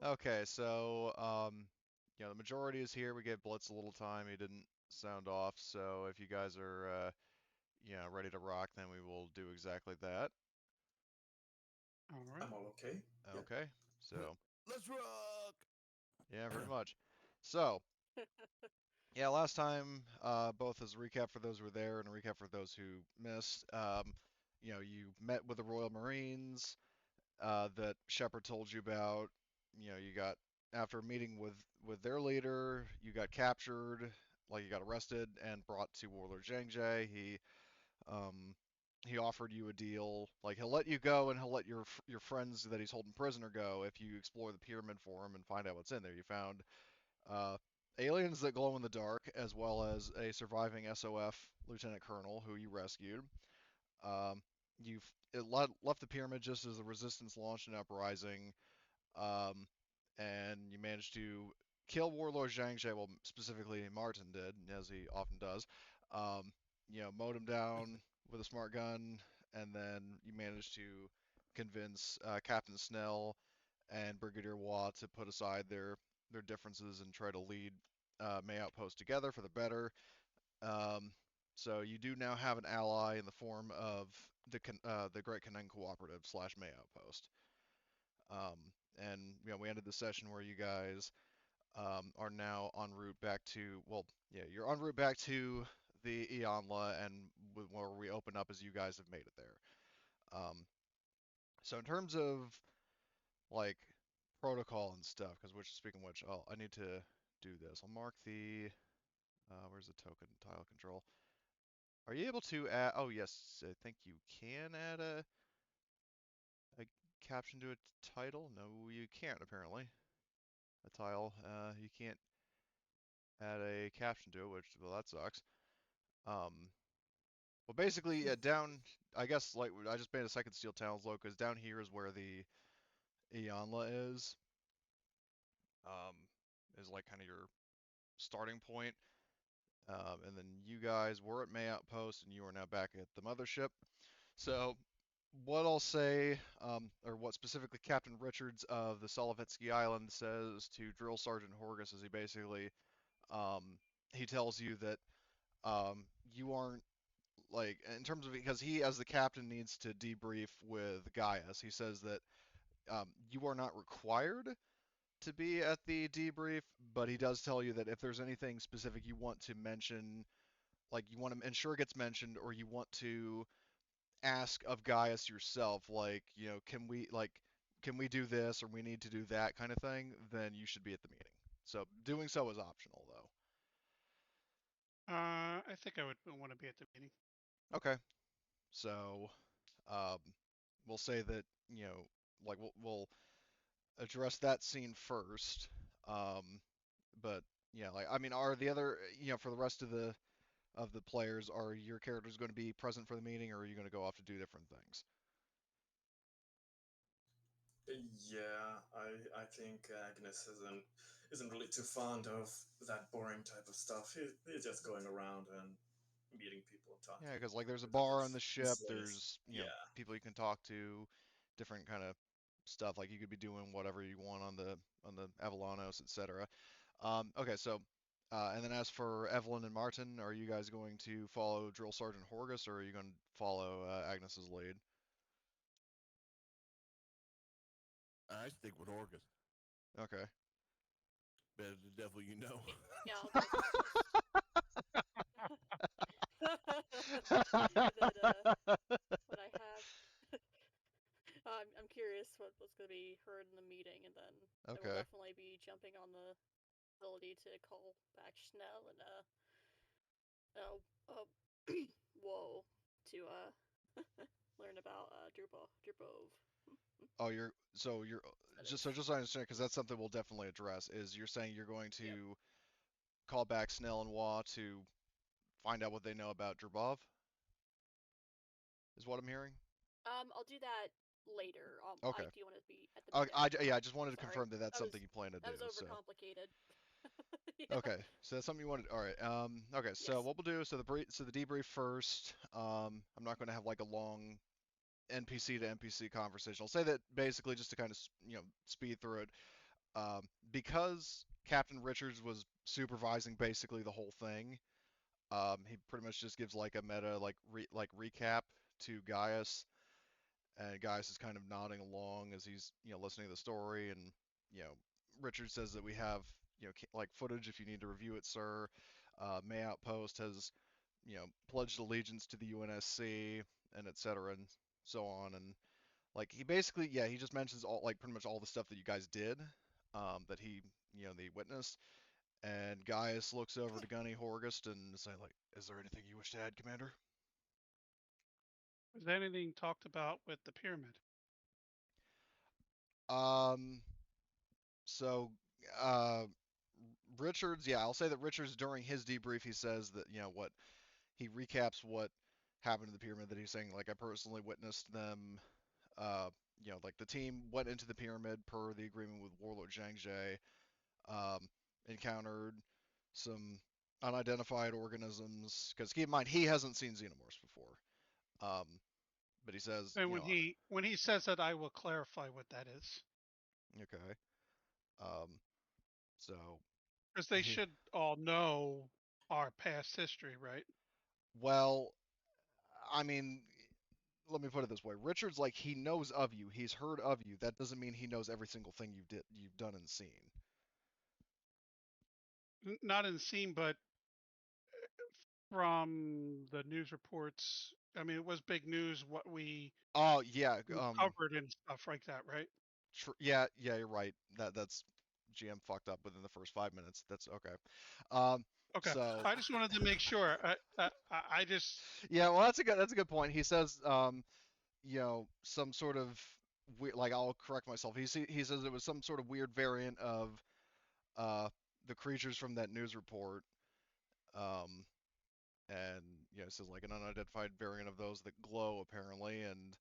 Okay, so the majority is here. We gave Blitz a little time. He didn't sound off. So if you guys are ready to rock, then we will do exactly that. All right. I'm all okay. Yeah. Okay. So Let's rock! yeah, pretty much. So yeah, last time, both as a recap for those who were there and a recap for those who missed. You met with the Royal Marines that Shepard told you about. You got after meeting with their leader, you got captured, like you got arrested and brought to Warlord Zhang Jie. Um, he offered you a deal, like he'll let you go and he'll let your friends that he's holding prisoner go if you explore the pyramid for him and find out what's in there. You found uh, aliens that glow in the dark, as well as a surviving SOF lieutenant colonel who you rescued. Um, left the pyramid just as the resistance launched an uprising, um, and you managed to kill Warlord Zhang Jie. Well, specifically Martin did, as he often does. Um, mowed him down with a smart gun, and then you managed to convince Captain Snell and Brigadier Watt to put aside their differences and try to lead May Outpost together for the better. Um, so you do now have an ally in the form of the Great Canaan Cooperative / May Outpost. And we ended the session where you guys are now en route back to, well, yeah, you're en route back to the Eonla, and where we open up as you guys have made it there. Um, so in terms of like protocol and stuff, because speaking of which, I need to do this. I'll mark the where's the token tile control? Are you able to add? Oh yes, I think you can add a caption to a title. No, you can't apparently. A tile. You can't add a caption to it, which well that sucks. Um, well basically down. I guess like I just made a second Steel Talons logo because down here is where the Eonla is. Um, is like kind of your starting point. And then you guys were at May Outpost, and you are now back at the mothership. So, what I'll say, or what specifically Captain Richards of the Solovetsky Island says to Drill Sergeant Horgus is um, he tells you that you aren't like in terms of because he as the captain needs to debrief with Gaius. He says that you are not required to be at the debrief, but he does tell you that if there's anything specific you want to mention, like you want to ensure gets mentioned, or you want to ask of Gaius yourself, like, can we do this or we need to do that kind of thing, then you should be at the meeting. So doing so is optional though. I think I would want to be at the meeting. Okay. So um, we'll say that, like we'll address that scene first. Um, but yeah, like I mean, are the other, for the rest of the players, are your characters going to be present for the meeting, or are you going to go off to do different things? Yeah, I think Agnes isn't really too fond of that boring type of stuff. He's just going around and meeting people and Yeah, talking because like there's a with bar on others the these ship. days. There's Yeah. people you can talk to, different kind of stuff. Like you could be doing whatever you want on the Avalanos, etc. Okay, so and then as for Evelyn and Martin, are you guys going to follow Drill Sergeant Horgus, or are you going to follow Agnes's lead? I stick with Orcus. Okay. Better the devil you know. Yeah, I'll go with that, what I have. I'm curious what's going to be heard in the meeting, and then I will Okay. definitely be jumping on the ability to call back Schnell and uh, whoa, to learn about Drupov. Oh, you're That just is. so I understand, because that's something we'll definitely address. Is you're saying you're going Yep. to call back Snell and Waugh to find out what they know about Drbov? Is what I'm hearing? I'll do that later. I Okay. do want to be at the meeting. Yeah, I just wanted to Sorry, confirm that that's that was something you plan to that was do. So, overcomplicated. Yeah. okay, so that's something you wanted. All right. Okay, so Yes. what we'll do, so the debrief first. I'm not going to have like a long NPC to NPC conversation. I'll say that basically just to kind of speed through it. Because Captain Richards was supervising basically the whole thing, he pretty much just gives like a meta recap to Gaius, and Gaius is kind of nodding along as he's listening to the story, and Richard says that we have like footage if you need to review it, sir. May Outpost has pledged allegiance to the UNSC and etc. and so on, and like he basically he just mentions all like pretty much all the stuff that you guys did, that he they witnessed. And Gaius looks over to Gunny Horgust and say like, "Is there anything you wish to add, Commander?" Was anything talked about with the pyramid? Um, so, uh, Richards, I'll say that Richards during his debrief, he says that, what he recaps what happened to the pyramid, that he's saying, like, I personally witnessed them, like the team went into the pyramid per the agreement with Warlord Zhang Jie, encountered some unidentified organisms, because keep in mind, he hasn't seen xenomorphs before. But he says, And when he says that, I will clarify what that is, okay. So, because they should all know our past history, right? well, I mean, let me put it this way. Richard's like, he knows of you. He's heard of you. That doesn't mean he knows every single thing you've done and seen. Not in the scene, but from the news reports. I mean, it was big news what we Oh, yeah. covered and stuff like that, right? Yeah, you're right. That's GM fucked up within the first 5 minutes. That's okay. Okay. So I just wanted to make sure. I just yeah, well, that's a good point. He says, some sort of weird, like I'll correct myself. He says it was some sort of weird variant of the creatures from that news report. And it says like an unidentified variant of those that glow apparently, and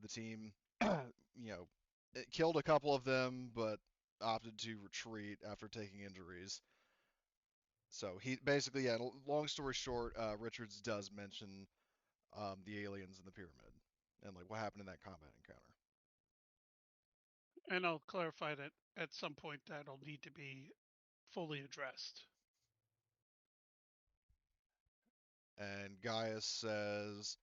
the team, it killed a couple of them, but opted to retreat after taking injuries. So he basically, long story short, Richards does mention the aliens in the pyramid and like what happened in that combat encounter. and I'll clarify that at some point that'll need to be fully addressed. And Gaius says,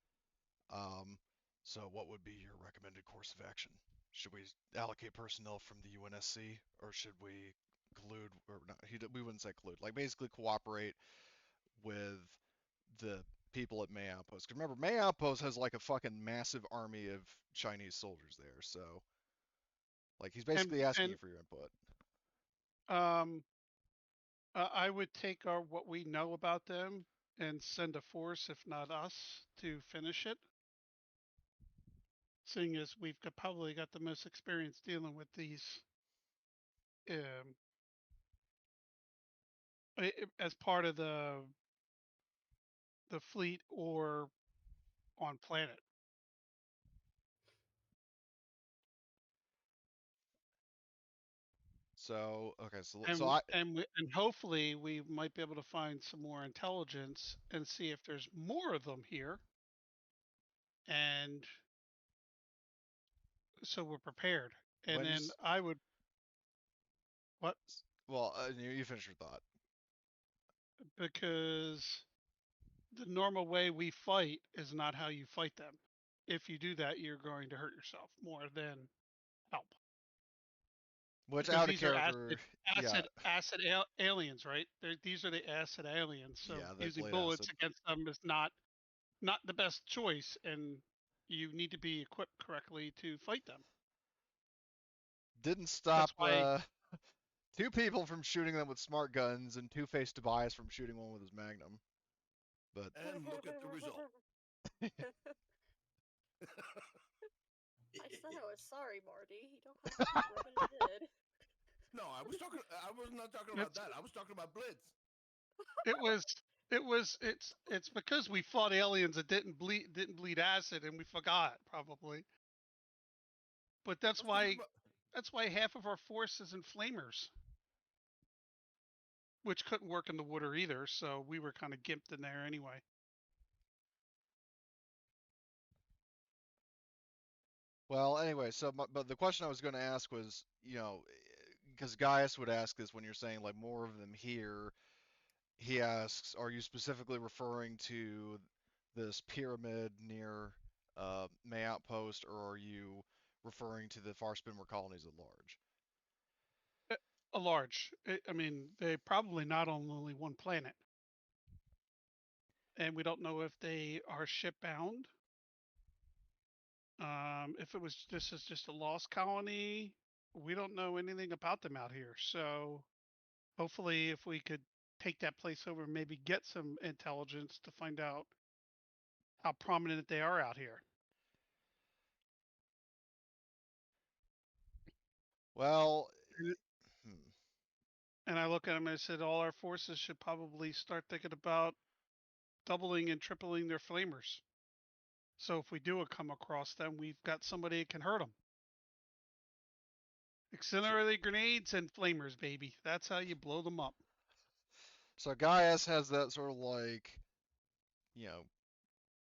um, so what would be your recommended course of action? Should we allocate personnel from the UNSC, or should we collude, or not, we wouldn't say collude, like basically cooperate with the people at May Outpost? Because remember, May Outpost has like a fucking massive army of Chinese soldiers there, so like he's basically asking you for your input. Um, I would take what we know about them and send a force, if not us, to finish it. Seeing as we've probably got the most experience dealing with these, um, as part of the fleet or on planet. So okay, so And so I and hopefully we might be able to find some more intelligence and see if there's more of them here, and so we're prepared. And when you then I would what well, you finish your thought. because the normal way we fight is not how you fight them. If you do that, you're going to hurt yourself more than help. Which Because out of these are character, yeah, aliens, right? These are the acid aliens. So yeah, they using played bullets acid. against them is not the best choice, and you need to be equipped correctly to fight them. Didn't stop That's why. two people from shooting them with smart guns, and Two-Face Tobias from shooting one with his Magnum. But And look at the result. I said I was sorry, Marty. You don't have to keep rubbing it in. No, I was not talking about that. I was talking about Blitz. It's because we fought aliens that didn't bleed acid, and we forgot probably. But that's why half of our force is in flamers, which couldn't work in the water either. So we were kind of gimped in there anyway. well, anyway, but the question I was going to ask was, because Gaius would ask this when you're saying like more of them here. He asks, are you specifically referring to this pyramid near May Outpost, or are you referring to the Far Spinmore colonies at large? A large. I mean, they probably not on only one planet. And we don't know if they are shipbound. If this is just a lost colony, we don't know anything about them out here. So hopefully, if we could take that place over, maybe get some intelligence to find out how prominent they are out here. Well, And I look at them and I said, all our forces should probably start thinking about doubling and tripling their flamers. So if we do come across them, we've got somebody that can hurt them. Auxiliary grenades and flamers, baby. That's how you blow them up. so Gaius has that sort of like,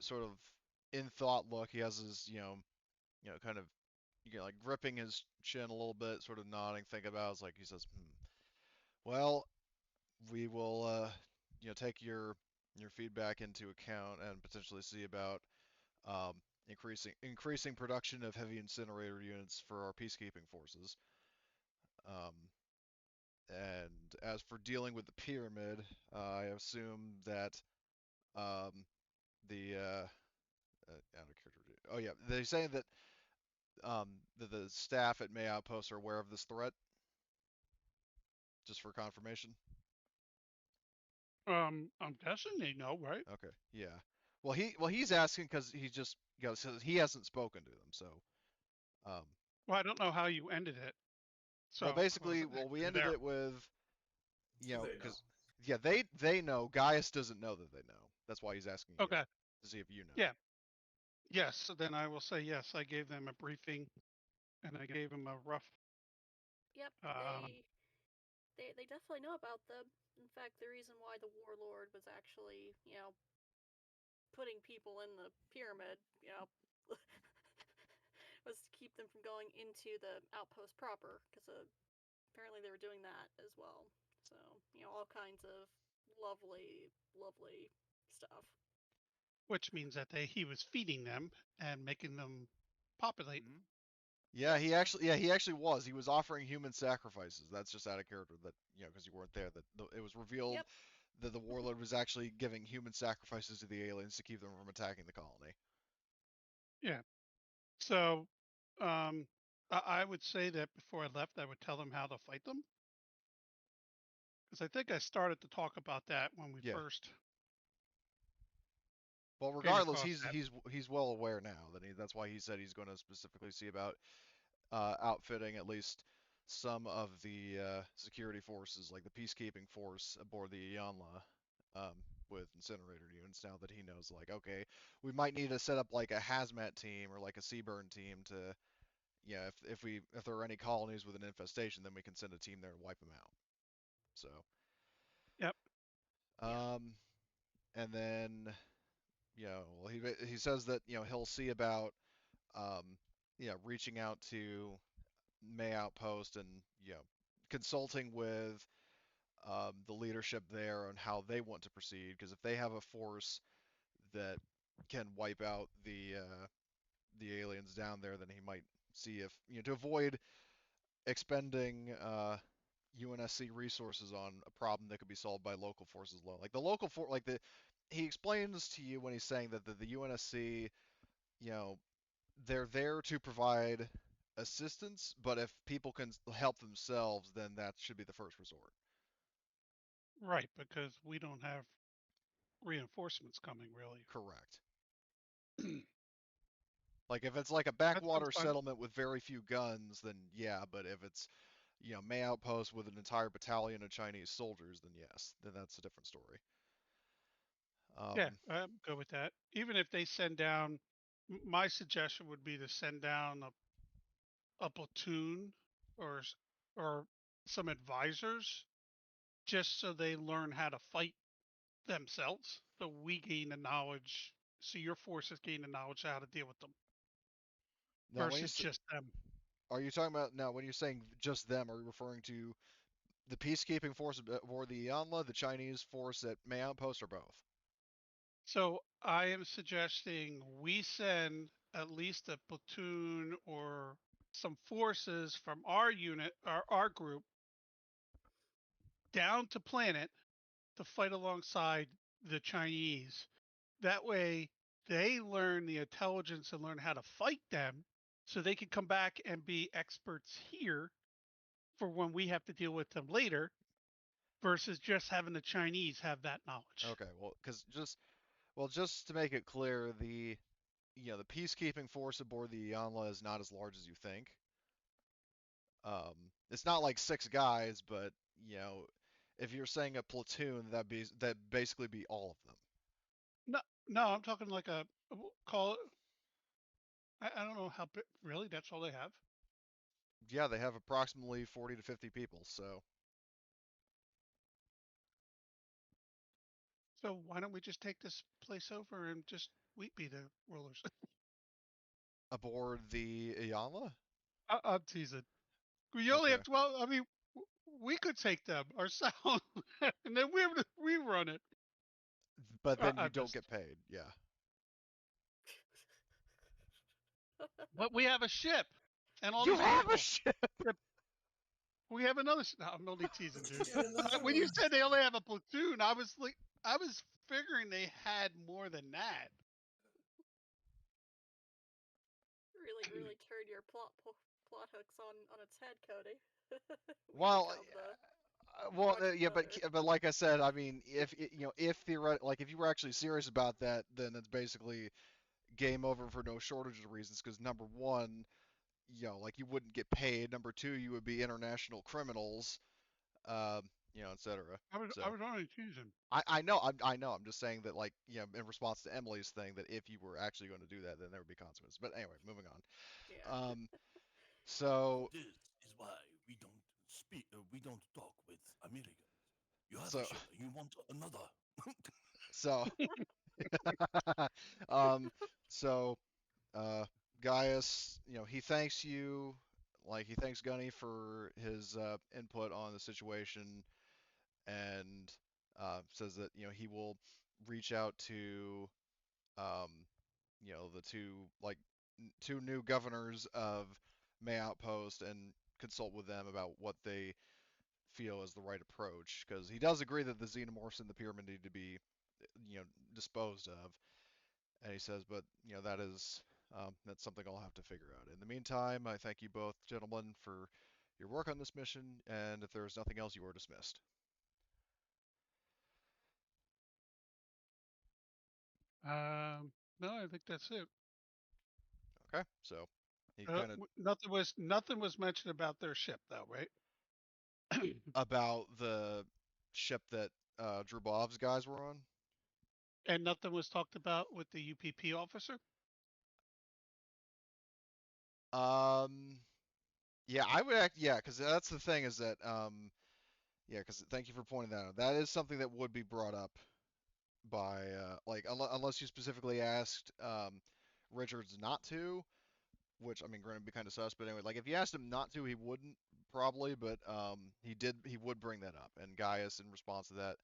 sort of in thought look. He has his, kind of, like gripping his chin a little bit, sort of nodding, thinking about it. It's like he says, well, we will, take your feedback into account and potentially see about increasing production of heavy incinerator units for our peacekeeping forces. And as for dealing with the pyramid, I assume that the out of character. Oh yeah, they're saying that the staff at May Outpost are aware of this threat. Just for confirmation. I'm guessing they know, right? Okay. Yeah. Well, he's asking because he just says he hasn't spoken to them. So. Well, I don't know how you ended it. So well, basically, we ended it with, because they know. Gaius doesn't know that they know. That's why he's asking you to see if you know. Yeah. Yes. So then I will say yes. I gave them a briefing, and I gave them a rough. Yep. They definitely know about them. In fact, the reason why the warlord was actually, putting people in the pyramid, was to keep them from going into the outpost proper, because apparently they were doing that as well. So, all kinds of lovely, lovely stuff. Which means that he was feeding them and making them populate. Mm-hmm. Yeah, he actually was. He was offering human sacrifices. That's just out of character. That because you weren't there. That it was revealed that the warlord was actually giving human sacrifices to the aliens to keep them from attacking the colony. Yeah. So, I would say that before I left, I would tell them how to fight them, because I think I started to talk about that when we first. Well, regardless, he's well aware now that that's why he said he's going to specifically see about outfitting at least some of the security forces, like the peacekeeping force aboard the Ianla, with incinerator units. Now that he knows, like, okay, we might need to set up like a hazmat team or like a Seaburn team to, if there are any colonies with an infestation, then we can send a team there and wipe them out. So. Yep. And then. Well, he says that he'll see about reaching out to May Outpost and consulting with the leadership there on how they want to proceed. Because if they have a force that can wipe out the aliens down there, then he might see if to avoid expending UNSC resources on a problem that could be solved by local forces alone. Like the local he explains to you when he's saying that the UNSC, they're there to provide assistance, but if people can help themselves, then that should be the first resort. Right, because we don't have reinforcements coming, really. Correct. Like if it's like a backwater settlement with very few guns, then yeah, but if it's May Outpost with an entire battalion of Chinese soldiers, then yes, then that's a different story. Yeah, I'm good with that. Even if they send down, my suggestion would be to send down a platoon or some advisors, just so they learn how to fight themselves. So we gain the knowledge. So your forces gain the knowledge how to deal with them. Now, versus just them. are you talking about now when you're saying just them? Are you referring to the peacekeeping force aboard the Yanla, the Chinese force at May Outpost, or both? So I am suggesting we send at least a platoon or some forces from our unit, our group, down to planet to fight alongside the Chinese. That way they learn the intelligence and learn how to fight them so they can come back and be experts here for when we have to deal with them later versus just having the Chinese have that knowledge. Okay, well, just to make it clear, the peacekeeping force aboard the Yanla is not as large as you think. It's not like 6 guys, but if you're saying a platoon, that basically be all of them. No, no, I'm talking like call it. I don't know how big. Really, that's all they have. Yeah, they have approximately 40 to 50 people, so So why don't we just take this place over and just we be the rulers? aboard the Yanla? I'm teasing. We only Okay. have 12. I mean, we could take them ourselves, and then we run it. But then you I'm don't just. get paid. Yeah. But we have a ship, and all You these have a people. ship. We have another. No, I'm only teasing, dude. Get another When you one. said they only have a platoon, I was figuring they had more than that. Really turn your plot hooks on its head, Cody. We Well, become the yeah, but project like I said, I mean, if you were actually serious about that, then it's basically game over for no shortage of reasons. Because number one, like you wouldn't get paid. Number two, you would be international criminals, etc. I So was only teasing. I know I know. I'm just saying that, like, in response to Emily's thing, that if you were actually going to do that, then there would be consequences. But anyway, moving on. yeah. Um, so This is why we don't speak. We don't talk with Americans. You have so a ship and you want another. so um so Gaius, he thanks you, like he thanks Gunny for his input on the situation, and says that he will reach out to um, the two new governors of May Outpost and consult with them about what they feel is the right approach, because he does agree that the xenomorphs in the pyramid need to be you know disposed of, and he says, but that's something I'll have to figure out. In the meantime, I thank you both, gentlemen, for your work on this mission, and if there's nothing else, you are dismissed. No, I think that's it. Okay, so he kind of Nothing was mentioned about their ship, though, right? about the ship that Drew Bob's guys were on. And nothing was talked about with the UPP officer. Um, yeah, I would act. Yeah, because that's the thing is that yeah, because thank you for pointing that out. That is something that would be brought up by like unless you specifically asked Richards not to, which I mean, granted, would be kind of sus, but anyway, like if you asked him not to, he wouldn't probably, but he would bring that up, and Gaius in response to that,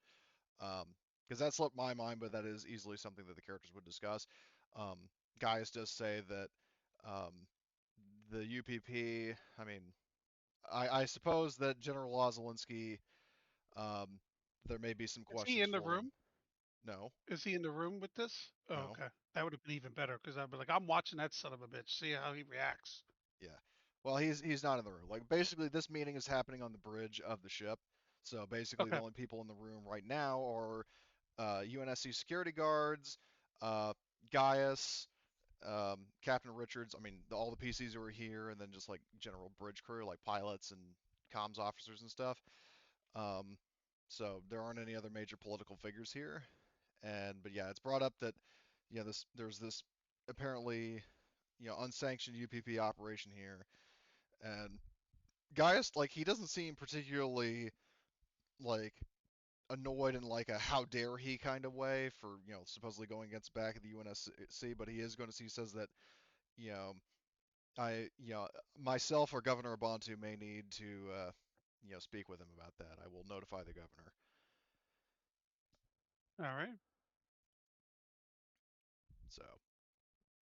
because that slipped my mind, but that is easily something that the characters would discuss. Um, Gaius does say that um, the UPP, I mean, I suppose that General Osolinsky, um, there may be some Is he questions in the for him. room? No, Is he in the room with this? Oh, no, okay. That would have been even better because I'd be like, I'm watching that son of a bitch. See how he reacts. yeah. Well, he's not in the room. Like basically, this meeting is happening on the bridge of the ship. So basically, the Okay. only people in the room right now are UNSC security guards, uh, Gaius, Captain Richards. I mean, all the PCs who are here, and then just like general bridge crew, like pilots and comms officers and stuff. Um, so there aren't any other major political figures here. But yeah, it's brought up that there's this apparently unsanctioned UPP operation here, and Gaius, like, he doesn't seem particularly like annoyed in like a how dare he kind of way for supposedly going against back of the UNSC, but he is going to see, he says that you know myself or Governor Abantu may need to, speak with him about that. I will notify the governor. All right. So,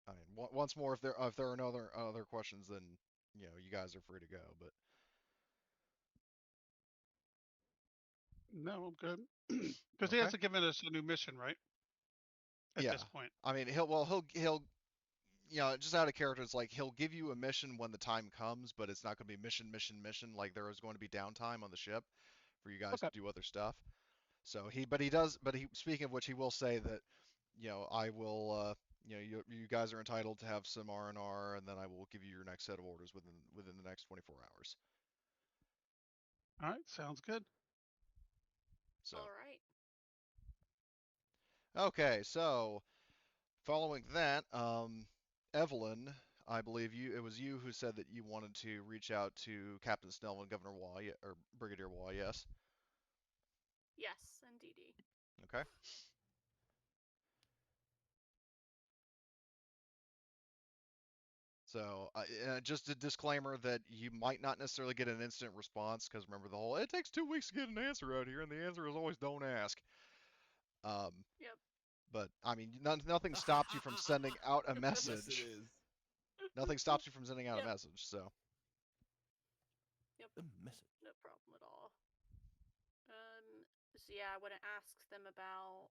I mean, once more, if there are no other questions, then you guys are free to go. But No, I'm good. Because he okay, hasn't given us a new mission, right? At yeah. this point. I mean, he'll just out of character, it's like he'll give you a mission when the time comes, but it's not going to be mission. Like there is going to be downtime on the ship for you guys Okay. to do other stuff. So speaking of which, he will say that, I will, you guys are entitled to have some R&R, and then I will give you your next set of orders within the next 24 hours. All right. Sounds good. So, All right. okay, so following that, Evelyn, I believe it was you who said that you wanted to reach out to Captain Snell and Governor Waugh, or Brigadier Waugh, yes? Yes, indeedy. Okay. So, just a disclaimer that you might not necessarily get an instant response, because remember the whole, it takes 2 weeks to get an answer out here, and the answer is always don't ask. Yep. But, I mean, nothing stops you from sending out a Yes, it message. is. Nothing stops you from sending out a Yep. message, so. Yep. The message. No problem at all. So yeah, I want to ask them about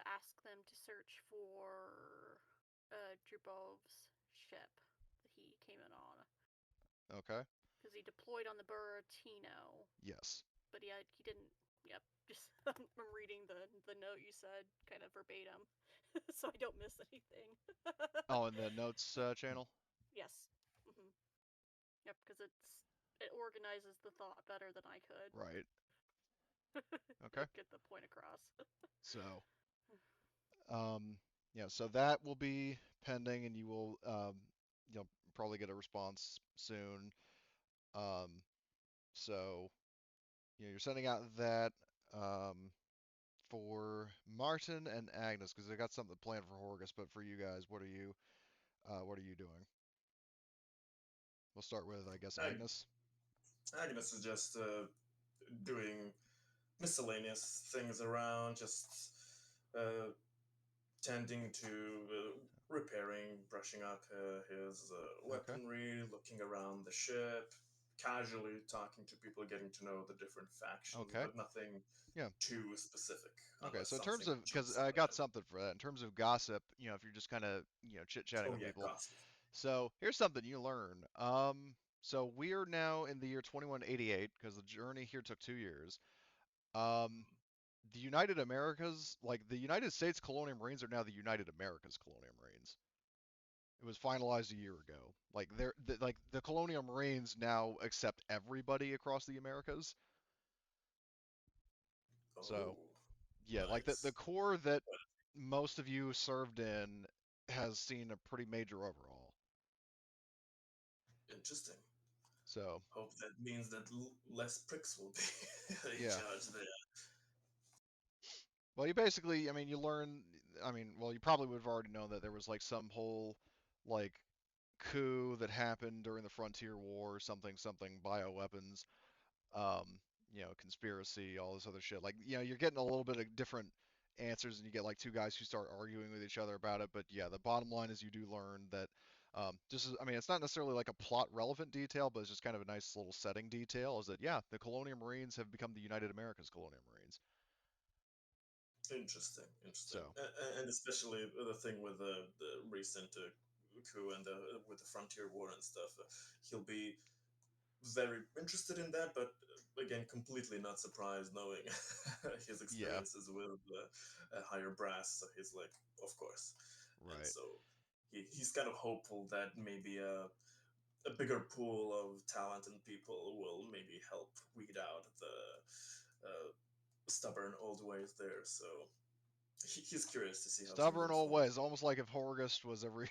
ask them to search for Drubov's ship that he came in on. Okay. Because he deployed on the Buratino. Yes. But he didn't. Yep. Just I'm reading the note you said kind of verbatim, so I don't miss anything. Oh, in the notes channel? Yes. Yep, because it organizes the thought better than I could. Right. Okay. Get the point across. So, so that will be pending, and you will, probably get a response soon. So, you're sending out that for Martin and Agnes, because I got something planned for Horgus, but for you guys, what are you doing? We'll start with, I guess, Agnes. Agnes is just doing miscellaneous things around, just tending to repairing, brushing up his weaponry, looking around the ship, casually talking to people, getting to know the different factions, Okay. but nothing Yeah. too specific. Okay, so in something terms of, because jumps I out got at something for that. In terms of gossip, if you're just kind of, chit-chatting Oh with yeah, people. gossip. So here's something you learn. So we are now in the year 2188, because the journey here took 2 years. The United Americas, like the United States Colonial Marines, are now the United Americas Colonial Marines. It was finalized a year ago. Like the Colonial Marines now accept everybody across the Americas. So Oh, yeah, like the nice. corps that most of you served in has seen a pretty major overhaul. Interesting. So Hope that means that less pricks will be in yeah. charge there. Well, you basically, I mean, you learn, I mean, well, you probably would have already known that there was like some whole like coup that happened during the Frontier War, something bioweapons, um, conspiracy, all this other shit. Like, you're getting a little bit of different answers, and you get like two guys who start arguing with each other about it. But yeah, the bottom line is you do learn that, I mean, it's not necessarily like a plot relevant detail, but it's just kind of a nice little setting detail. Is that yeah, the Colonial Marines have become the United Americas Colonial Marines. Interesting. So And especially the thing with the recent coup and with the Frontier War and stuff. He'll be very interested in that, but again, completely not surprised knowing his yeah, experiences with higher brass. So he's like, of course. And right. so he's kind of hopeful that maybe a bigger pool of talent and people will maybe help weed out the stubborn old ways there. So he's curious to see how things Stubborn old unfold. ways, almost like if Horgust was every.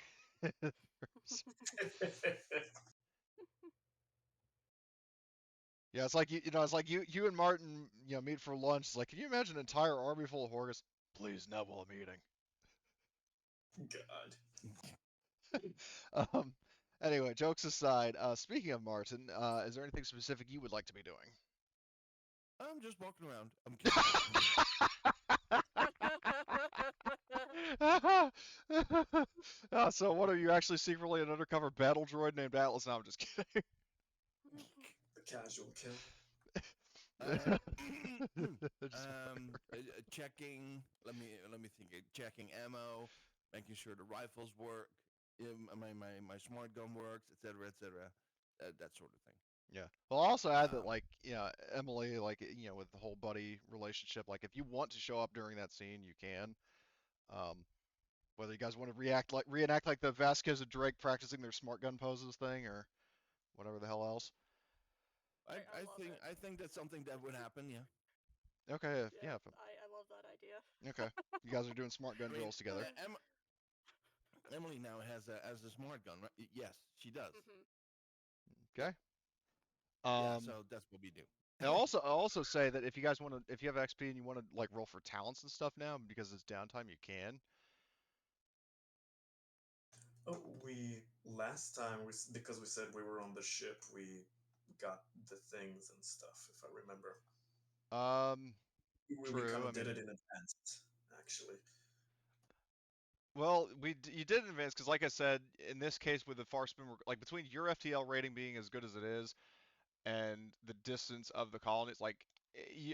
Yeah, it's like it's like you and Martin, meet for lunch. It's like, can you imagine an entire army full of Horgus? Please, not while I'm eating. God. Um, Anyway, jokes aside, speaking of Martin, is there anything specific you would like to be doing? I'm just walking around. I'm kidding. So what are you actually secretly an undercover battle droid named Atlas? No, I'm just kidding. The casual kill. Uh, Just checking. Let me think. Checking ammo, making sure the rifles work, my smart gun works, etc., etc. That sort of thing. yeah. Well, I'll also add that, Um, like, Emily, like, with the whole buddy relationship, like, if you want to show up during that scene, you can. Um, whether you guys want to reenact like the Vasquez and Drake practicing their smart gun poses thing, or whatever the hell else. I, I I love think it. I think that's something that would happen. Yeah. Okay, Yeah, yeah, I love that idea. okay. You guys are doing smart gun I mean, drills together. Emily now has a smart gun, right? Yes, she does. Hmm. Okay. Yeah, Um, so that's what we do. I'll also say that if you guys want to, if you have XP and you want to like roll for talents and stuff now because it's downtime, you can. Oh, we last time because we said we were on the ship, we got the things and stuff. If I remember, Um, we kind true. I of did mean, it in advance, actually. well, you did advance because, like I said, in this case with the far spin, like between your FTL rating being as good as it is and the distance of the colonies, like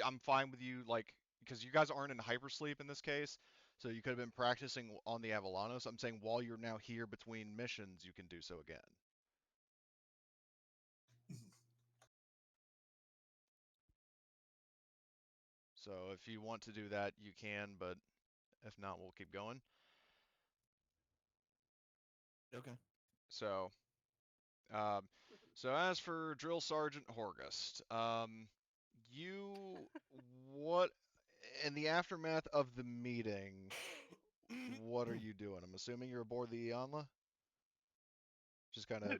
I'm fine with you, like because you guys aren't in hypersleep in this case, so you could have been practicing on the Avalanos. I'm saying while you're now here between missions, you can do so again. So if you want to do that, you can, but if not, we'll keep going. Okay. So, um, so as for Drill Sergeant Horgust, you what in the aftermath of the meeting, what are you doing? I'm assuming you're aboard the Ianla, just kind of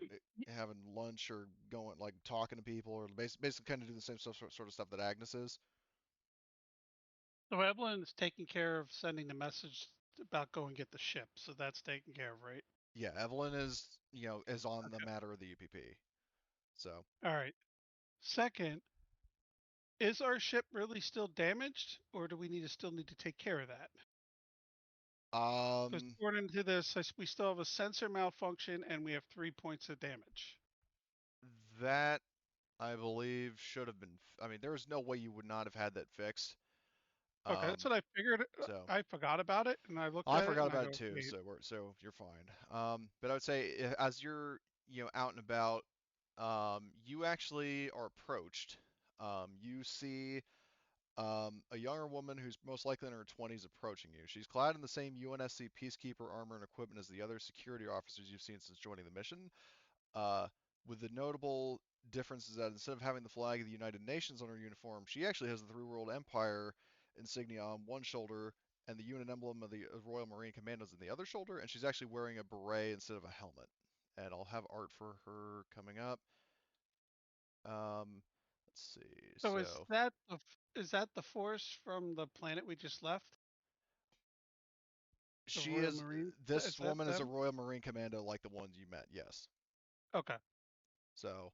having lunch or going like talking to people, or basically kind of do the same stuff, sort of stuff that Agnes is. So Evelyn's taking care of sending the message about go and get the ship, so that's taken care of, right? Yeah, Evelyn is is on the Okay. matter of the UPP. So, All right. Second, is our ship really still damaged, or do we still need to take care of that? Because um, according to this, we still have a sensor malfunction and we have 3 points of damage. that I believe should have been. I mean, there is no way you would not have had that fixed. Okay, that's Um, what I figured. so I forgot about it, and I looked I at it, forgot and I about it go, too. wait. So you're fine. But I would say as you're out and about, you actually are approached. You see a younger woman who's most likely in her 20s approaching you. She's clad in the same UNSC peacekeeper armor and equipment as the other security officers you've seen since joining the mission. Uh, with the notable difference is that instead of having the flag of the United Nations on her uniform, she actually has the Three World Empire insignia on one shoulder and the unit emblem of the Royal Marine Commandos on the other shoulder, and she's actually wearing a beret instead of a helmet. And I'll have art for her coming up. Let's see. So So is that the force from the planet we just left? The she Royal is. Marines? Is This that woman is a them? Royal Marine Commando like the ones you met. Yes. Okay. So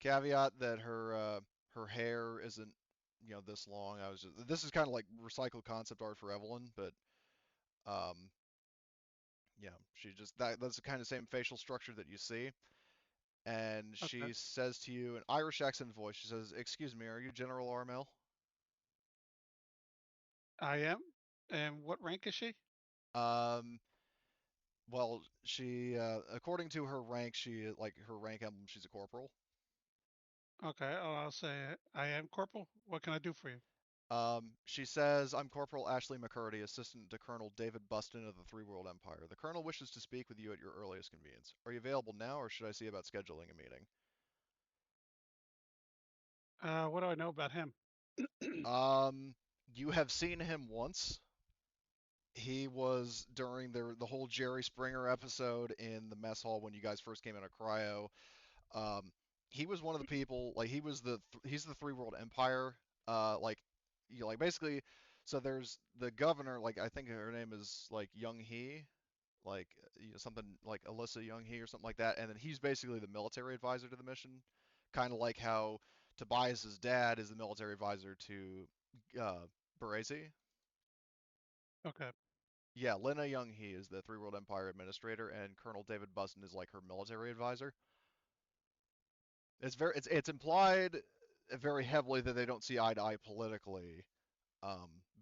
caveat that her hair isn't this long. This is kind of like recycled concept art for Evelyn, but um yeah, she just that's the kind of same facial structure that you see. And Okay. she says to you in Irish accent voice, she says, "Excuse me, are you General Armel?" I am. And what rank is she? Um, well, she according to her rank, she like her rank emblem, she's a corporal. Okay. Oh, I'll say I am Corporal. What can I do for you? She says, "I'm Corporal Ashley McCurdy, assistant to Colonel David Buston of the Three World Empire. The Colonel wishes to speak with you at your earliest convenience. Are you available now, or should I see about scheduling a meeting?" What do I know about him? You have seen him once. He was during the whole Jerry Springer episode in the mess hall when you guys first came out of cryo. Um, he was one of the people, like he's the Three World Empire. Like like basically, so there's the governor, like I think her name is like Young Hee. like something like Alyssa Young-hee or something like that, and then he's basically the military advisor to the mission, kind of like how Tobias's dad is the military advisor to Baresi. Okay. Yeah, Lena Young-hee is the Three World Empire administrator, and Colonel David Buston is like her military advisor. It's implied very heavily that they don't see eye to eye politically,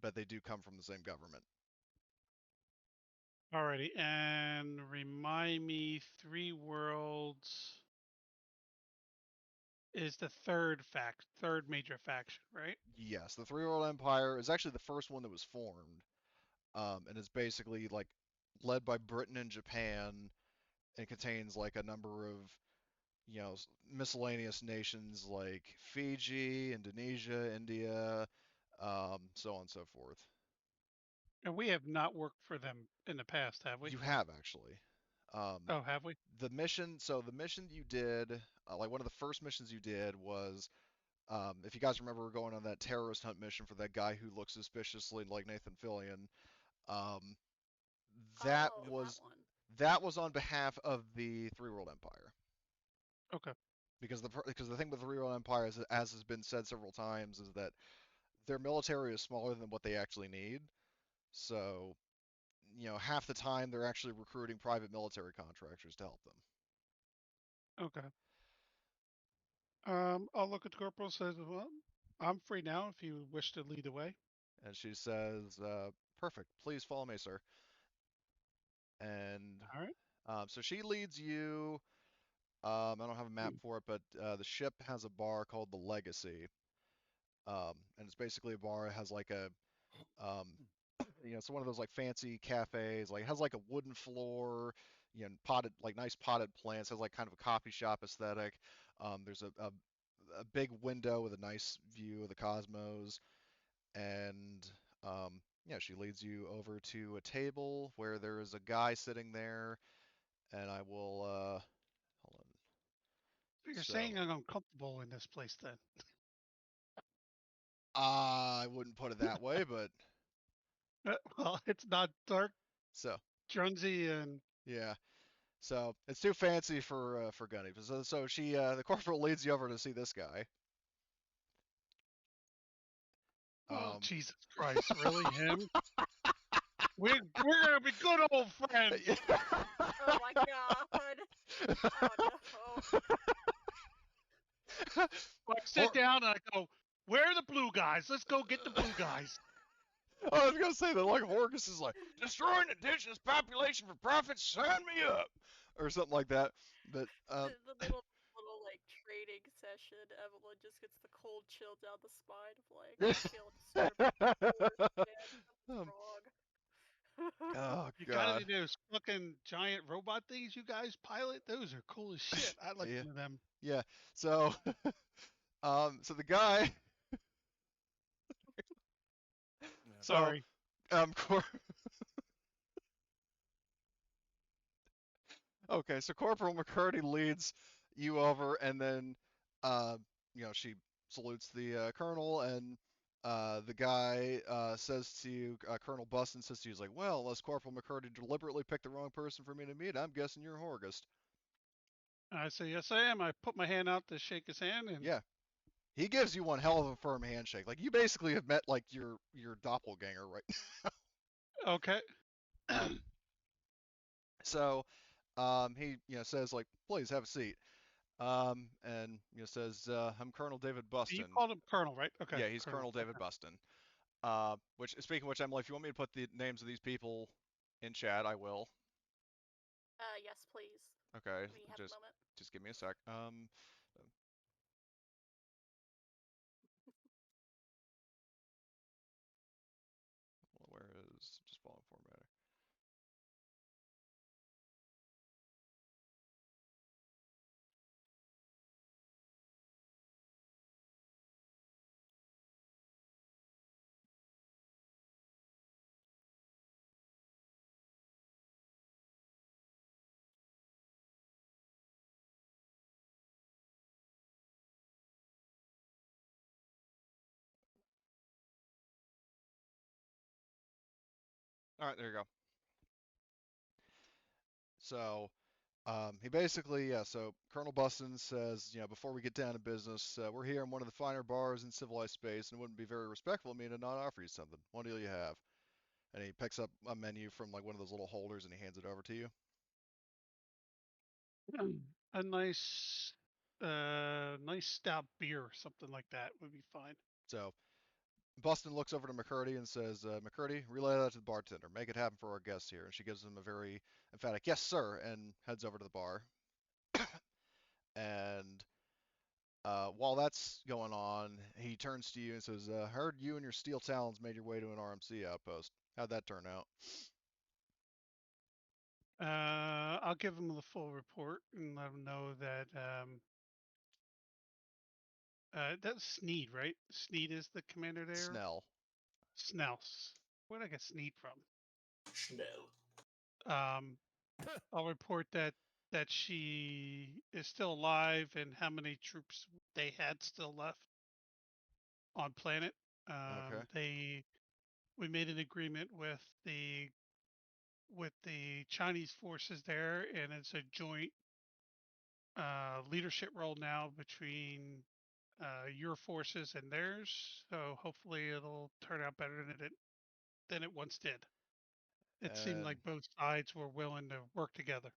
but they do come from the same government. Alrighty, and remind me, Three Worlds is the third major faction, right? Yes, the Three World Empire is actually the first one that was formed, and is basically like led by Britain and Japan, and contains like a number of miscellaneous nations like Fiji, Indonesia, India, so on and so forth. And we have not worked for them in the past, have we? You have actually. Um, Oh, have we? the mission you did, like one of the first missions you did was, if you guys remember, we're going on that terrorist hunt mission for that guy who looks suspiciously like Nathan Fillion. Um, that Oh, was that one. that was on behalf of the Three World Empire. Okay. Because the thing with the Three World Empire, is, as has been said several times, is that their military is smaller than what they actually need. So, half the time they're actually recruiting private military contractors to help them. Okay. I'll look at the corporal. Says, well, I'm free now if you wish to lead the way. And she says, "Perfect. Please follow me, sir." And All right. so she leads you. I don't have a map for it, but the ship has a bar called the Legacy, and it's basically a bar that has like a, um, it's one of those like fancy cafes. Like it has like a wooden floor, potted like nice potted plants. Has like kind of a coffee shop aesthetic. There's a big window with a nice view of the cosmos, and yeah, she leads you over to a table where there is a guy sitting there, and I will hold on. So you're So saying I'm uncomfortable in this place then? I wouldn't put it that way, but Well, it's not dark, so drowsy, and yeah. So it's too fancy for Gunny. So she the corporal leads you over to see this guy. oh Um, Jesus Christ, really him? We're gonna be good old friends. Oh my god. Oh no. I sit down and I go, "Where are the blue guys? Let's go get the blue guys." I was gonna say that like Horgus is like destroying indigenous population for profit. Sign me up, or something like that. But The little like trading session, Evelyn just gets the cold chill down the spine of like, I feel disturbed. Something's um, wrong. oh You gotta god, be those fucking giant robot things you guys pilot. Those are cool as shit. I like yeah, one of them. yeah. So so the guy, Yeah. so Sorry. Cor okay, so Corporal McCurdy leads you over, and then uh, she salutes the colonel, and the guy says to you, Colonel Buston says to you, he's like, well, unless Corporal McCurdy deliberately picked the wrong person for me to meet, I'm guessing you're Horgust. I say, yes, I am. I put my hand out to shake his hand, and Yeah, he gives you one hell of a firm handshake. Like you basically have met like your doppelganger, right? okay. um, so he says like, please have a seat. And says, I'm Colonel David You Buston. called him Colonel, right? Okay. Yeah, he's Colonel David Okay. Buston. Which, speaking of which, Emily, if you want me to put the names of these people in chat, I will. Yes, please. Okay, When you have a moment. just give me a sec. Well, where is just following formatting? All right, there you go. So he basically, yeah. So Colonel Buston says, before we get down to business, we're here in one of the finer bars in civilized space, and it wouldn't be very respectful of me to not offer you something. What deal you have? And he picks up a menu from like one of those little holders and he hands it over to you. A nice stout beer or something like that would be fine. So Buston looks over to McCurdy and says, McCurdy, relay that to the bartender. Make it happen for our guests here. And she gives him a very emphatic, yes, sir, and heads over to the bar. And while that's going on, he turns to you and says, heard you and your Steel Talons made your way to an RMC outpost. How'd that turn out? I'll give him the full report and let him know that that's Sneed, right? Sneed is the commander there. Snell. Snels. Where'd I get Sneed from? Schnell. I'll report that she is still alive and how many troops they had still left on planet. Okay. We made an agreement with the Chinese forces there, and it's a joint leadership role now between your forces and theirs. So hopefully it'll turn out better than it once did. It seemed And like both sides were willing to work together.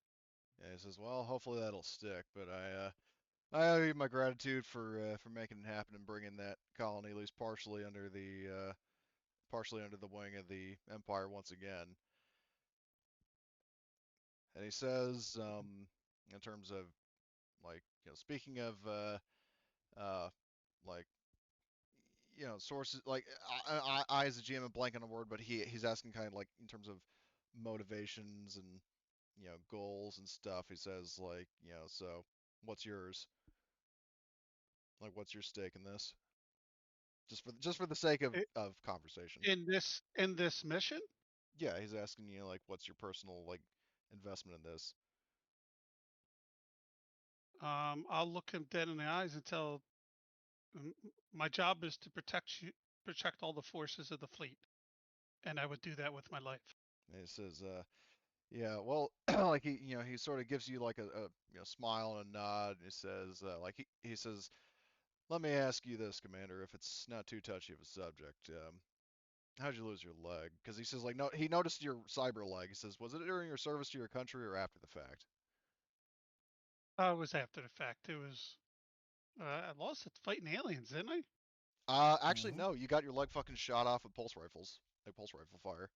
yeah, he says, well, hopefully that'll stick. But I owe you my gratitude for making it happen and bringing that colony at least partially under the wing of the Empire once again. And he says, in terms of like, speaking of like, sources, like I as a GM am blank on a word, but he's asking kind of like in terms of motivations and goals and stuff. He says like, so what's yours? Like, what's your stake in this? Just for the sake of I- conversation. In this mission, Yeah, he's asking you like, what's your personal like investment in this? I'll look him dead in the eyes and tell my job is to protect all the forces of the fleet, and I would do that with my life. And he says, yeah, well, like he sort of gives you like a smile and a nod. And he says, like he says, let me ask you this, Commander, if it's not too touchy of a subject. How'd you lose your leg? Because he says like no, he noticed your cyber leg. He says, was it during your service to your country or after the fact? It was after the fact. It was I lost it fighting aliens, didn't I? Actually, Mm-hmm. no. You got your leg fucking shot off with pulse rifles, like pulse rifle fire.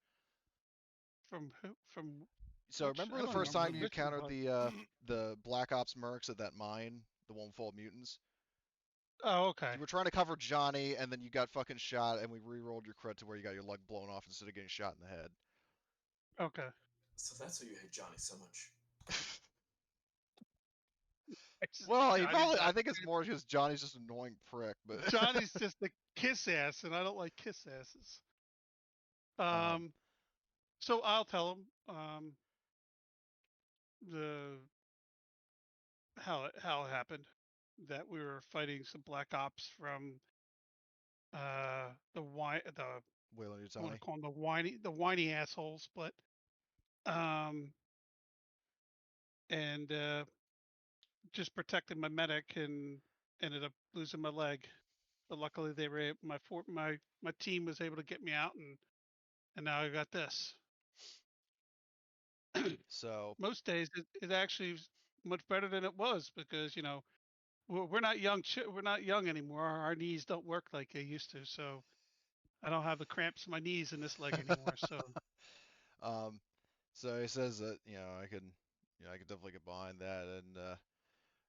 From who? From So which? remember I the don't first remember time the you mission encountered was. the Black Ops mercs at that mine, the one full of mutants? Oh, okay. You were trying to cover Johnny, and then you got fucking shot, and we re-rolled your crit to where you got your leg blown off instead of getting shot in the head. Okay. So that's why you hate Johnny so much. Well, Johnny's I not. think it's more just Johnny's just an annoying prick, but Johnny's just a kiss ass, and I don't like kiss asses. um, So I'll tell him the how it happened that we were fighting some black ops from the Wailing I want to Utani. call them the whiny assholes, but um and just protected my medic and ended up losing my leg. But luckily they were my team was able to get me out and now I got this. So Most days it actually is much better than it was because we're not young we're not young anymore. Our knees don't work like they used to, so I don't have the cramps in my knees in this leg anymore. So um, so he says that I could definitely get behind that,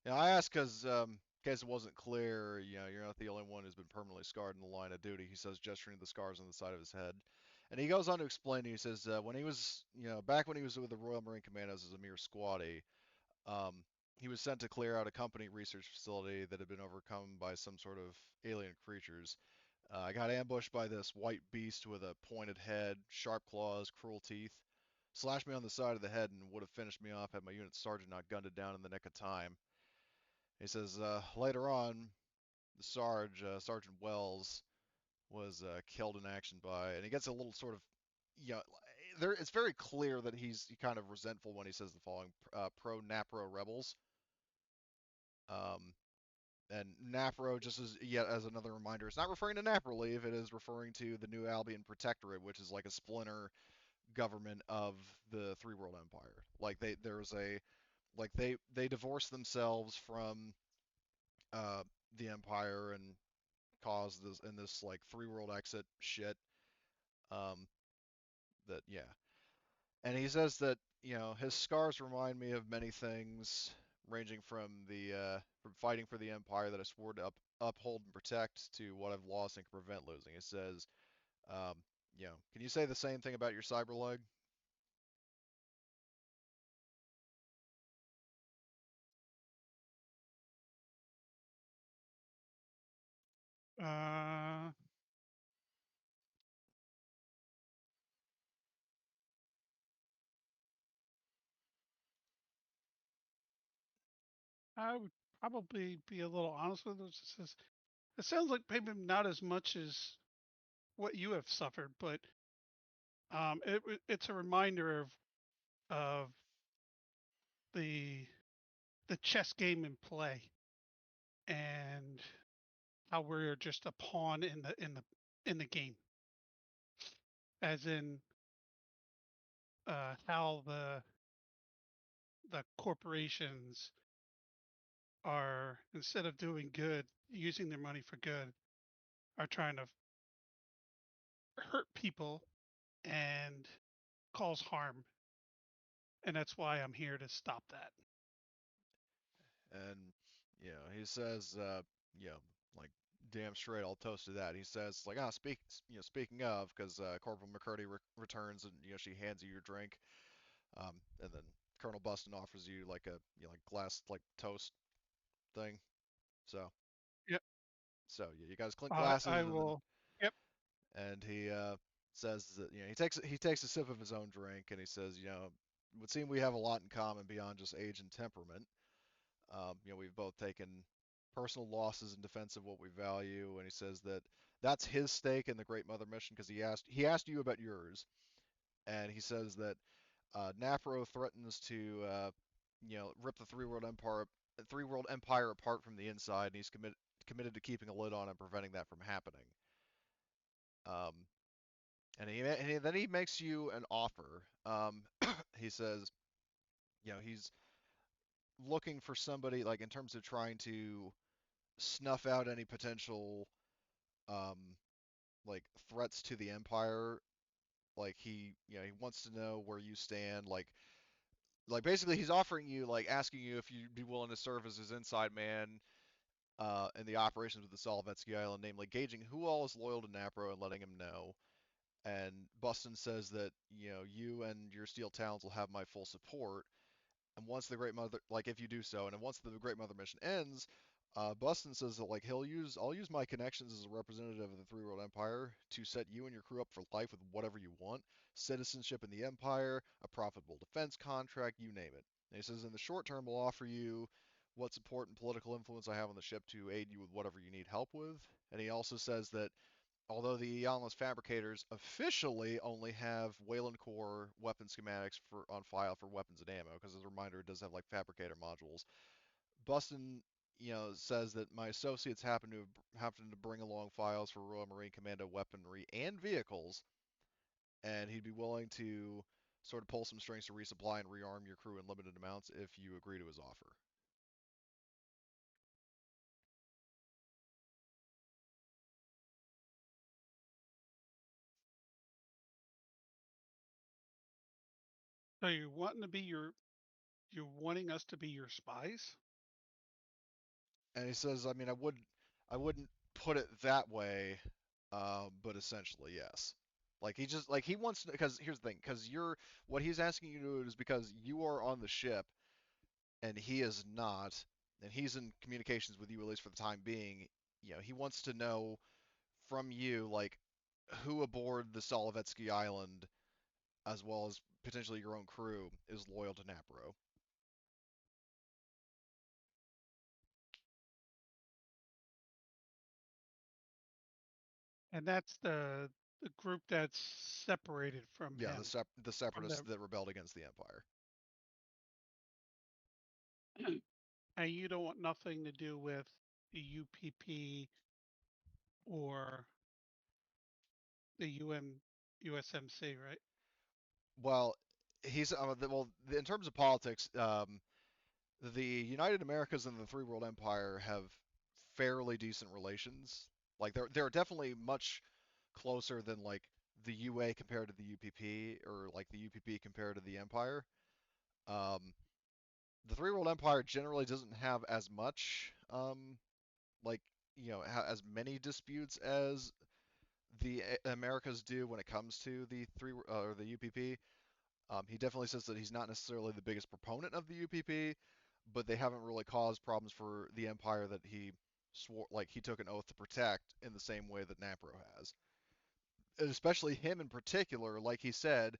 and I asked because in case it wasn't clear, you're not the only one who's been permanently scarred in the line of duty. He says, gesturing to the scars on the side of his head. And he goes on to explain, he says, when he was, back when he was with the Royal Marine Commandos as a mere squatty, um, he was sent to clear out a company research facility that had been overcome by some sort of alien creatures. I got ambushed by this white beast with a pointed head, sharp claws, cruel teeth. Slashed me on the side of the head and would have finished me off had my unit sergeant not gunned it down in the nick of time. He says, later on, the Sergeant Wells, was killed in action by, and he gets a little sort of, you know, it's very clear that he's kind of resentful when he says the following: pro Napro rebels. And Napro, just as yet as another reminder, it's not referring to Napro Leave. It is referring to the New Albion Protectorate, which is like a splinter government of the Three World Empire. Like they divorced themselves from uh, the Empire and caused this like Three World exit shit. Um, that yeah, and he says that his scars remind me of many things, ranging from fighting for the Empire that I swore to uphold and protect to what I've lost and can prevent losing. He says, um, can you say the same thing about your cyber leg? Uh, I would probably be a little honest with it. It sounds like maybe not as much as what you have suffered, but it's a reminder of the the chess game in play and how we're just a pawn in the game, as in how the corporations are, instead of doing good, using their money for good, are trying to hurt people and cause harm, and that's why I'm here to stop that. And he says, you know, like damn straight, I'll toast to that. He says, like, speaking of, because Corporal McCurdy returns and she hands you your drink, and then Colonel Buston offers you like a like glass like toast thing. So Yep. yeah, you guys clink I glasses, and then will. Yep. he says that he takes a sip of his own drink, and he says, it would seem we have a lot in common beyond just age and temperament. We've both taken personal losses in defense of what we value, and he says that that's his stake in the Great Mother mission because he asked you about yours, and he says that Napro threatens to rip the Three World Empire apart from the inside, and he's committed to keeping a lid on and preventing that from happening. Um, then he makes you an offer. He says, he's looking for somebody like in terms of trying to snuff out any potential um, like threats to the Empire. Like he wants to know where you stand. Like basically he's offering you like asking you if you'd be willing to serve as his inside man in the operations of the Solovetsky Island, namely gauging who all is loyal to Napro and letting him know. And Buston says that you and your Steel Talons will have my full support. And once the Great Mother, like if you do so, and then once the Great Mother mission ends, Buston says that like I'll use my connections as a representative of the Three World Empire to set you and your crew up for life with whatever you want, citizenship in the Empire, a profitable defense contract, you name it. And he says in the short term, we'll offer you what support and political influence I have on the ship to aid you with whatever you need help with. And he also says that although the Yonless fabricators officially only have Wayland Core weapon schematics on file for weapons and ammo, because as a reminder, it does have like fabricator modules. Buston, says that my associates happen to bring along files for Royal Marine Commando weaponry and vehicles, and he'd be willing to sort of pull some strings to resupply and rearm your crew in limited amounts if you agree to his offer. So you're wanting us to be your spies? And he says, I mean, I wouldn't put it that way, but essentially, yes. Like he wants to, because here's the thing, because what he's asking you to do is because you are on the ship and he is not, and he's in communications with you at least for the time being. He wants to know from you like who aboard the Solovetsky Island, as well as potentially your own crew, is loyal to Napro. And that's the group that's separated from Yeah, him, the from separatists that rebelled against the Empire. and you don't want nothing to do with the UPP or the USMC, right? Well, in terms of politics, the United Americas and the Three World Empire have fairly decent relations. Like they're definitely much closer than like the UA compared to the UPP or like the UPP compared to the Empire. Um, the Three World Empire generally doesn't have as much like as many disputes as the Americas do when it comes to the or the UPP. He definitely says that he's not necessarily the biggest proponent of the UPP, but they haven't really caused problems for the Empire that he swore, like he took an oath to protect in the same way that Napro has. And especially him in particular, like he said,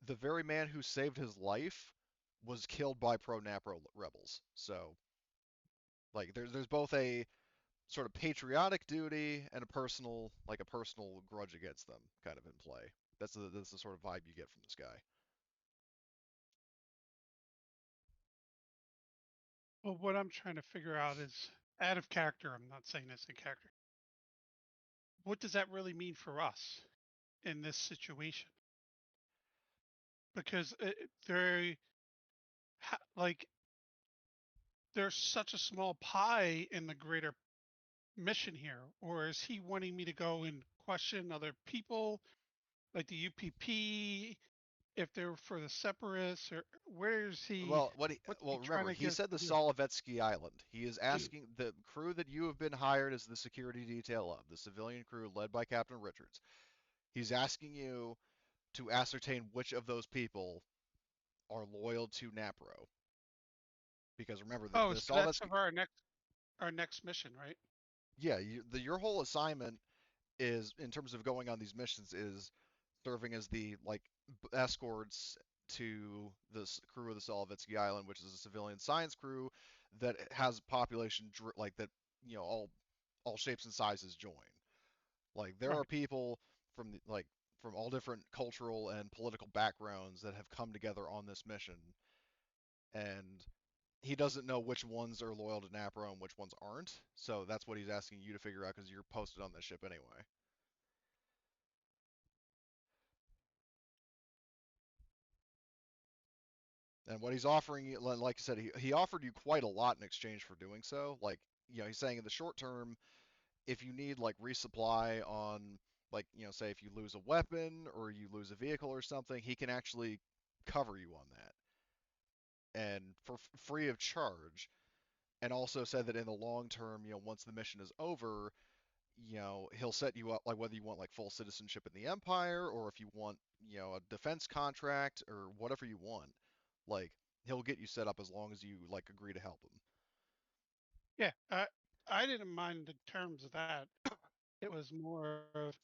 the very man who saved his life was killed by pro-Napro rebels. So, like, there's both a sort of patriotic duty and a personal grudge against them kind of in play. That's the sort of vibe you get from this guy. Well, what I'm trying to figure out is out of character. I'm not saying this in character. What does that really mean for us in this situation? Because they like there's such a small pie in the greater mission here, or is he wanting me to go and question other people like the UPP if they're for the separatists, or where is he? What's he trying Remember, to he get us said the to do? Solovetsky Island. He is asking the crew that you have been hired as the security detail of, the civilian crew led by Captain Richards. He's asking you to ascertain which of those people are loyal to Napro. Because remember, Oh, the so that's Solovetsky, of our next mission, right? yeah, your whole assignment is, in terms of going on these missions, is serving as the like escorts to the crew of the Solovetsky Island, which is a civilian science crew that has population like that, all shapes and sizes join. Like there are Right. people from from all different cultural and political backgrounds that have come together on this mission, and he doesn't know which ones are loyal to Napro and which ones aren't. So that's what he's asking you to figure out because you're posted on this ship anyway. And what he's offering you, like I said, he offered you quite a lot in exchange for doing so. Like, he's saying in the short term, if you need like resupply on, like, say if you lose a weapon or you lose a vehicle or something, he can actually cover you on that and for free of charge. And also said that in the long term, once the mission is over, he'll set you up like whether you want like full citizenship in the Empire or if you want, a defense contract or whatever you want. Like he'll get you set up as long as you like agree to help him. Yeah, I didn't mind the terms of that. It was more of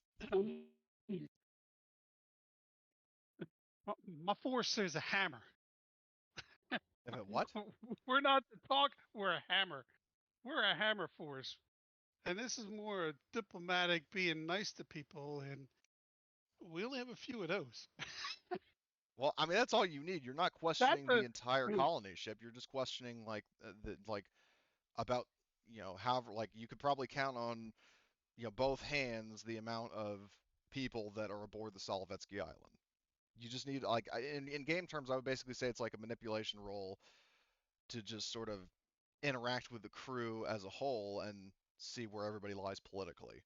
my force is a hammer. If it what? We're not the talk. We're a hammer. We're a hammer force, and this is more a diplomatic, being nice to people, and we only have a few of those. Well, I mean that's all you need. You're not That's questioning a the entire colony ship. You're just questioning like about however like you could probably count on both hands the amount of people that are aboard the Solovetsky Island. You just need like in game terms, I would basically say it's like a manipulation role to just sort of interact with the crew as a whole and see where everybody lies politically.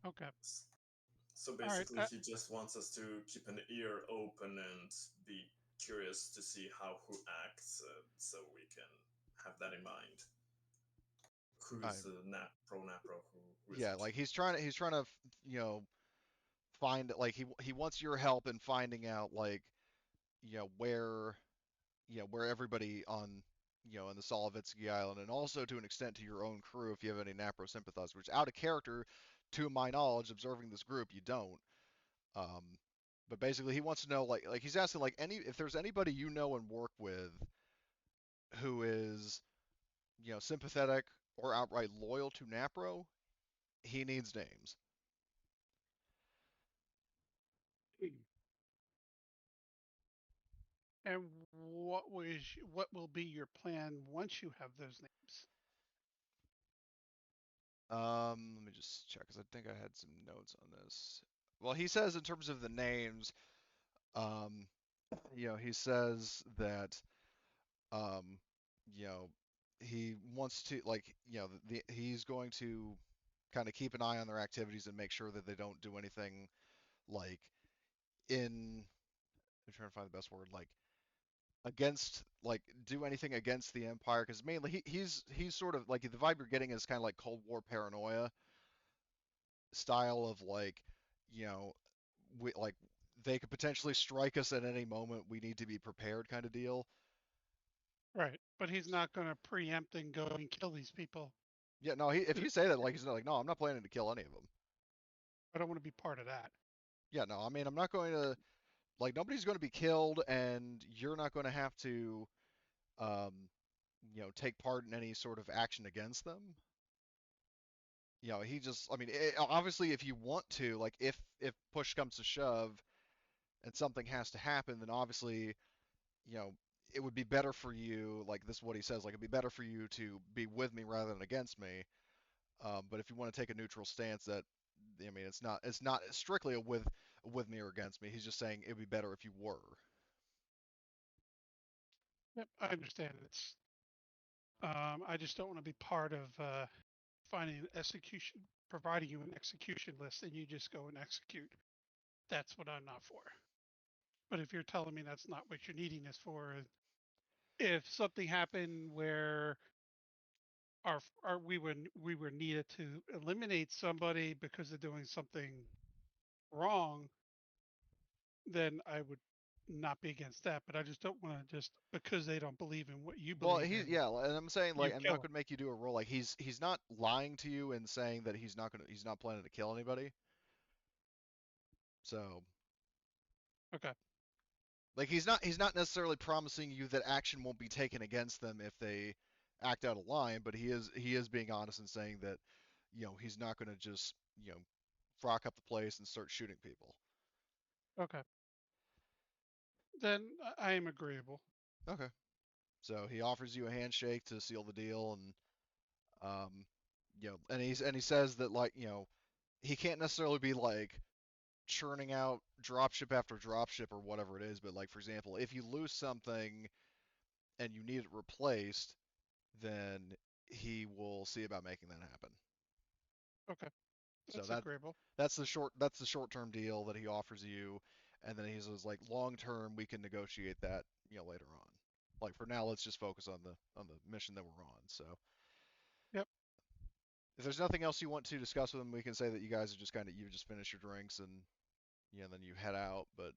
okay. So All right. basically, he just wants us to keep an ear open and be curious to see how who acts, so we can have that in mind. I, Who's pro napro, who yeah, isn't? like he's trying to find like he wants your help in finding out like where where everybody on in the Solovetsky Island, and also to an extent to your own crew if you have any Napro sympathizers, which out of character, to my knowledge, observing this group, you don't. Um, but basically, he wants to know like he's asking like any if there's anybody you know and work with who is sympathetic or outright loyal to Napro, he needs names. And what will be your plan once you have those names? Let me just check because I think I had some notes on this. Well, he says in terms of the names, um, he says that, um, you know, he wants to like, he's going to kind of keep an eye on their activities and make sure that they don't do anything like in. I'm trying to find the best word, like against, like do anything against the Empire, because mainly he's sort of like the vibe you're getting is kind of like Cold War paranoia style of like, you know, we like they could potentially strike us at any moment. We need to be prepared, kind of deal. Right. But he's not going to preempt and go and kill these people. Yeah, no, if you say that, like he's not like, no, I'm not planning to kill any of them. I don't want to be part of that. Yeah, no, I mean, I'm not going to like nobody's going to be killed, and you're not going to have to, um, take part in any sort of action against them. He just, I mean, obviously, if you want to, like, if push comes to shove and something has to happen, then obviously, you know, it would be better for you, like this is what he says, like it'd be better for you to be with me rather than against me. But if you want to take a neutral stance, that, I mean, it's not strictly a with me or against me. He's just saying it'd be better if you were. Yep, I understand. I just don't want to be part of finding an execution, providing you an execution list, and you just go and execute. That's what I'm not for. But if you're telling me that's not what you're needing this for, if something happened where we were needed to eliminate somebody because they're doing something wrong, then I would not be against that. But I just don't want to just because they don't believe in what you Well, believe in, yeah, and I'm saying you like I'm kill not them. going to make you do a role, like he's not lying to you and saying that he's not planning to kill anybody. So Okay. like he's not necessarily promising you that action won't be taken against them if they act out of line, but he is being honest and saying that, he's not going to just, frock up the place and start shooting people. Okay. Then I am agreeable. Okay. So he offers you a handshake to seal the deal, and and he says that, like, he can't necessarily be like churning out dropship after dropship or whatever it is, but like for example, if you lose something and you need it replaced, then he will see about making that happen. Okay. So That's agreeable. that's the short-term deal that he offers you, and then he says like long term we can negotiate that, later on. Like for now, let's just focus on the mission that we're on. So Yep. if there's nothing else you want to discuss with him, we can say that you guys are just kind of you just finish your drinks and then you head out. But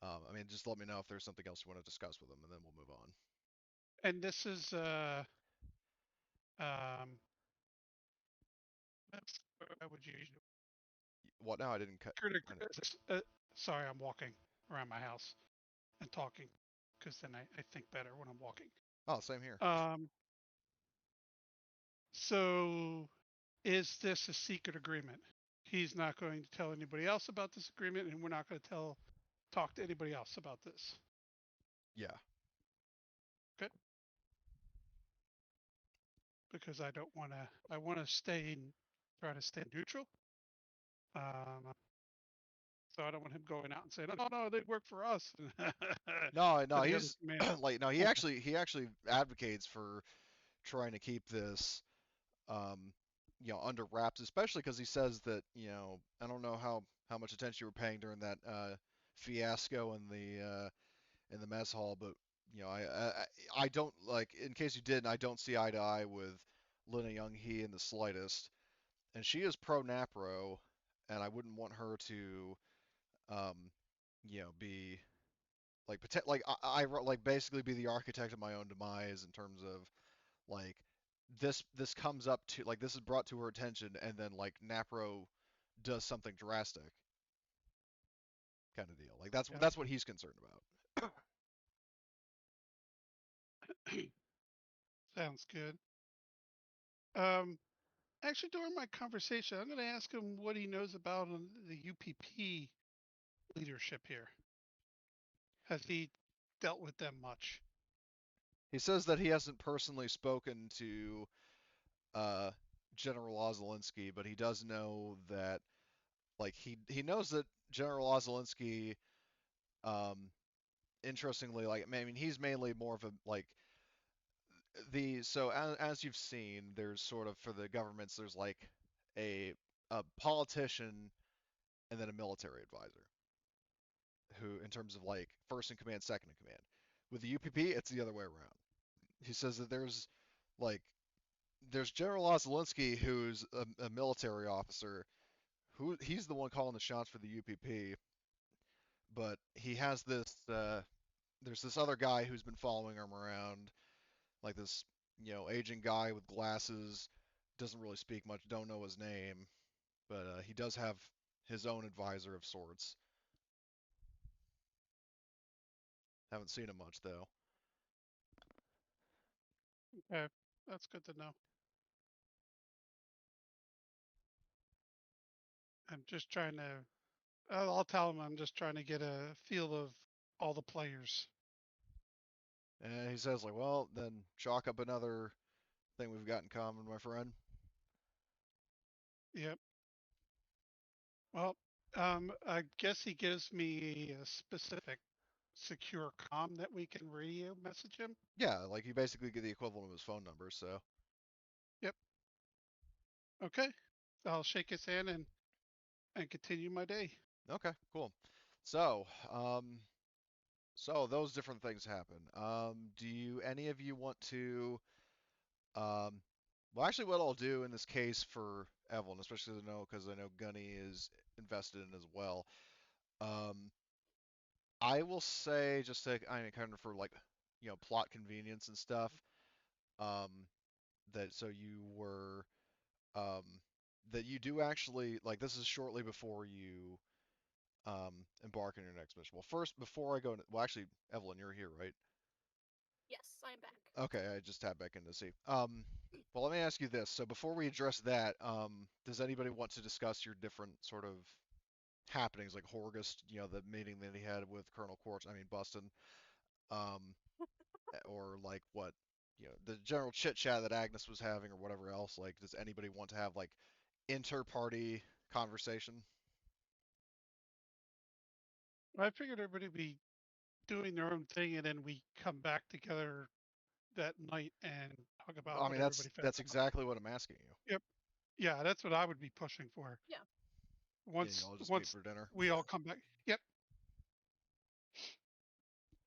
I mean, just let me know if there's something else you want to discuss with him, and then we'll move on. And this is um that's what would you usually What now? I didn't cut. sorry, I'm walking around my house and talking because then I think better when I'm walking. Oh, same here. Um, so is this a secret agreement? He's not going to tell anybody else about this agreement, and we're not going to talk to anybody else about this. Yeah. Good, because I don't want to. I want to try to stay neutral. Um, so I don't want him going out and saying, "Oh no, they work for us." No, no, to the other he's command. like no, he actually advocates for trying to keep this, um, under wraps, especially because he says that, I don't know how much attention you were paying during that fiasco in the mess hall, but I don't like, in case you didn't, I don't see eye to eye with Lena Young Hee in the slightest, and she is pro Napro, and I wouldn't want her to, um, be like like like basically be the architect of my own demise in terms of like this comes up to, like, this is brought to her attention, and then like Napro does something drastic, kind of deal. Like that's what he's concerned about. Sounds good. Um, Actually, during my conversation, I'm going to ask him what he knows about the UPP leadership here. Has he dealt with them much. He says that he hasn't personally spoken to General Osolinsky, but he does know that, like, he knows that General Osolinsky, um, interestingly, like, I mean, he's mainly more of a, like, so as you've seen, there's sort of, for the governments, there's like a a politician and then a military advisor, who, in terms of like first in command, second in command. With the UPP, it's the other way around. He says that like there's General Osolinsky, who's a military officer, who he's the one calling the shots for the UPP, but he has this there's this other guy who's been following him around, like this, aging guy with glasses, doesn't really speak much, don't know his name, but he does have his own advisor of sorts. Haven't seen him much though. Okay, that's good to know. I'm just trying to. I'll tell him I'm just trying to get a feel of all the players. And he says, like, well, then chalk up another thing we've got in common, my friend. Yep. Well, I guess he gives me a specific secure comm that we can radio message him. Yeah, like you basically get the equivalent of his phone number, so. Yep. Okay. I'll shake his hand and continue my day. Okay, cool. So, so those different things happen. Do any of you want to, um, well, actually, what I'll do in this case for Evelyn, especially because I know Gunny is invested in as well. Um, I will say, just to, I mean, kind of for like, plot convenience and stuff, um, that so you were, um, that you do actually, like, this is shortly before you embark on your next mission. Well, first, before I go, well, actually, Evelyn, you're here, right? Yes, I am back. Okay, I just tapped back in to see. Well, let me ask you this. So before we address that, does anybody want to discuss your different sort of happenings, like Horgust, the meeting that he had with Colonel Quartz, I mean Buston, um, or like what, the general chit chat that Agnes was having, or whatever else? Like, does anybody want to have like inter-party conversation? I figured everybody would be doing their own thing, and then we come back together that night and talk about I what mean, everybody found that's out. exactly what I'm asking you. Yep. Yeah, that's what I would be pushing for. Yeah. Yeah, you all just meet Once for dinner. we all come back. Yep.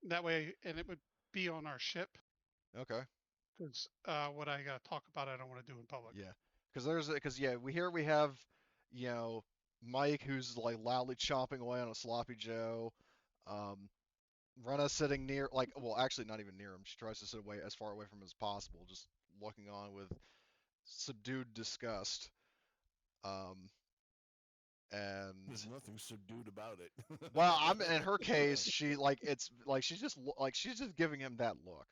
That way, and it would be on our ship, Okay. because what I got to talk about, I don't want to do in public. Yeah, because yeah, we have, you know, Mike, who's like loudly chomping away on a sloppy Joe. Um, Renna sitting near, like, well, actually not even near him. She tries to sit away as far away from him as possible, just looking on with subdued disgust. Um, There's and nothing subdued about it. well, I'm in her case, she like it's like she's just giving him that look.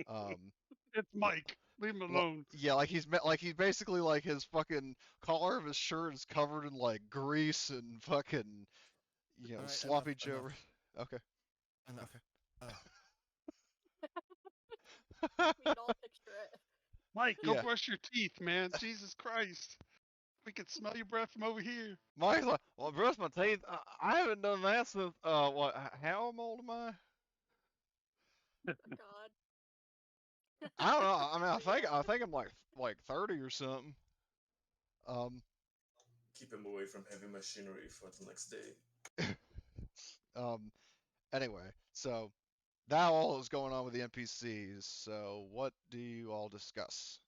Um, It's Mike. Leave him alone. Yeah, like he's basically like his fucking collar of his shirt is covered in like grease and fucking All right, sloppy enough, Joe. enough, Okay, enough. We can all picture it. Mike, go yeah. brush your teeth, man. Jesus Christ. We can smell your breath from over here. Mike's like, well, brush my teeth. I haven't done that since what? How old am I? Oh, God. I don't know. I mean, Yeah. I think I'm like 30 or something. Um, Keep him away from heavy machinery for the next day. um. Anyway, so that all is going on with the NPCs. So what do you all discuss?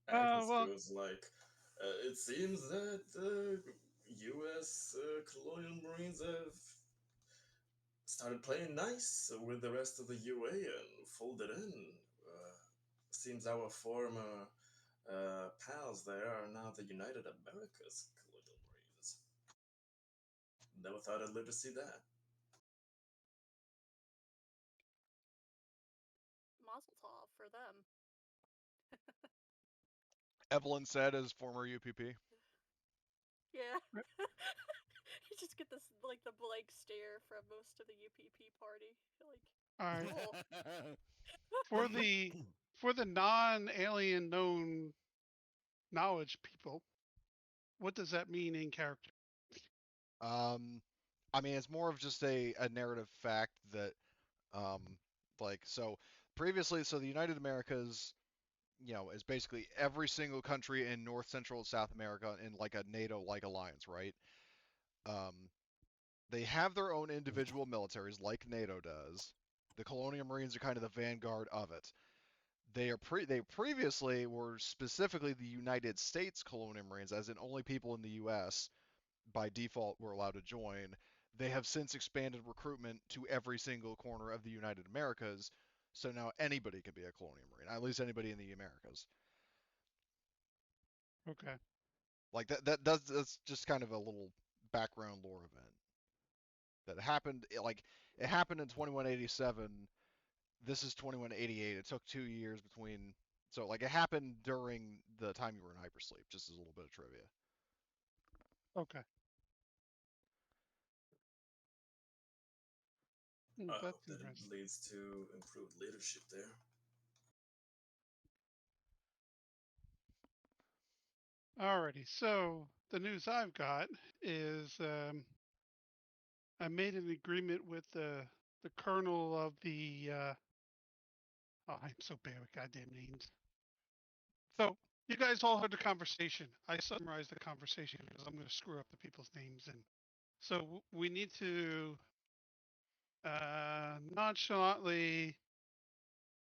Agnes Well, goes like, it seems that U.S. colonial marines have started playing nice with the rest of the UA and folded in. Uh, Seems our former pals there are now the United Americas colonial marines. Never thought I'd live to see that. Mazel tov for them. Evelyn said as former UPP. Yeah. just get this like the blank stare from most of the UPP party. Like, All right. cool. For the non-alien known knowledge people, what does that mean in character? I mean, it's more of just a narrative fact that, so previously, so the United Americas, is basically every single country in North, Central, and South America in like a NATO-like alliance, right? Um, they have their own individual militaries, like NATO does. The Colonial Marines are kind of the vanguard of it. They previously were specifically the United States Colonial Marines, as in only people in the U.S. by default were allowed to join. They have since expanded recruitment to every single corner of the United Americas, so now anybody can be a Colonial Marine, at least anybody in the Americas. Okay. Like that's just kind of a little background lore event that happened. It happened in 2187. This is 2188. It took 2 years between. So like it happened during the time you were in hypersleep. Just as a little bit of trivia. Okay. I That's hope that it interesting. leads to improved leadership there. Alrighty. So the news I've got is I made an agreement with the colonel of the. Oh, I'm so bad with goddamn names. So you guys all heard the conversation. I summarized the conversation because I'm going to screw up the people's names. And so we need to nonchalantly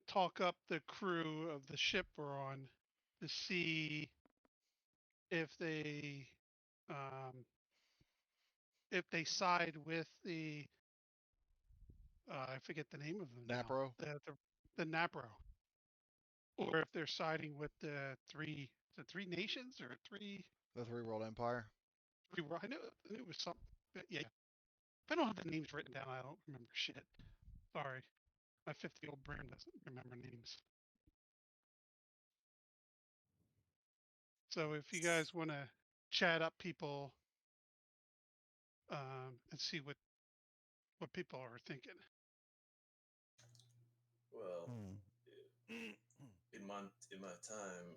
talk up the crew of the ship we're on to see if um, they side with the I forget the name of them now, Napro, the Napro, or if they're siding with the three nations or the Three World Empire. I knew it was something. Yeah, if I don't have the names written down, I don't remember shit. Sorry, my 50-year-old brain doesn't remember names. So if you guys want to chat up people and see what people are thinking. Well, Hmm. in my time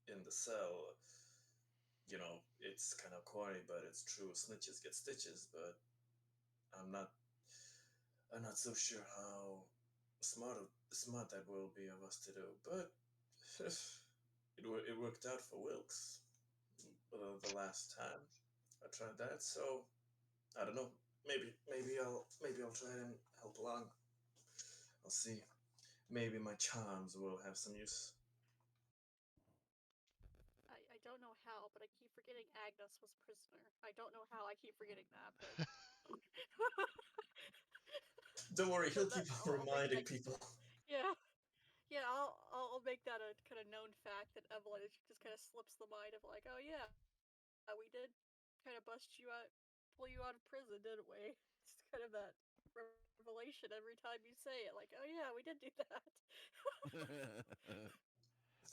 in the cell, it's kind of corny, but it's true. Snitches get stitches, but I'm not I'm not so sure how smart that will be of us to do. But it worked out for Wilkes the last time I tried that. So I don't know. Maybe I'll try and help along. I'll see. Maybe my charms will have some use. I don't know how, but I keep forgetting Agnes was prisoner. I don't know how I keep forgetting that, but Don't worry, so he'll keep that I'll make reminding that. people. Yeah, yeah. I'll make that a kind of known fact that Evelyn just kind of slips the mind of like, oh yeah, we did kind of bust you out, pull you out of prison, didn't we? It's kind of that revelation every time you say it. Like, oh yeah, we did do that.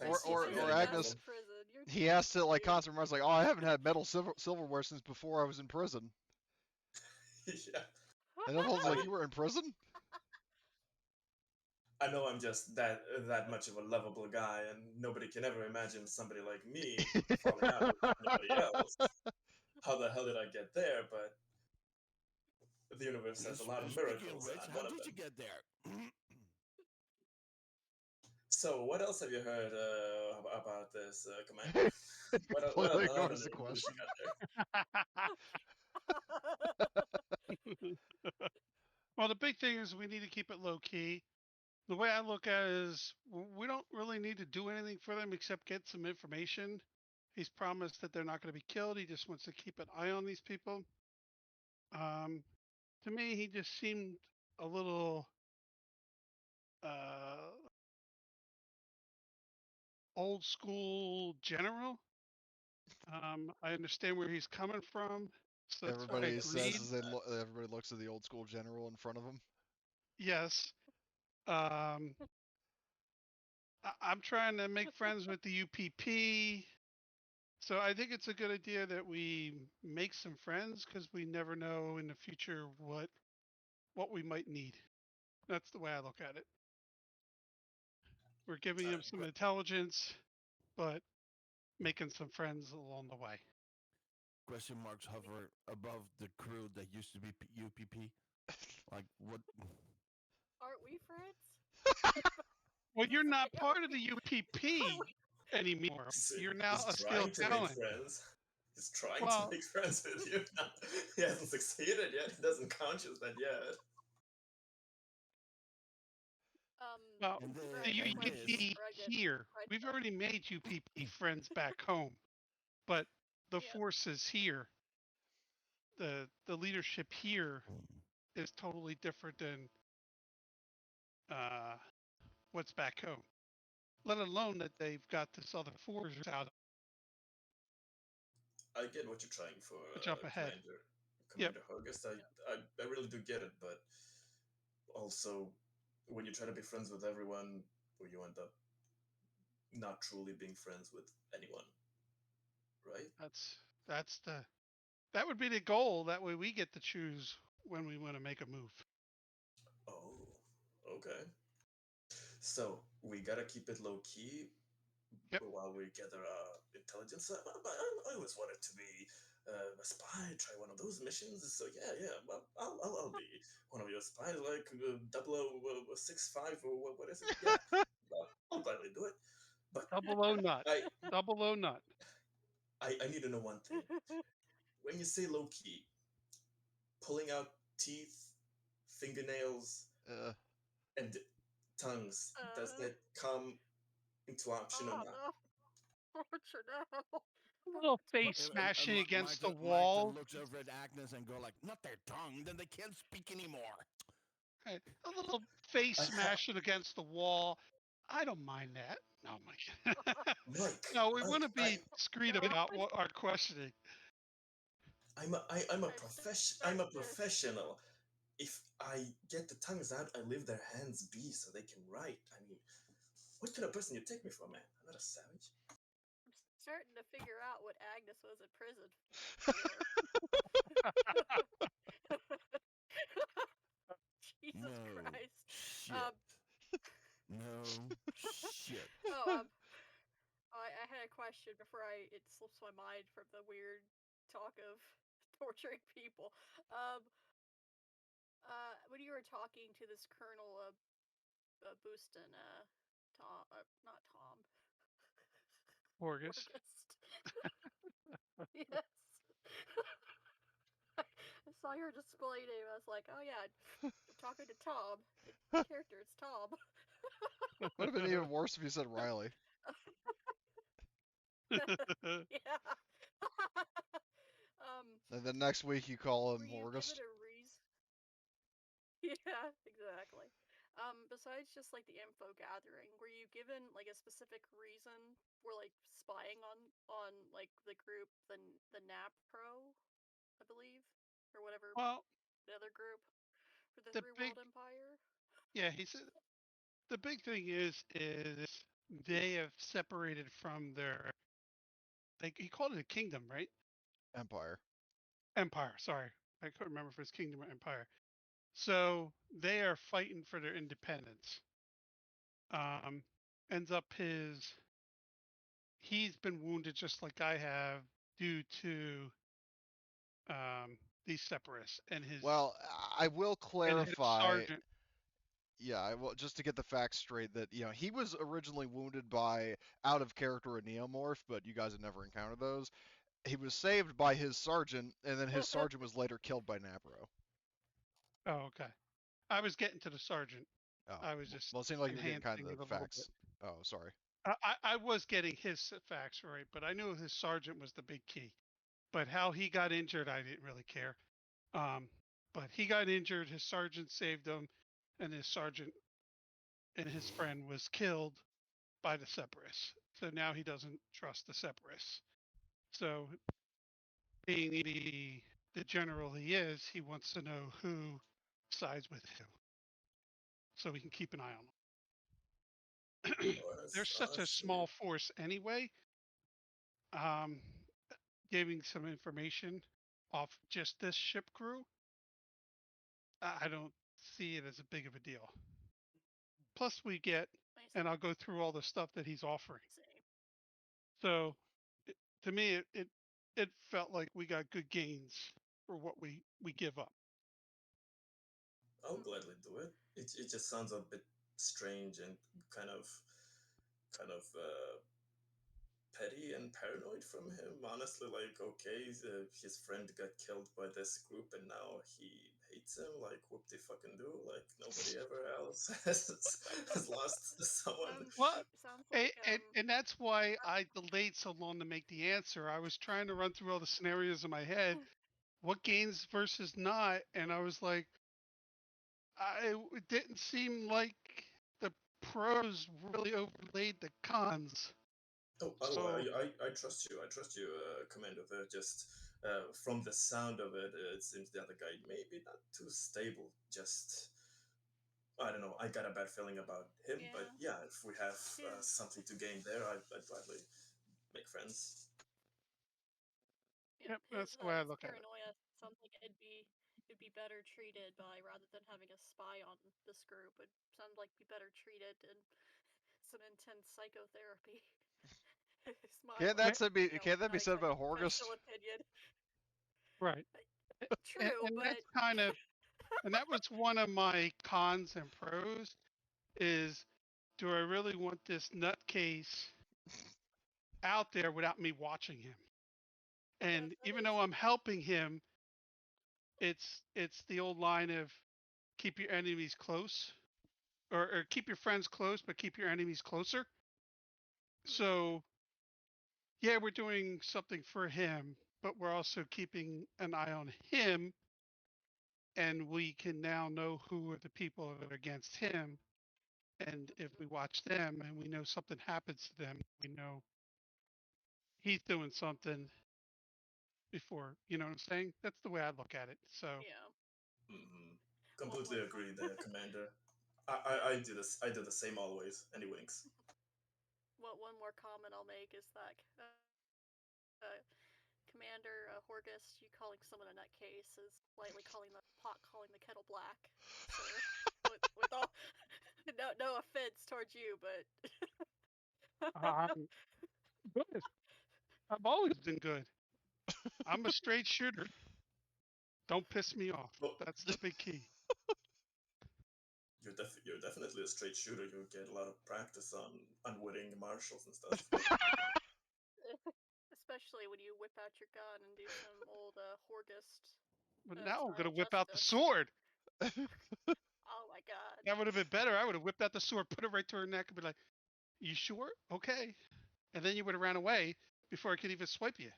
Or Thanks for or I or forgetting, escaped out of Agnes, Evelyn. prison. You're he has to like you. constantly reminds like, oh, I haven't had metal silverware since before I was in prison. Yeah, And Evelyn's I like, mean, you were in prison? I know I'm just that much of a lovable guy, and nobody can ever imagine somebody like me falling out with anybody else. How the hell did I get there? But the universe has a lot of Speaking of miracles, and which, I'm how one of did you them. get there? So, what else have you heard about this, Commander? What Completely other ignores the news question. you got there? Well, the big thing is we need to keep it low key. The way I look at it is we don't really need to do anything for them except get some information. He's promised that they're not going to be killed. He just wants to keep an eye on these people. Um, to me, he just seemed a little uh, old school general. I understand where he's coming from, so that's why I Everybody says agreed. as everybody looks at the old school general in front of him. Yes. Um, I'm trying to make friends with the UPP. So I think it's a good idea that we make some friends because we never know in the future what we might need. That's the way I look at it. We're giving them some intelligence, but making some friends along the way. Question marks hover above the crew that used to be UPP. Like what? Aren't we friends? Well, you're not Are part of we- the are UPP we- anymore. You're now a He's Steel trying to make Talon. friends. He's trying to Well, make friends with you. He hasn't succeeded yet. He doesn't count you as that yet. Um, well, And for the the my and question this. UPP before I get here, we've sidetracked. already made UPP friends back home, but the Yeah. forces here, the leadership here is totally different than uh, what's back home. Let alone that they've got this other force out I get what you're trying for, to jump ahead. Commander. Yep. Commander August. I really do get it, but also, when you try to be friends with everyone, well, you end up not truly being friends with anyone, right? That's that would be the goal. That way we get to choose when we want to make a move. Oh, okay. So we gotta keep it low key Yep. while we gather intelligence. I always wanted to be a spy. Try one of those missions. So yeah. Well, I'll be one of your spies, like 0065 or what is it? Yeah, I'll gladly do it. But Double O nut. I Double O nut. I need to know one thing. When you say low key, pulling out teeth, fingernails, Uh, and tongues, does that come into option or Oh not? no, torture now. A little face smashing against the wall. Looks over at Agnes and go like, "Not their tongue, then they can't speak anymore." Right, a little face I ha- smashing against the wall. I don't mind that. No, Mike. Mike, No, we want Mike, to be discreet No, about what our questioning. I'm a that's just professional. If I get the tongues out, I leave their hands be so they can write. I mean, what kind of person you take me for, man? I'm not a savage. I'm starting to figure out what Agnes was in prison for. Jesus No Christ. shit. Um, No shit. oh, I had a question before it slips my mind from the weird talk of torturing people. When you were talking to this Colonel Booston, Tom, not Tom, August. August. Yes. I saw your display name. I was like, oh yeah, I'm talking to Tom. The character is Tom. would have been even worse if you said Riley. Yeah. um, And then next week you call him were you given August. a reason? Yeah, exactly. Besides just like the info gathering, were you given like a specific reason for like spying on like the group, the NAPRO, I believe, or whatever Well, the other group for the the Three big World Empire? yeah, he said the big thing is they have separated from their he called it a kingdom, right? Empire. Empire. Sorry, I couldn't remember if it's kingdom or empire. So they are fighting for their independence. Um, ends up he's been wounded just like I have due to um, these separatists Well, I will and his clarify. sergeant. Yeah, I will just to get the facts straight that he was originally wounded by out of character a neomorph, but you guys had never encountered those. He was saved by his sergeant, and then his sergeant was later killed by Napro. Oh, okay. I was getting to the sergeant. Oh, I was just well, it seemed like you were getting kind of enhancing it the a little bit. facts. Oh, sorry. I was getting his facts right, but I knew his sergeant was the big key. But how he got injured, I didn't really care. But he got injured. His sergeant saved him, and his sergeant and his friend was killed by the separatists. So now he doesn't trust the separatists. So being the general he is, he wants to know who sides with him, so we can keep an eye on them. Oh, They're such a I see. small force anyway um, giving some information off just this ship crew, I don't see it as a big of a deal. Plus, we get, and I'll go through all the stuff that he's offering. Same. So, to me, it felt like we got good gains for what we give up. I'll gladly do it. It just sounds a bit strange and kind of kind of petty and paranoid from him. Honestly, like, okay, his friend got killed by this group, and now he hates him. Like, whoop de fucking do. Like, nobody ever else has lost someone. Well, Sounds like and that's why I delayed so long to make the answer. I was trying to run through all the scenarios in my head, what gains versus not, and I was like, it didn't seem like the pros really overlaid the cons. Oh, So I trust you. I trust you, Commander. Just from the sound of it, it seems the other guy maybe not too stable. Just I don't know. I got a bad feeling about him, but yeah. yeah, if we have Yeah. something to gain there, I'd gladly make friends. Yep. yep, that's the way I His look at it. paranoia sounds like it'd be better treated by rather than having a spy on this group. It sounds like be better treated in some intense psychotherapy. Is my Can't Yeah, can't that be not said about exactly Horgus? professional opinion. right. True, And but that's kind of, and that was one of my cons and pros is, do I really want this nutcase out there without me watching him? yes, And that even is. though I'm helping him, it's the old line of keep your enemies close, or keep your friends close, but keep your enemies closer. Mm, So yeah, we're doing something for him, but we're also keeping an eye on him, and we can now know who are the people that are against him. And if we watch them and we know something happens to them, we know he's doing something before. You know what I'm saying? That's the way I look at it. So yeah. Hmm. What Completely one? agree there, Commander. I do this. I do the same always. Any winks? What one more comment I'll make is that Commander Horgus, you calling someone a nutcase is politely calling the pot calling the kettle black, sir. With all no offense towards you, but I'm good. I've always been good. I'm a straight shooter. Don't piss me off. Well, That's the big key. you're definitely a straight shooter. You get a lot of practice on unwitting marshals and stuff. especially when you whip out your gun and do some old Horgust But now I'm gonna style whip out the justice. sword. Oh my god. That would have been better. I would have whipped out the sword, put it right to her neck, and be like, "You sure? Okay." And then you would have ran away before I could even swipe you.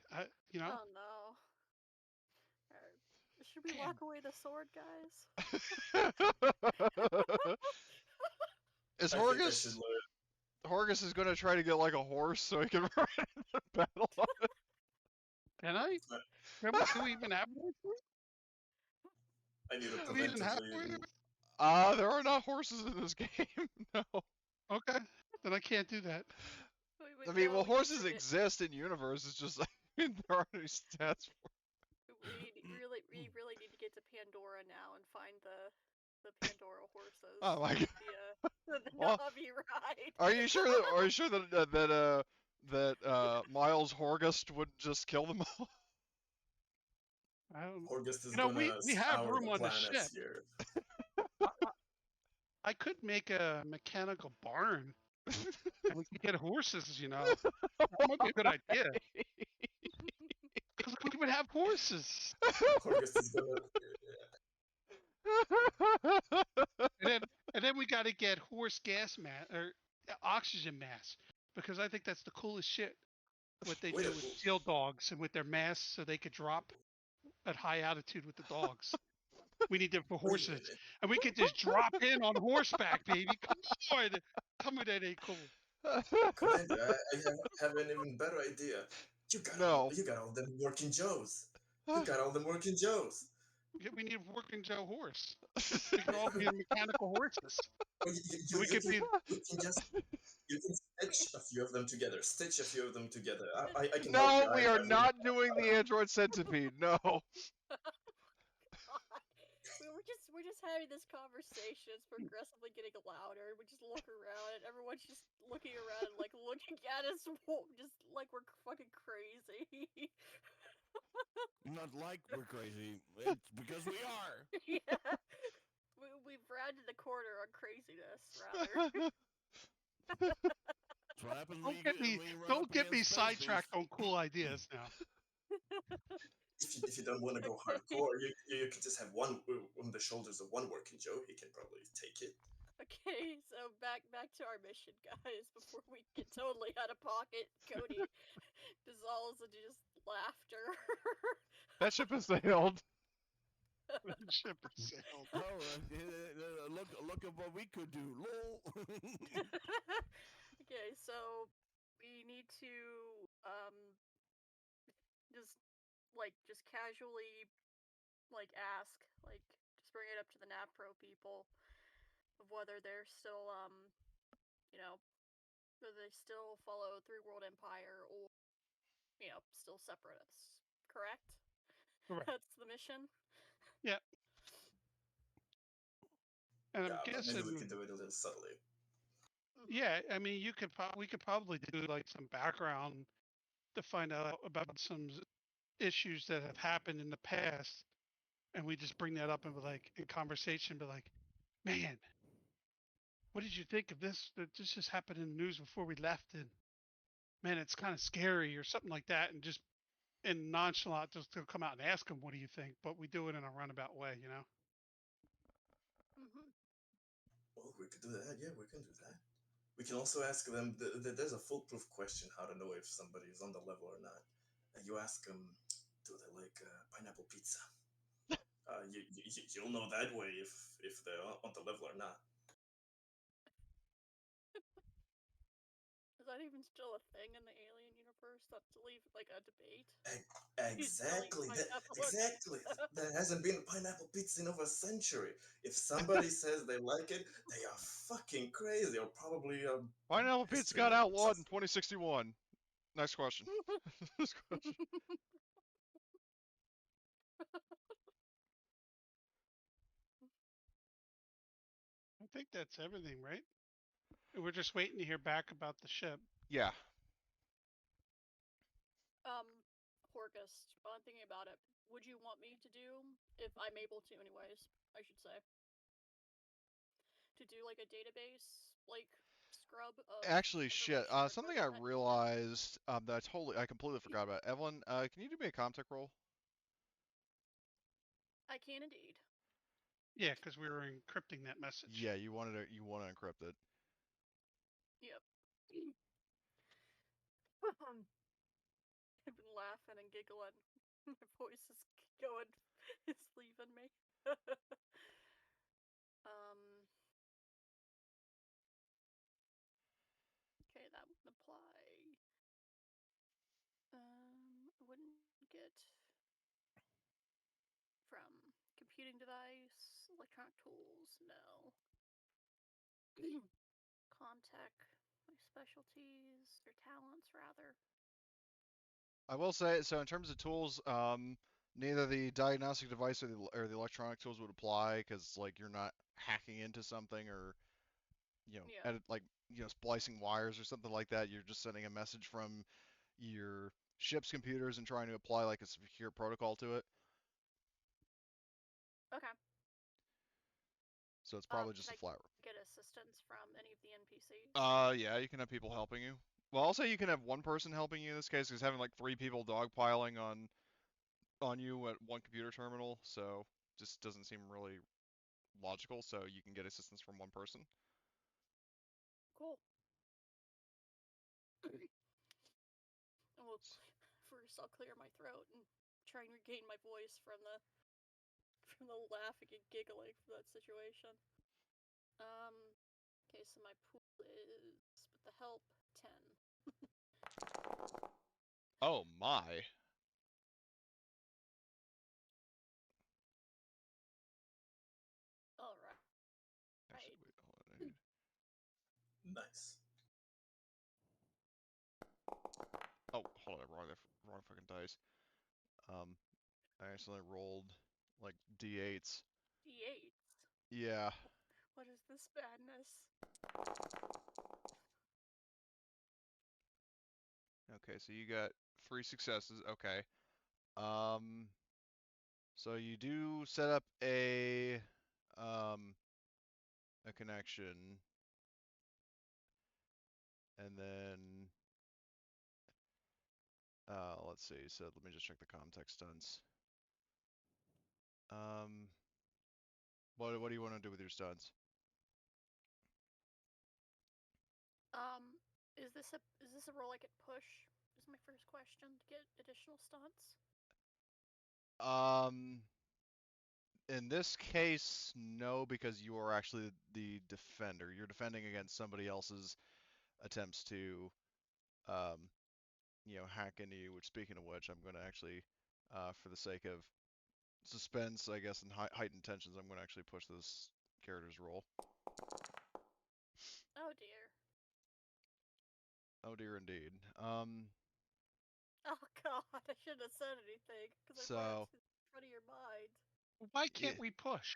You know. Oh no. Should we Damn. lock away the sword, guys? Is I think I should Horgus learn. Horgus is gonna try to get like a horse so he can ride in battle on Can I? Do we even have horses? I need to Do we even have preventively. horses? it. There are not horses in this game. No. Okay, then I can't do that. I mean, well, We need horses to get. exist in universe. It's just like there aren't any stats for. We really need to get to Pandora now and find the Pandora horses. Oh my god. The Well, Navi ride. are you sure that? Are you sure that Miles Horgust would just kill them all? I don't. Horgust is You know, gonna we have scour room the on the planets ship. here. I, I, I could make a mechanical barn, and we could get horses. You know, that might be a good idea because we would have horses. Horgust is gonna. And then we got to get horse gas mask or oxygen mask because I think that's the coolest shit. What they Wait a do with steel dogs and with their masks so they could drop at high altitude with the dogs. We need them for wait a horses, minute. and we could just drop in on horseback, baby. Come on, tell me that ain't cool. Commander, I have an even better idea. No. You got all them working Joes. You got all them working Joes. Yeah, we need a working Joe horse. They could all be mechanical horses. Well, And we could be you can just you can Stitch a few of them together. Stitch a few of them together. I can help No, you. we are I've been. not doing the android centipede. No. We're just having this conversation. It's progressively getting louder. We just look around and everyone's just looking around and like looking at us just like we're fucking crazy. Not like we're crazy. It's because we are. Yeah. We've rounded the corner on craziness, rather. That's what happens when you run Don't up get me against space sidetracked beast. on cool ideas now. If you don't want to go Okay. hardcore, you can just have one on the shoulders of one working Joe. He can probably take it. Okay, so back to our mission, guys. Before we get totally out of pocket, Cody dissolves into just laughter. That ship has sailed. Ship has sailed. Oh, look at what we could do. Lol. Okay, so we need to just casually ask, just bring it up to the NAPRO people of whether they're still whether they still follow Three World Empire or still separatists. Correct? Correct. That's the mission. Yeah. And I'm Yeah, but maybe we guessing, can do it a little subtly. yeah, I mean, we could probably do like some background to find out about some issues that have happened in the past, and we just bring that up and be like in conversation, be like, man, what did you think of this? That this just happened in the news before we left, and man, it's kind of scary or something like that, and just in nonchalant, just to come out and ask them, what do you think? But we do it in a roundabout way, you know. Mm-hmm. Well, we could do that. Yeah, we can do that. We can also ask them. There's a foolproof question: how to know if somebody is on the level or not. You ask them, do they like pineapple pizza? You'll know that way if they're on the level or not. Is that even still a thing in the alien universe? That's to leave a debate. Exactly. Exactly. Pizza. There hasn't been pineapple pizza in over a century. If somebody says they like it, they are fucking crazy, or probably Pineapple pizza history got major. outlawed in 2061. Next question. Next question. I think that's everything, right? We're just waiting to hear back about the ship. Yeah. Horgust, while I'm thinking about it, would you want me to do, if I'm able to anyways, I should say, to do a database, scrub of Actually, shit. information Something regarding I that? realized that I completely forgot about. Evelyn, can you do me a comtech roll? I can indeed. Yeah, because we were encrypting that message. Yeah, you want to encrypt it. Yep. I've been laughing and giggling. My voice is going, it's leaving me. Okay, that wouldn't apply. I wouldn't get from computing device, electronic tools, no. Contech, my specialties, or talents, rather. I will say, so in terms of tools, neither the diagnostic device or the electronic tools would apply because you're not hacking into something or Yeah. edit splicing wires or something like that. You're just sending a message from your ship's computers and trying to apply a secure protocol to it. Okay. So it's probably just Can a I flat. get assistance from any of the NPCs? Yeah, you can have people helping you. Well, I'll say you can have one person helping you in this case, because having 3 people dogpiling on you at one computer terminal, so just doesn't seem really logical. So you can get assistance from one person. Cool. Well, first I'll clear my throat and try and regain my voice from the laughing and giggling for that situation. Okay, so my pool is with the help 10. Oh my. All right. Actually, wait, hold on. Nice. Oh, hold on, wrong fucking dice. I accidentally rolled like d8s. D8s. Yeah. What is this madness? Okay, so you got 3 successes. Okay. Um, so you do set up a connection, and then let's see. So let me just check the context stunts. What do you want to do with your stunts? Is this a roll I could push? Is my first question to get additional stunts. Um, in this case, no, because you are actually the defender. You're defending against somebody else's attempts to, um, hack into you. Which, speaking of which, I'm going to actually, for the sake of suspense, I guess, and heightened tensions, I'm going to actually push this character's roll. Oh dear. Oh dear, indeed. Oh god, I shouldn't have said anything because I brought So, it to the front of your mind. Why yeah, can't we push?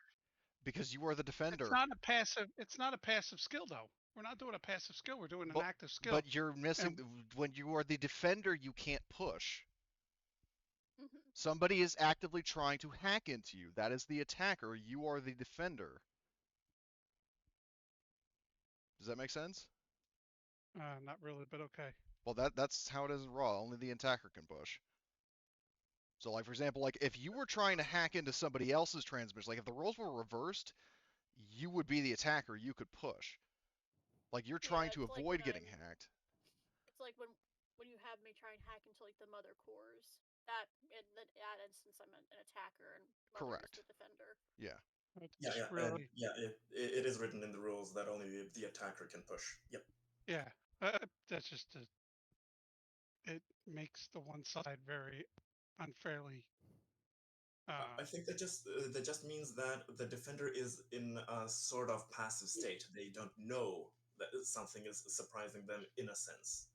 because you are the It's defender. not a passive. It's not a passive skill though. We're not doing a passive skill. We're doing an But active skill. but you're missing And when you are the defender, you can't push. Mhm. Somebody is actively trying to hack into you. That is the attacker. You are the defender. Does that make sense? not really, but okay. Well, that's how it is in Raw. Only the attacker can push. So, like for example, like if you were trying to hack into somebody else's transmission, like if the roles were reversed, you would be the attacker. You could push. Like you're trying Yeah, to it's like avoid getting hacked. it's like when you have me try and hack into like the mother cores. That in that instance, I'm an attacker and mother is Correct. the defender. Yeah. It's Yeah, yeah, and really, yeah. It is written in the rules that only the attacker can push. Yep. yeah. That's just it makes the one side very unfairly. I think that just means that the defender is in a sort of passive state. They don't know that something is surprising them in a sense.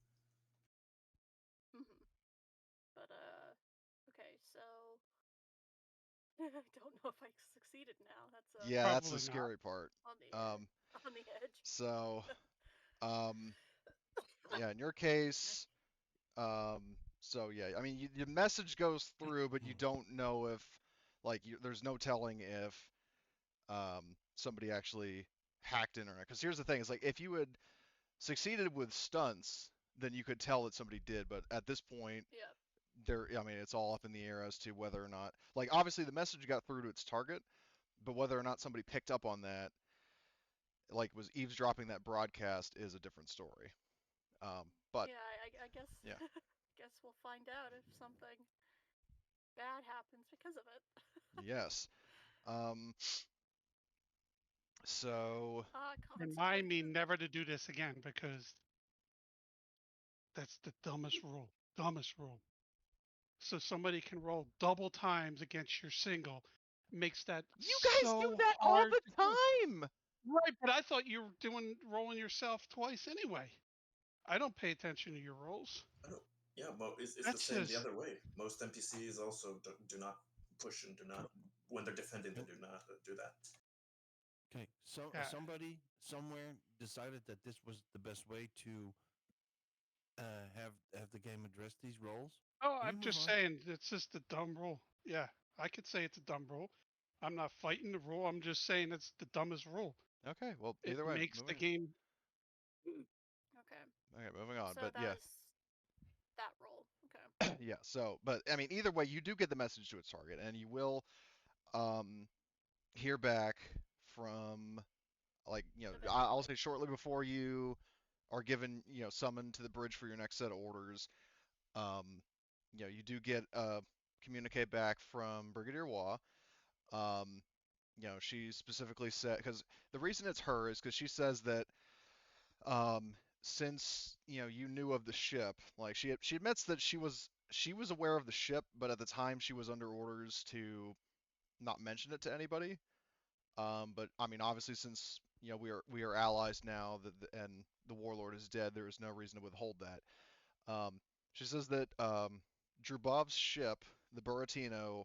Mm-hmm. But okay, so I don't know if I succeeded now. That's Yeah, that's the Probably not. scary part. on the Um, on the edge. so, um, yeah, in your case, so yeah, I mean, the message goes through, but you don't know if, like, there's no telling if, somebody actually hacked in or not. Because here's the thing: is like if you had succeeded with stunts, then you could tell that somebody did. But at this point, Yeah. I mean, it's all up in the air as to whether or not, like, obviously the message got through to its target, but whether or not somebody picked up on that, like, was eavesdropping that broadcast, is a different story. But Yeah, I guess yeah, guess we'll find out if something bad happens because of it. yes. Um, so Remind me consequences. never to do this again because that's the dumbest rule. Dumbest rule. So somebody can roll double times against your single makes that you guys do so that all hard the to do. time. Right, but I thought you were doing rolling yourself twice anyway. I don't pay attention to your rolls. I don't, yeah, well, it's the That's same the just other way. Most NPCs also do not push and do not when they're defending. They Nope. do not do that. Okay, so yeah. somebody somewhere decided that this was the best way to have the game address these roles. Oh, We I'm can move just on. saying it's just a dumb rule. Yeah, I could say it's a dumb rule. I'm not fighting the rule. I'm just saying it's the dumbest rule. Okay, well, It either way, makes the moving. game. Okay. Okay, moving on. So But that yeah, was that roll. Okay. yeah. So, but I mean, either way, you do get the message to its target, and you will um hear back from, like, I'll Eventually. say shortly before you are given, summoned to the bridge for your next set of orders. Um, you do get communicate back from Brigadier Waugh. Um, she specifically said, because the reason it's her is because she says that, since you knew of the ship, like she admits that she was aware of the ship, but at the time she was under orders to not mention it to anybody. But I mean, obviously, since we are allies now, and the warlord is dead, there is no reason to withhold that. She says that Drubov's ship, the Buratino,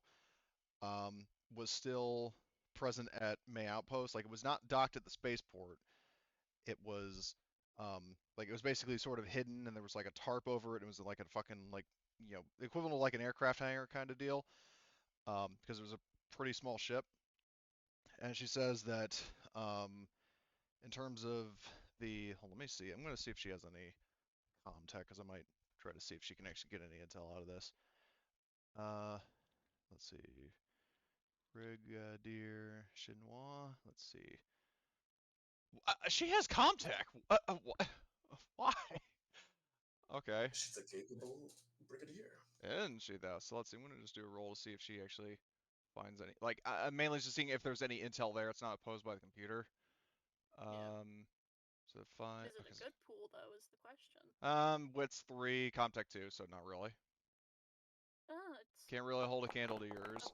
was still present at May Outpost. Like it was not docked at the spaceport. It was like it was basically sort of hidden, and there was like a tarp over it. It was like a fucking like the equivalent of like an aircraft hangar kind of deal, because it was a pretty small ship. And she says that in terms of let me see. I'm gonna see if she has any tech, because I might try to see if she can actually get any intel out of this. Let's see. Brigadier Chinois. Let's see. She has Comtech. Why? Okay. She's a capable brigadier. And she though. So let's see. I'm gonna just do a roll to see if she actually finds any. Like, I'm mainly just seeing if there's any intel there. It's not posed by the computer. So fine. Is it a good pool though? Is the question. Wit's 3, Comtech 2, so not really. It's Can't really hold a candle to yours.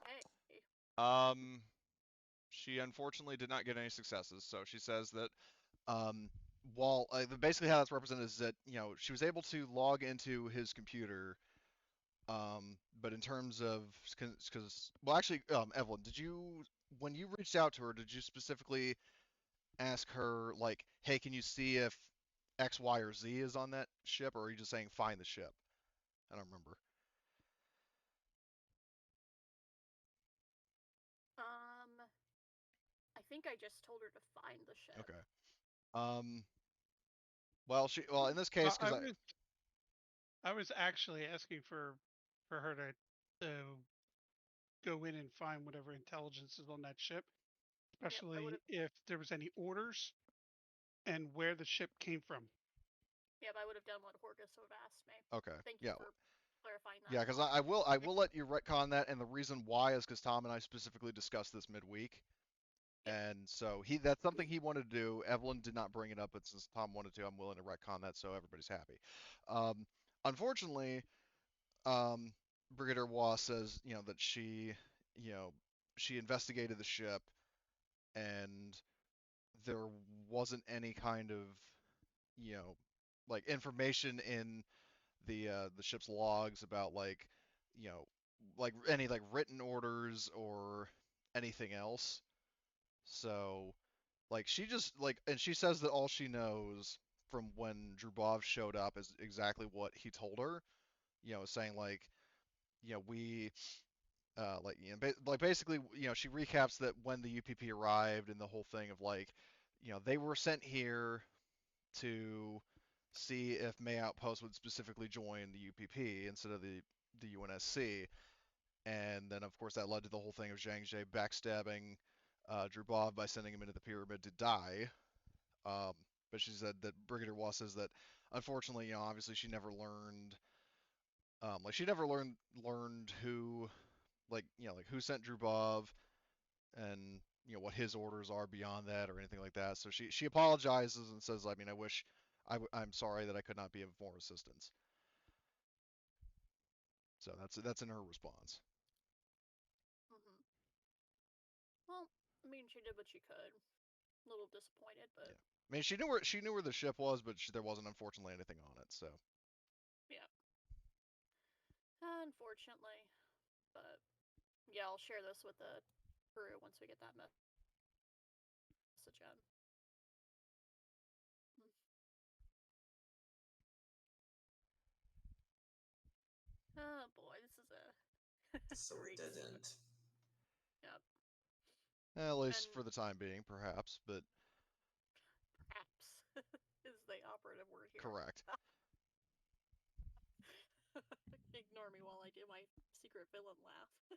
okay. She unfortunately did not get any successes. So she says that while basically how that's represented is that she was able to log into his computer, but in terms of because well actually Evelyn, did you when you reached out to her, did you specifically ask her like, hey, can you see if X, Y, or Z is on that ship, or are you just saying find the ship? I don't remember. I think I just told her to find the ship. Okay. Well in this case because I was actually asking for her to go in and find whatever intelligence is on that ship, especially if there was any orders and where the ship came from. Yep, I would have done what Horgus would have asked me. Okay. Thank you for clarifying that. Yeah, because I will let you retcon that, and the reason why is because Tom and I specifically discussed this midweek, and so that's something he wanted to do. Evelyn did not bring it up, but since Tom wanted to, I'm willing to retcon that so everybody's happy. Unfortunately, Brigadier Waugh says that she investigated the ship, and there wasn't any kind of like information in the ship's logs about like like any like written orders or anything else. So like she just like and she says that all she knows from when Drubov showed up is exactly what he told her. Saying like we like like basically she recaps that when the UPP arrived and the whole thing of like they were sent here to see if May Outpost would specifically join the UPP instead of the UNSC. And then, of course, that led to the whole thing of Zhang Jie backstabbing Drubov by sending him into the pyramid to die. But she said that Brigadier Waugh says that, unfortunately, obviously she never learned, like she never learned who, like like who sent Drubov and what his orders are beyond that or anything like that. So she apologizes and says, I mean, I'm sorry that I could not be of more assistance. So that's in her response. Well, I mean, she did what she could. A little disappointed, but yeah. I mean, she knew where the ship was, but there wasn't unfortunately anything on it. So yeah, unfortunately, but yeah, I'll share this with the crew once we get that message in. Oh boy, this is a so a dead end. Yep. At least for the time being, perhaps, but perhaps is the operative word here. Correct. Ignore me while I do my secret villain laugh. It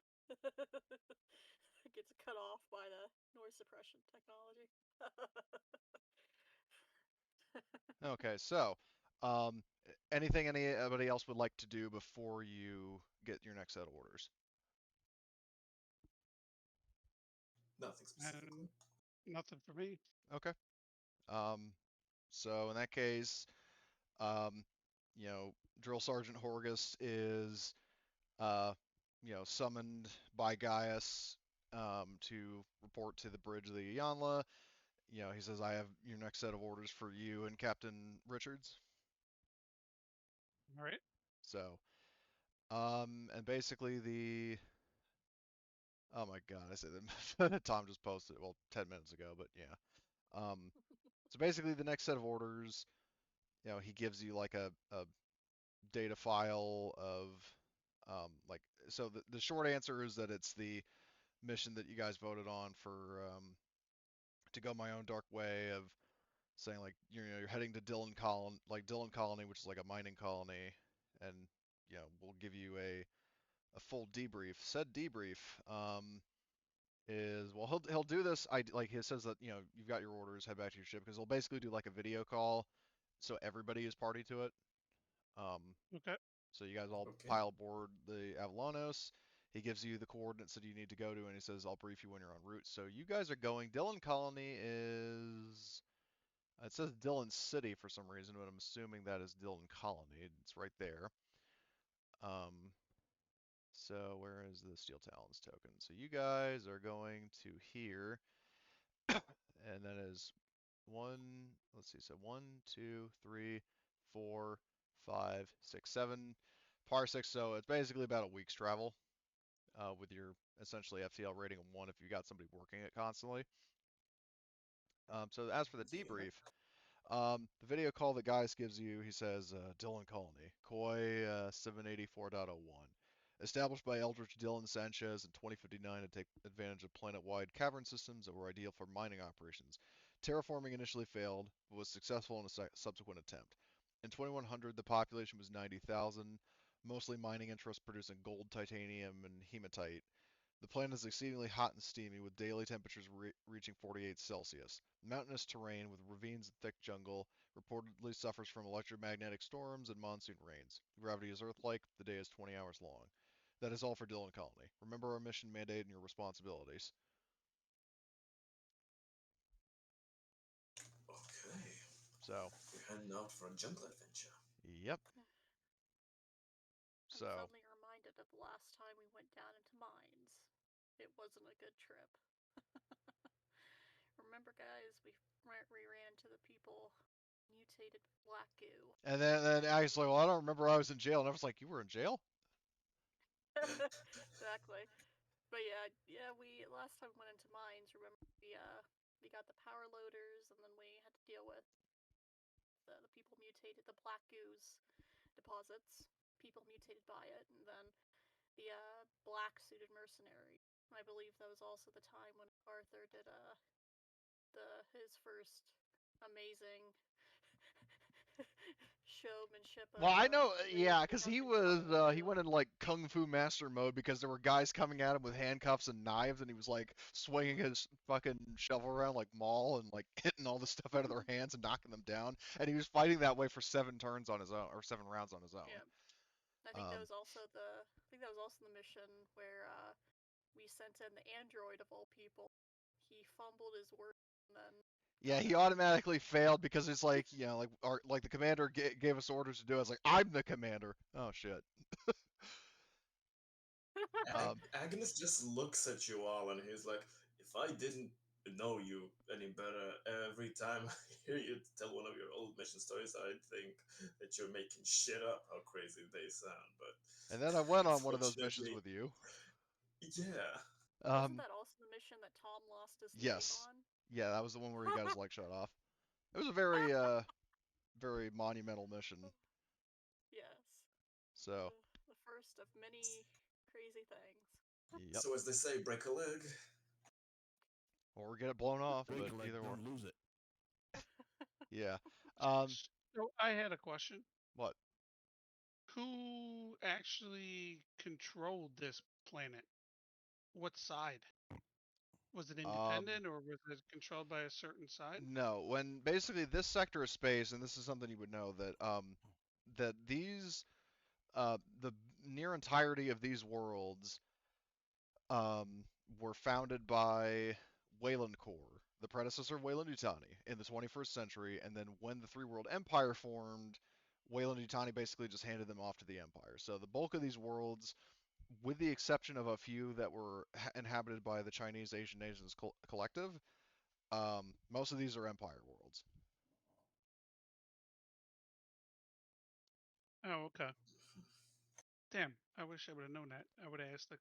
gets cut off by the noise suppression technology. Okay, so anything anybody else would like to do before you get your next set of orders? Nothing specifically. Nothing for me. Okay. So in that case, Drill Sergeant Horgus is, summoned by Gaius to report to the bridge of the Ianla. He says, I have your next set of orders for you and Captain Richards. All right. So, and basically oh my God, I said that Tom just posted it, well, 10 minutes ago, but yeah. So basically the next set of orders, he gives you like a data file of, like, so the short answer is that it's the mission that you guys voted on for, to go my own dark way of saying like you're heading to Dillon Colony, which is like a mining colony, and we'll give you a full debrief. Said debrief is, well, he'll do this. Like he says that you've got your orders, head back to your ship, because he'll basically do like a video call, so everybody is party to it. Um, Okay. so you guys all Okay. pile aboard the Avalanos. He gives you the coordinates that you need to go to, and he says, "I'll brief you when you're en route." So you guys are going. Dillon Colony is. It says Dillon City for some reason, but I'm assuming that is Dillon Colony. It's right there. So where is the Steel Talons token? So you guys are going to here, and that is one. Let's see. So 1, 2, 3, 4, 5, 6, 7 parsecs. So it's basically about a week's travel, with your essentially FTL rating of 1 if you got somebody working it constantly. So as for the Yeah. debrief, the video call that Gaius gives you, he says, Dillon Colony, Koi 784.01. Established by Eldridge Dillon Sanchez in 2059 to take advantage of planet-wide cavern systems that were ideal for mining operations. Terraforming initially failed, but was successful in a subsequent attempt. In 2100, the population was 90,000, mostly mining interests producing gold, titanium, and hematite. The planet is exceedingly hot and steamy, with daily temperatures reaching 48 Celsius. Mountainous terrain with ravines and thick jungle reportedly suffers from electromagnetic storms and monsoon rains. Gravity is Earth-like. The day is 20 hours long. That is all for Dillon Colony. Remember our mission mandate and your responsibilities. Okay. So, We're heading out for a jungle adventure. yep. I'm So, suddenly reminded of the last time we went down into mines. It wasn't a good trip. Remember, guys, we ran into the people mutated black goo. and then Aggie's like, well, I don't remember I was in jail. And I was like, you were in jail? Exactly. But yeah, we last time we went into mines. Remember, we got the power loaders, and then we had to deal with the people mutated, the black goose deposits. People mutated by it, and then the black suited mercenary. I believe that was also the time when Arthur did his first amazing showmanship of Well, I know, raiding yeah, the because he Drunken was Colony he too. went in like kung fu master mode because there were guys coming at him with handcuffs and knives, and he was like swinging his fucking shovel around like Maul and like hitting all the stuff out of their hands and knocking them down, and he was fighting that way for 7 turns on his own or 7 rounds on his own. Yeah, I think that Um, was also the mission where we sent in the android of all people. He fumbled his words and then yeah, got he out. automatically failed because it's like like the commander gave us orders to do it. It's like I'm the commander. Oh shit. Um, Agnes just looks at you all and he's like, if I didn't know you any better, every time I hear you tell one of your old mission stories, I'd think that you're making shit up how crazy they sound. But and then I went on one of those missions fortunately, with you. yeah. Wasn't Um, that also the mission that Tom lost his leg yes, on? yeah, that was the one where he got his leg shot off. It was a very very monumental mission. Yes. So, The first of many crazy things. yep. So as they say, break a leg. Or get it blown off, Break but a leg, either or. don't lose it. Yeah. Um, So I had a question. what? Who actually controlled this planet? What side? Was it Um, independent or was it controlled by a certain side? no. When basically this sector of space, and this is something you would know that these the near entirety of these worlds um were founded by Wayland Corps, the predecessor of Weyland-Yutani, in the 21st century, and then when the Three World Empire formed, Weyland-Yutani basically just handed them off to the Empire. So the bulk of these worlds, with the exception of a few that were inhabited by the Chinese Asian Nations Collective, most of these are Empire worlds. Oh, okay. Damn, I wish I would have known that. I would have asked the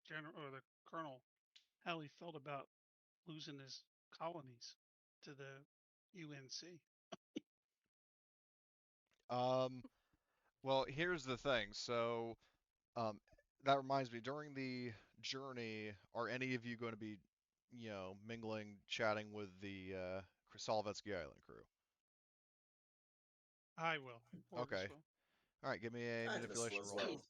general or the colonel how he felt about losing his colonies to the UNC. Well, here's the thing. So, um, that reminds me, during the journey, are any of you going to be, mingling, chatting with the Salvetsky Island crew? I will. Porgus Okay. will. All right, give me a Agnes will manipulation as roll. well.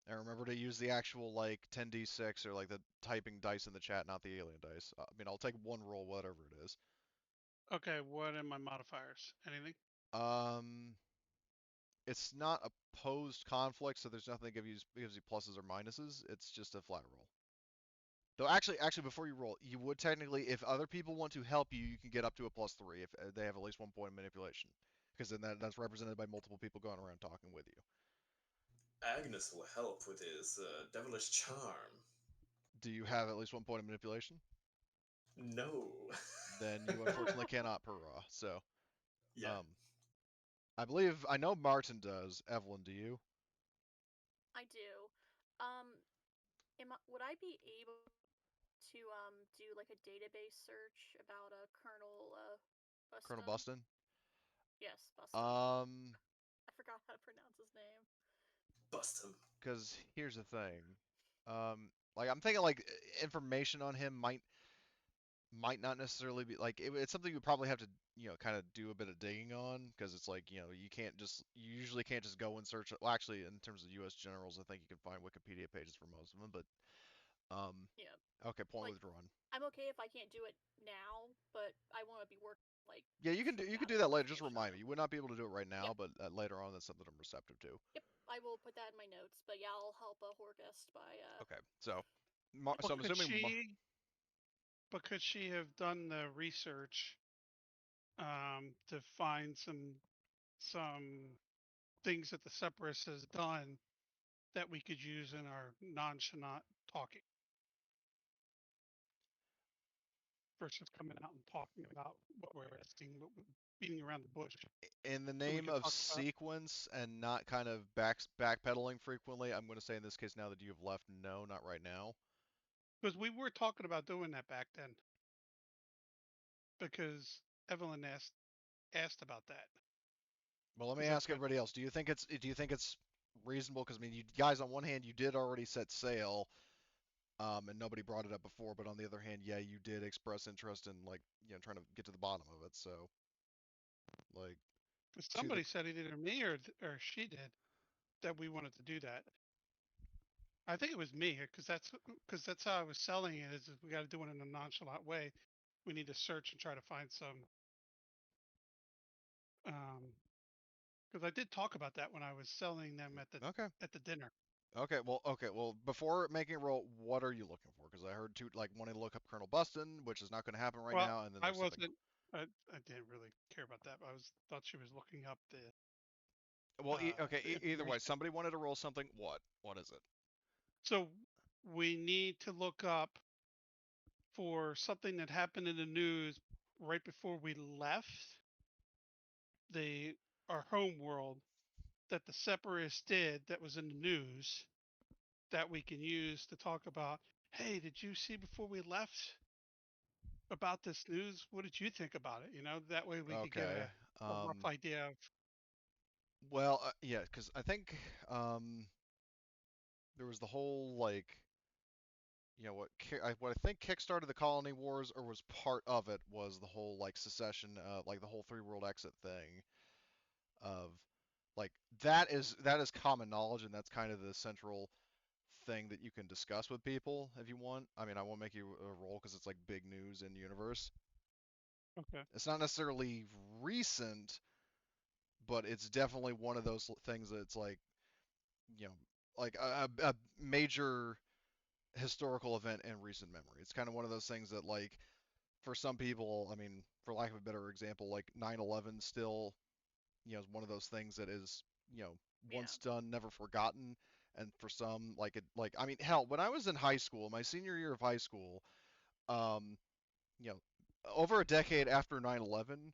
And remember to use the actual, like, 10d6 or, like, the typing dice in the chat, not the alien dice. I mean, I'll take one roll, whatever it is. Okay, what are my modifiers? Anything? Um, it's not opposed conflict, so there's nothing that gives you pluses or minuses. It's just a flat roll. Though actually, before you roll, you would technically, if other people want to help you, you can get up to a +3 if they have at least 1 point of manipulation, because then that's represented by multiple people going around talking with you. Agnes will help with his devilish charm. Do you have at least 1 point of manipulation? No. Then you unfortunately cannot, Perra. So, Yeah. um, I know Martin does. Evelyn, do you? I do. Would I be able to do like a database search about Colonel Colonel Buston? Buston? Yes, Buston. Um, I forgot how to pronounce his name. Bust him. because here's the thing. Like I'm thinking like information on him might not necessarily be like it's something you probably have to kind of do a bit of digging on because it's like you usually can't just go and search. Well, actually, in terms of U.S. generals, I think you can find Wikipedia pages for most of them. But Yeah. okay, point Like, withdrawn. I'm okay if I can't do it now, but I want to be working like Yeah, you can do gathering that later. Just information remind on me. him. You would not be able to do it right now, Yep. but later on, that's something I'm receptive to. Yep. I will put that in my notes. But yeah, I'll help Horgust by Okay, so But so I'm assuming. could she have done the research to find some things that the separatists has done that we could use in our nonchalant talking versus coming out and talking about what we're asking, beating around the bush. In the So we name could of talk about sequence and not kind of backpedaling frequently, I'm going to say in this case now that you have left, no, not right now. because we were talking about doing that back then because Evelyn asked about that Well, let me because that's ask what everybody else. Do you think it's reasonable? Because I mean, you guys on one hand you did already set sail, and nobody brought it up before, but on the other hand, yeah, you did express interest in like trying to get to the bottom of it. So like because to the somebody said either me or she did that we wanted to do that. I think it was me because that's how I was selling it. Is we got to do it in a nonchalant way. We need to search and try to find some. Because I did talk about that when I was selling them okay. at the dinner. Okay, well, before making a roll, what are you looking for? Because I heard two, like, wanting to look up Colonel Buston, which is not going to happen right Well, now, and then I there's something. wasn't. I didn't really care about that. I was thought she was looking up Well, okay, the either way, information. somebody wanted to roll something. What? What is it? So we need to look up for something that happened in the news right before we left the our home world that the separatists did that was in the news that we can use to talk about. Hey, did you see before we left about this news? What did you think about it? That way we could get Okay. a rough idea of. Well, yeah, because I think there was the whole like, what I think kickstarted the Colony Wars or was part of it was the whole like secession, like the whole three world exit thing of like that is common knowledge and that's kind of the central thing that you can discuss with people if you want. I mean, I won't make you a roll because it's like big news in universe. Okay. It's not necessarily recent, but it's definitely one of those things that's like, you know, like a major historical event in recent memory. It's kind of one of those things that like for some people, I mean, for lack of a better example, like 9/11 still, is one of those things that is, Yeah. once done, never forgotten. And for some, like I mean, hell, when I was in high school, my senior year of high school, um, you know, over a decade after 9/11,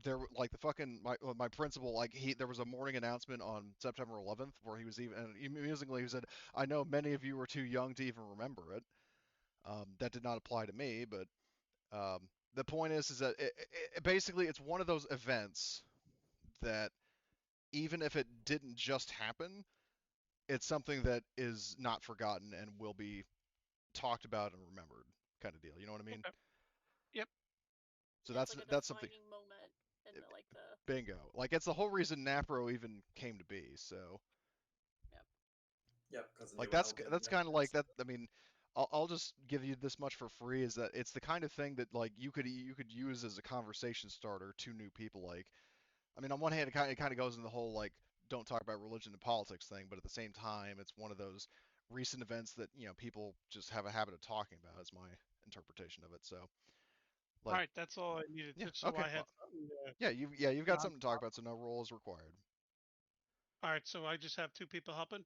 there like the fucking my principal like there was a morning announcement on September 11th where he was even and amusingly he said, I know many of you were too young to even remember it. That did not apply to me, but the point is that basically it's one of those events that even if it didn't just happen, it's something that is not forgotten and will be talked about and remembered, kind of deal. You know what I mean? Okay. Yep. So Yeah, it's like a that's something. defining moment in like the. Bingo. Like it's the whole reason Napro even came to be. So Yep. Yep, because a like new album. that's kind of like Yes. that. I mean, I'll just give you this much for free. Is that it's the kind of thing that like you could use as a conversation starter to new people. Like, I mean, on one hand, it kind of goes in the whole like don't talk about religion and politics thing, but at the same time, it's one of those recent events that people just have a habit of talking about. Is my interpretation of it. So All like, right, that's all I needed, yeah, just so okay, I had well, something yeah, you've got on something to talk top. about, so no roll is required. All right, so I just have two people helping.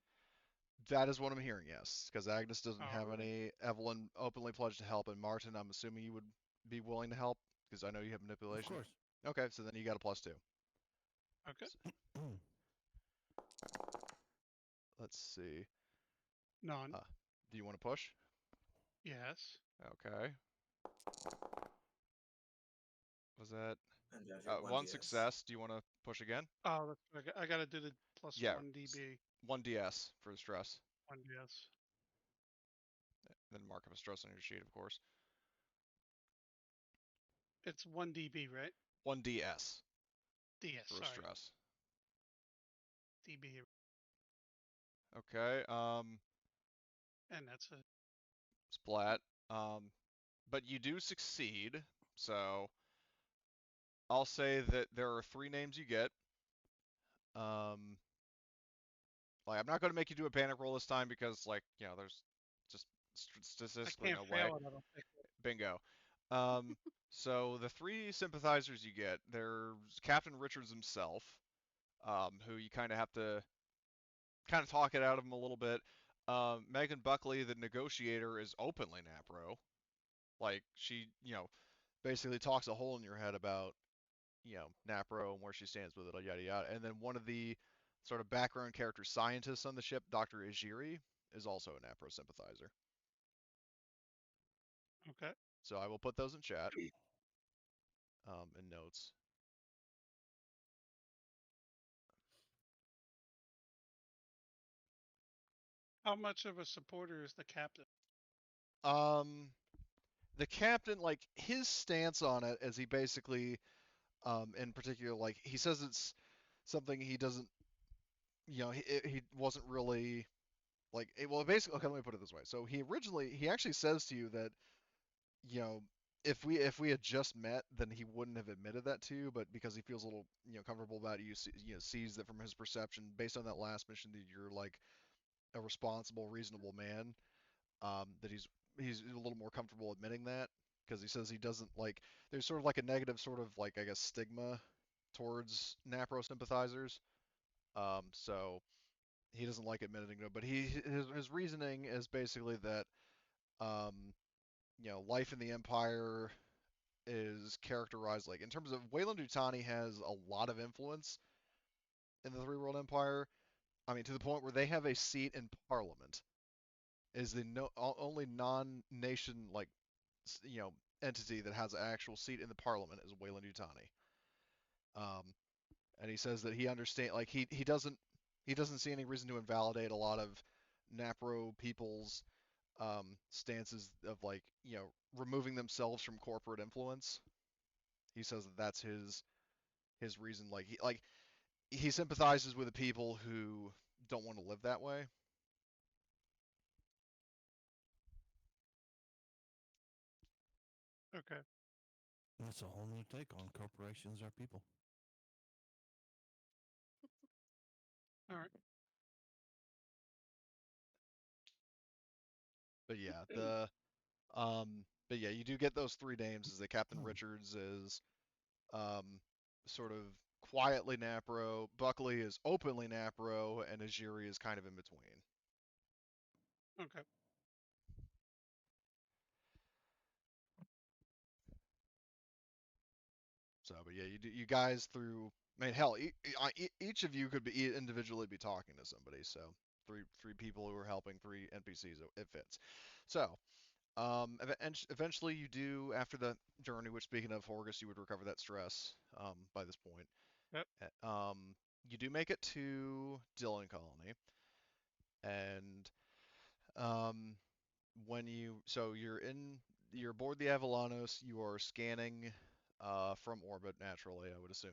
That is what I'm hearing, yes, because Agnes doesn't All have right. any. Evelyn openly pledged to help, and Martin, I'm assuming you would be willing to help because I know you have Of manipulation. course. Okay, so then you got a +2. Okay. Let's see. None. Do you want to push? Yes. Okay. Was that And you have your one one DS. success? Do you want to push again? Oh, I got to do the plus Yeah, 1 dB. 1 DS for the stress. 1 DS. Then mark up a stress on your sheet, of course. It's 1 dB, right? 1 DS DS. for a Sorry, stress. dB, Okay. and that's a. Splat. But you do succeed, so I'll say that there are 3 names you get. Um, like I'm not going to make you do a panic roll this time because there's just I statistically can't no way. fail it. I don't think. Bingo. Um, so the 3 sympathizers you get, there's Captain Richards himself, who you kind of have to kind of talk it out of him a little bit. Megan Buckley, the negotiator, is openly Napro. Like she, basically talks a hole in your head about Napro and where she stands with it, yada yada. And then one of the sort of background character scientists on the ship, Dr. Ijiri, is also a Napro sympathizer. Okay. So I will put those in chat in notes. How much of a supporter is the captain? Um, the captain, like his stance on it, as he basically, in particular, like he says it's something he doesn't, he wasn't really like. Well, basically, okay, let me put it this way. So he actually says to you that you know, if we had just met, then he wouldn't have admitted that to you. But because he feels a little comfortable about it, sees that from his perception, based on that last mission, that you're like a responsible, reasonable man. That he's a little more comfortable admitting that because he says he doesn't like. There's sort of like a negative sort of like I guess stigma towards Napro sympathizers. So he doesn't like admitting it, but his reasoning is basically that um, life in the Empire is characterized like in terms of Wayland Utani has a lot of influence in the Three World Empire. I mean, to the point where they have a seat in Parliament. Is the only non-nation like entity that has an actual seat in the Parliament is Wayland Utani. Um, and he says that he understand like he doesn't see any reason to invalidate a lot of Napro people's stances of like removing themselves from corporate influence. He says that that's his reason. He sympathizes with the people who don't want to live that way. Okay. That's a whole new take on corporations are people. All right. But yeah, but yeah, you do get those 3 names. Is that Captain Richards is um, sort of quietly Napro, Buckley is openly Napro, and Ajiri is kind of in between. Okay. So, but yeah, you guys through. I mean, hell, each of you could be individually be talking to somebody. So three people who are helping three NPCs. It fits. So eventually you do after the journey. Which speaking of Horgus, you would recover that stress by this point. Yep. You do make it to Dylan Colony, and um, when you're aboard the Avalanos, you are scanning from orbit naturally, I would assume.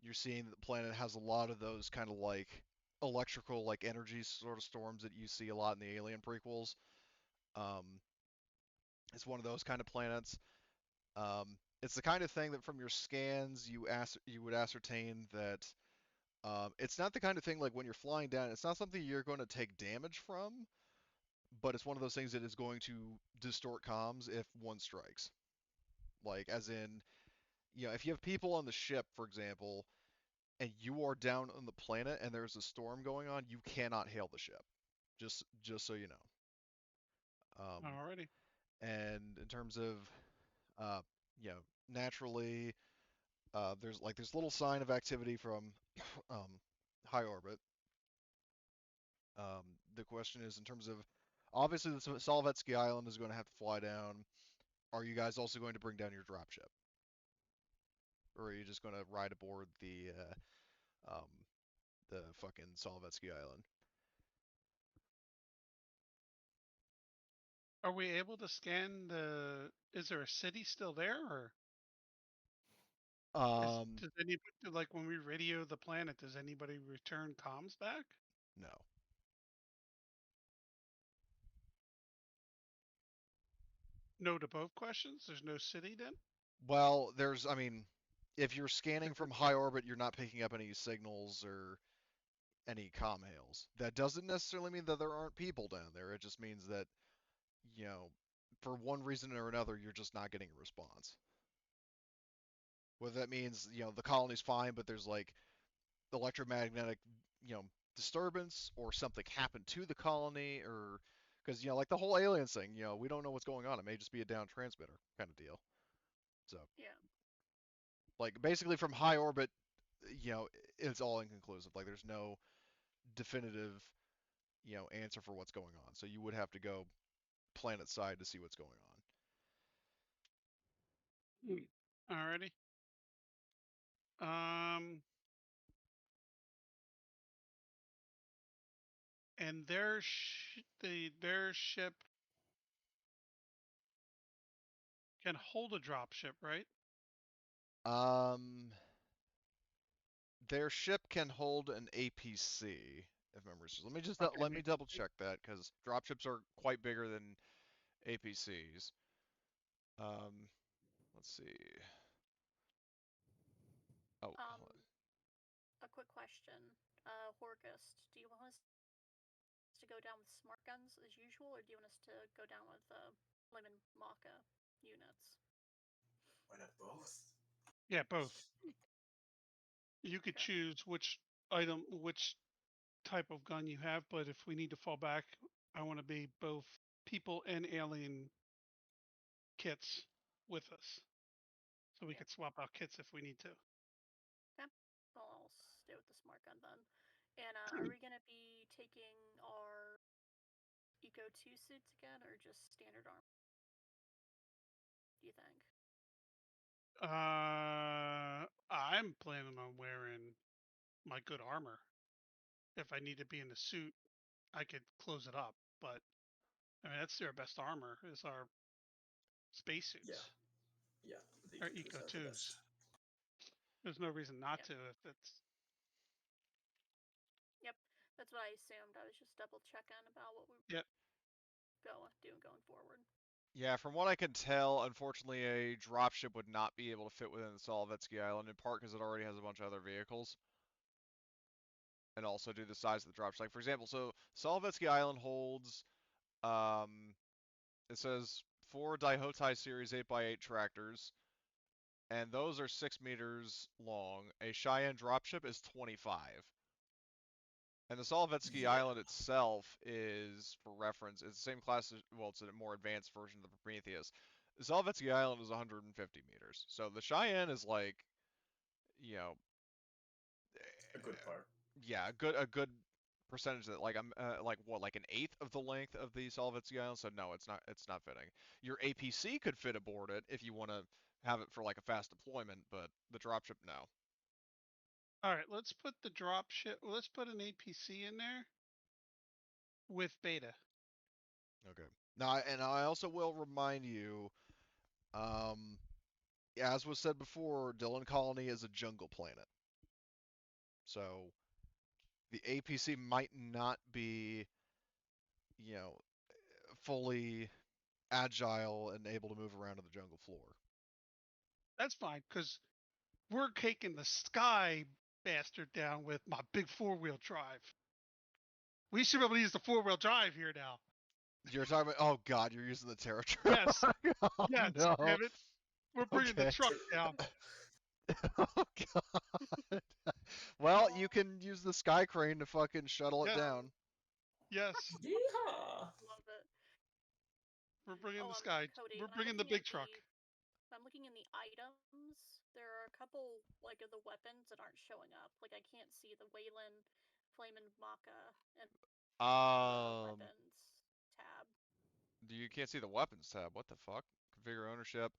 You're seeing that the planet has a lot of those kind of like electrical like energy sort of storms that you see a lot in the Alien prequels. Um, it's one of those kind of planets. It's the kind of thing that from your scans you would ascertain that it's not the kind of thing like when you're flying down. It's not something you're going to take damage from, but it's one of those things that is going to distort comms if one strikes. Like as in, if you have people on the ship, for example, and you are down on the planet and there's a storm going on, you cannot hail the ship. Just so you know. Alrighty. And in terms of, uh, naturally, there's little sign of activity from um, high orbit. Um, the question is in terms of, obviously, the Solvetsky Island is going to have to fly down. Are you guys also going to bring down your dropship, or are you just going to ride aboard the fucking Solvetsky Island? Are we able to scan the? Is there a city still there, or Um, does anybody like when we radio the planet? Does anybody return comms back? no. No to both questions. There's no city then. Well, I mean, if you're scanning Different. from high orbit, you're not picking up any signals or any comm hails. That doesn't necessarily mean that there aren't people down there. It just means that, you know, for one reason or another, you're just not getting a response. Whether that means, the colony's fine, but there's like electromagnetic, you know, disturbance or something happened to the colony or because, like the whole aliens thing, we don't know what's going on. It may just be a down transmitter kind of deal. So, Yeah. like basically from high orbit, you know, it's all inconclusive. Like there's no definitive, answer for what's going on. So you would have to go planet side to see what's going Alrighty. Um, and their ship can hold a drop ship, right? on. Their ship can hold an APC, if memory serves. Okay. Let me double check that because dropships are quite bigger than APCs. Um, let's see. Oh, Um, a quick question. Horgust, do you want us to go down with smart guns as usual, or do you want us to go down with Lemon Maca units? Why not both? Yeah, both. You could Okay. choose which type of gun you have, but if we need to fall back, I want to be both people and alien kits with us, so we Yeah. could swap out kits if we need to. Okay. Well, I'll stay with the smart gun then. And are we gonna be taking our Eco 2 suits again, or just standard armor? Do you think? I'm planning on wearing my good armor. If I need to be in the suit, I could close it up. But I mean, that's our best armor is our Yeah, spacesuits, yeah. The our Eco 2s Eco are the best. 2s. There's no reason not Yep. to if it's. Yep. That's what I assumed. I was just double checking about what we Yep. doing going forward. yeah. From what I can tell, unfortunately, a dropship would not be able to fit within the Solovetsky Island in part because it already has a bunch of other vehicles, and also due to the size of the dropship. Like for example, so Solovetsky Island holds, um, it says 4 Daihotai Series 8x8 tractors, and those are 6 meters long. A Cheyenne dropship is 25. And the Solovetsky Yeah, Island itself is, for reference, it's the same class as, well, it's a more advanced version of the Prometheus. Solvetsky Island is 150 meters. So the Cheyenne is like, you know, A good part. yeah, a good percentage that like I'm like what like an eighth of the length of the Solvetsky Island. So no, it's not fitting. Your APC could fit aboard it if you want to have it for like a fast deployment, but the dropship no. All right, let's put the drop ship. Let's put an APC in there with beta. Okay. Now, and I also will remind you, um, as was said before, Dylan Colony is a jungle planet. So the APC might not be, you know, fully agile and able to move around on the jungle floor. That's fine, because we're taking the sky bastard down with my big 4-wheel drive. We should be able to use the 4-wheel drive here now. You're talking about, oh god, you're using the Terra truck. Yes. Oh Yes, no. damn it. We're bringing the Okay. truck down. Oh god. Well, you can use the sky crane to fucking shuttle it Yeah. down. Yes, Yeehaw! Love it. we're bringing Oh, the sky. Cody, We're when I'm bringing the looking big at truck. I'm looking in the items. There are a couple like of the weapons that aren't showing up. Like I can't see the Wayland, Flamin' Maka, and the weapons tab. You can't see the weapons tab. What the fuck? Configure ownership.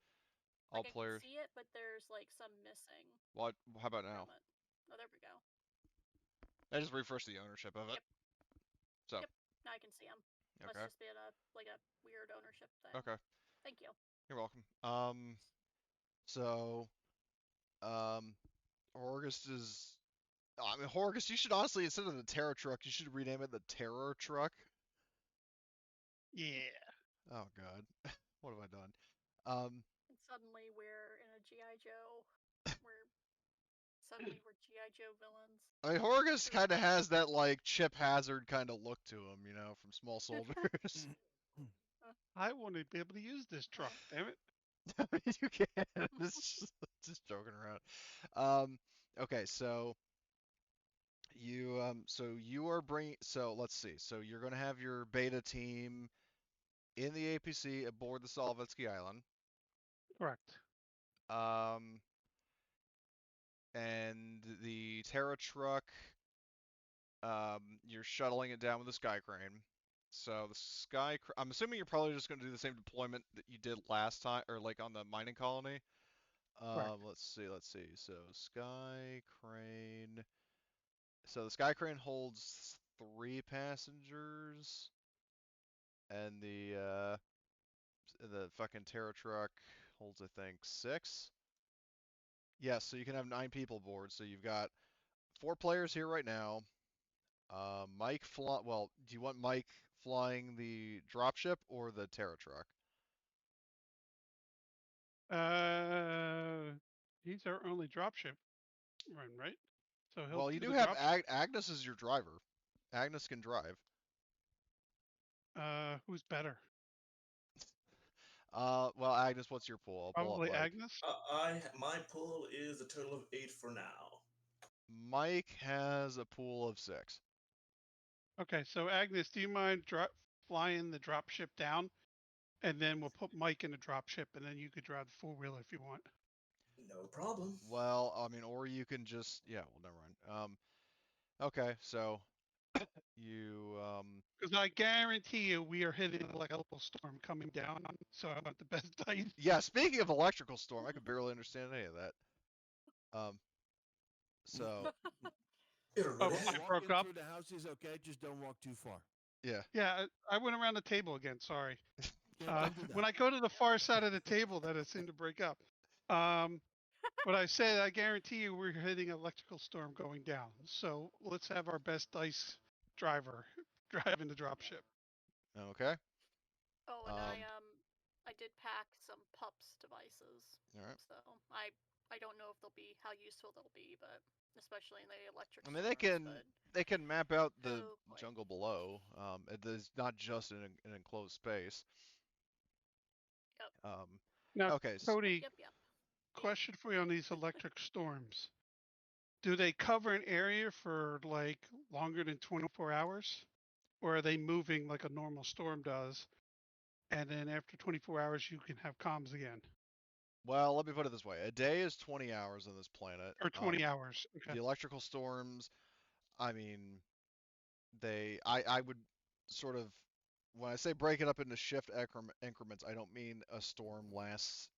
All Like I players. can see it, but there's like some missing What? How about now? from it. Oh, there we go. I just refreshed the ownership of it. Yep. So. Yep. Now I can see them. Must Okay. just be a weird ownership thing. Okay. Thank you. You're welcome. So, Horgus is. I mean, Horgus, you should honestly, instead of the Terror Truck, you should rename it the Terror Truck. Yeah. Oh god, what have I done? And suddenly we're in a GI Joe. Suddenly we're GI Joe villains. I mean, Horgus kind of has that like Chip Hazard kind of look to him, you know, from Small Soldiers. I want to be able to use this truck. Damn it. I mean, you can. It's just joking around. Okay, so you are bringing. So let's see. So you're gonna have your beta team in the APC aboard the Solvetsky Island. Correct. Um, and the Terra truck, you're shuttling it down with a sky crane. So I'm assuming you're probably just going to do the same deployment that you did last time, or like on the mining colony. Correct. Let's see. So sky crane. So the sky crane holds 3 passengers, and the fucking Terra truck holds, I think, 6. Yes, so you can have 9 people aboard. So you've got 4 players here right now. Well, do you want Mike flying the dropship or the Terra truck? He's our only dropship run, right? So he'll Well, you do do the have dropship. Agnes as your driver. Agnes can drive. Who's better? Well, Agnes, what's your pool? I'll pull up Probably Mike. Agnes. My pool is a total of 8 for now. Mike has a pool of 6. Okay, so Agnes, do you mind flying the dropship down, and then we'll put Mike in the dropship, and then you could drive the 4-wheeler if you want. No problem. Well, I mean, or you can just, yeah, well, never mind. Okay, so you, Because I guarantee you we are hitting like a little storm coming down, so I want the best dice. yeah, speaking of electrical storm, I could barely understand any of that. So, It Oh, already it happened. broke Walking up? through the house is okay. Just don't walk too far. yeah. Yeah, I went around the table again. Sorry. Yeah, don't do that. When I go to the far side of the table, that it seemed to break up. But I said, I guarantee you we're hitting an electrical storm going down. So let's have our best dice driver driving the dropship. Okay. Oh, and I did pack some pups devices. All right. So I don't know if they'll be how useful they'll be, but especially in the electric. I mean, storms, they can map out the Oh, boy. jungle below. It is not just an enclosed space. Yep. Now, Okay. Cody, Yep. question for you on these electric storms. Do they cover an area for like longer than 24 hours? Or are they moving like a normal storm does? and then after 24 hours, you can have comms again, Well, let me put it this way: a day is 20 hours on this planet. or 20 hours. Okay. The electrical storms, I mean, I would sort of, when I say break it up into shift increments, I don't mean a storm lasts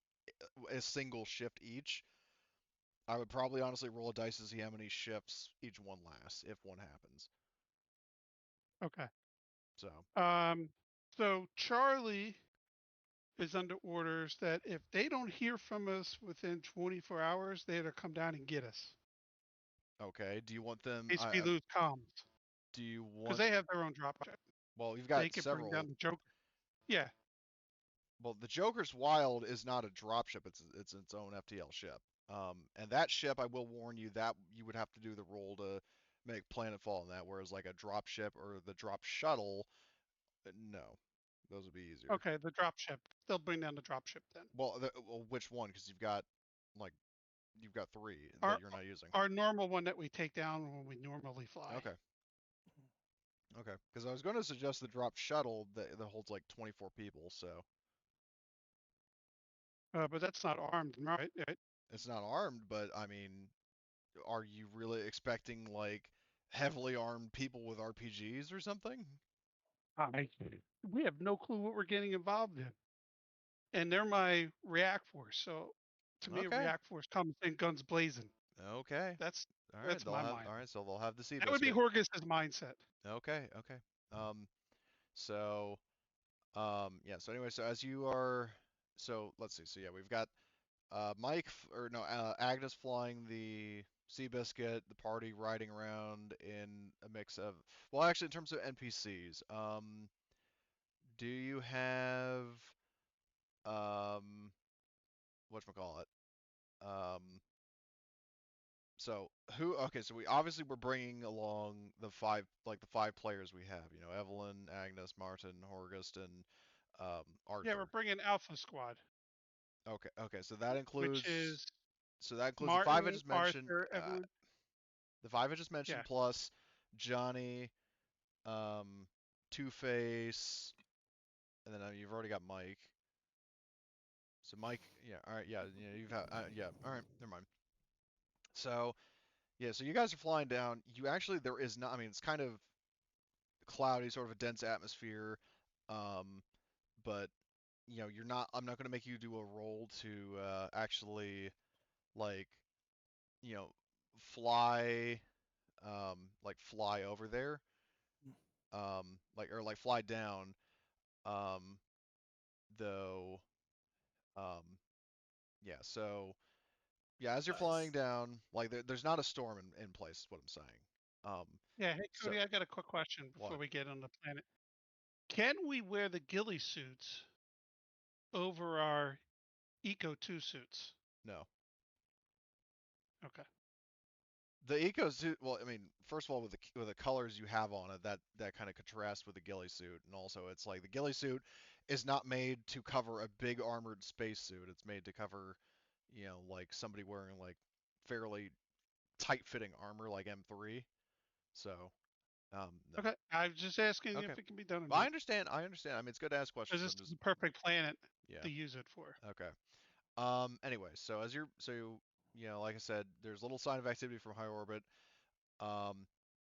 a single shift each. I would probably honestly roll a dice to see how many shifts each one lasts, if one happens. Okay. So, So Charlie is under orders that if they don't hear from us within 24 hours, they had to come down and get us. okay. Do you want them? In case we lose comms, Do you because want? they have their own drop ship. Well, you've They got could bring down several. the Joker. Yeah. Well, the Joker's Wild is not a dropship; it's its own FTL ship. And that ship, I will warn you that you would have to do the roll to make planetfall in that. Whereas like a dropship or the drop shuttle, no, those would be easier. Okay, the drop ship. They'll bring down the drop ship then. Well, which one? Because like you've got three Our that you're not using. our normal one that we take down when we normally fly. Okay. Okay. Because I was going to suggest the drop shuttle that holds like 24 people, so But that's not armed, right? it's not armed, but I mean, are you really expecting like heavily armed people with RPGs or something? I, we have no clue what we're getting involved in. And they're my react force. So to me, a Okay. react force comes in guns blazing. Okay. That's All right. that's my mind. All right. So they'll have the sea That would be biscuit. Horgus's mindset. Okay. Okay. So yeah. So anyway, so as you are, so let's see. So yeah, we've got Agnes flying the Seabiscuit, the party riding around in a mix of, well, actually, in terms of NPCs, do you have, whatchamacallit? Um, so okay, so we obviously we're bringing along the five players we have, Evelyn, Agnes, Martin, Horgust, and Yeah, we're Arthur. bringing Alpha Squad, Okay, okay, so that which includes, is the five I Martin, just mentioned, Arthur, Evelyn. the five I just mentioned Yeah. plus Johnny, um, Two Face, and then you've already got Mike. So Mike, yeah, all right, yeah, you've had, yeah, all right, never mind. So yeah, so you guys are flying down. You actually, there is not, I mean, it's kind of cloudy, sort of a dense atmosphere, um, but you're not. I'm not going to make you do a roll to actually like you know fly fly over there, like fly down, um, though. Um, yeah, so yeah, as you're flying Nice. down, like there's not a storm in place, is what I'm saying. Um, Yeah. Hey, so Cody, I got a quick question before what? we get on the planet. Can we wear the ghillie suits over our Eco 2 suits? No. Okay. The eco suit, well, I mean, first of all, with the colors you have on it, that kind of contrasts with the ghillie suit, and also it's like the ghillie suit is not made to cover a big armored spacesuit. It's made to cover, like somebody wearing like fairly tight-fitting armor like M3. So, no. Okay. I'm just asking Okay. if it can be done or Well, I not. understand. I understand. I mean, it's good to ask Because questions. this I'm is just, the perfect planet yeah. to use it for. Okay. Anyway, so like I said, there's little sign of activity from high orbit. Um,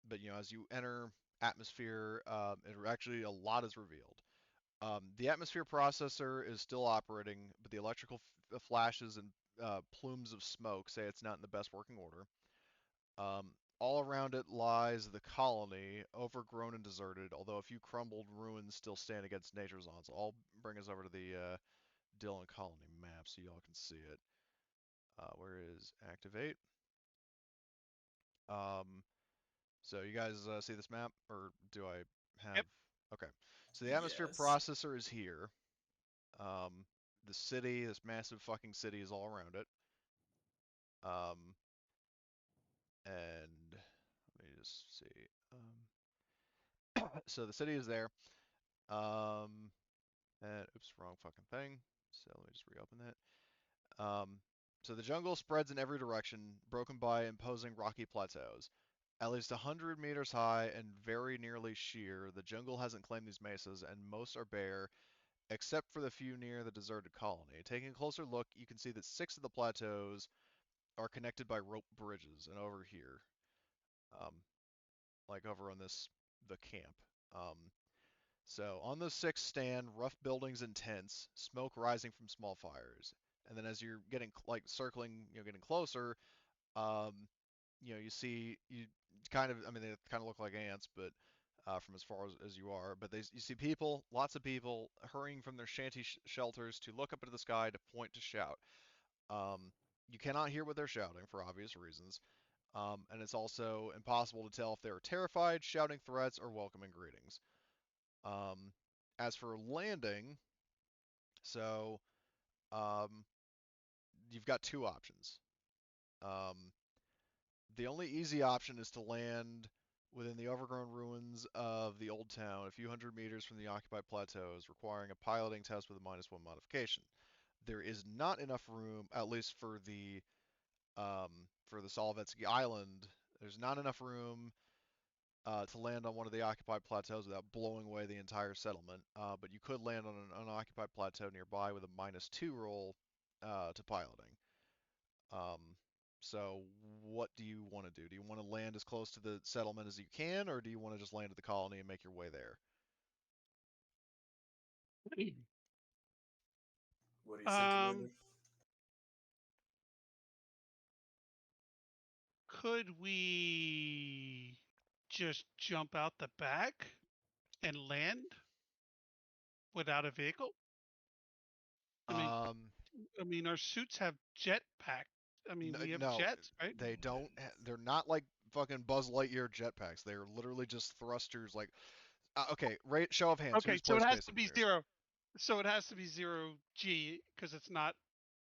but as you enter atmosphere, actually a lot is revealed. The atmosphere processor is still operating, but the electrical flashes and plumes of smoke say it's not in the best working order. All around it lies the colony, overgrown and deserted, although a few crumbled ruins still stand against nature's odds. I'll bring us over to the Dillon colony map so y'all can see it. Where is activate? Um, So you guys see this map, or do I have? Yep. Okay. So the atmosphere Yes. processor is here. Um, the city, this massive fucking city, is all around it. And let me just see. So the city is there. Um, and oops, wrong fucking thing. So let me just reopen that. So the jungle spreads in every direction, broken by imposing rocky plateaus. At least 100 meters high and very nearly sheer, the jungle hasn't claimed these mesas, and most are bare except for the few near the deserted colony. Taking a closer look, you can see that 6 of the plateaus are connected by rope bridges, and over here, um, like over on the camp. Um, so on those 6 stand rough buildings and tents, smoke rising from small fires. And then as you're getting like circling, getting closer, um, you see you kind of, I mean, they kind of look like ants, but from as far as you are, but you see people, lots of people hurrying from their shanty shelters to look up into the sky to point to shout. Um, you cannot hear what they're shouting for obvious reasons, and it's also impossible to tell if they're terrified, shouting threats, or welcoming greetings. Um, as for landing, so um, you've got 2 options. Um, the only easy option is to land within the overgrown ruins of the old town, a few hundred meters from the occupied plateaus, requiring a piloting test with a -1 modification. There is not enough room, at least for the Solovetsky Island. There's not enough room to land on one of the occupied plateaus without blowing away the entire settlement. But you could land on an unoccupied plateau nearby with a -2 roll to piloting. Um, so what do you want to do? Do you want to land as close to the settlement as you can, or do you want to just land at the colony and make your way there? What do you say, Commander? Could we just jump out the back and land without a vehicle? Um, I mean, our suits have jetpack. I mean, we have no, jets, right? they don't. They're not like fucking Buzz Lightyear jetpacks. They're literally just thrusters. Like, okay, show of hands. Okay, Who's so played it has Space to be Engineers? zero. So it has to be 0G because it's not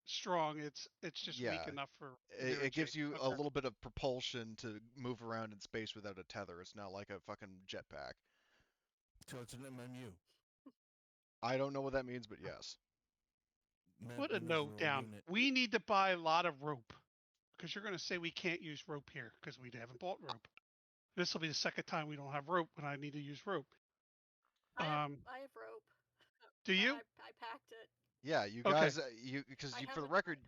strong. It's just weak Yeah, enough for it, 0G. it gives you a Okay. little bit of propulsion to move around in space without a tether. It's not like a fucking jetpack. So it's an MMU. I don't know what that means, but yes. Put a note Maneuverable down. unit. We need to buy a lot of rope because you're going to say we can't use rope here because we haven't bought rope. This will be the second time we don't have rope when I need to use rope. I have rope. Do you? I packed it. Yeah, you Okay. guys, because I for the haven't. record,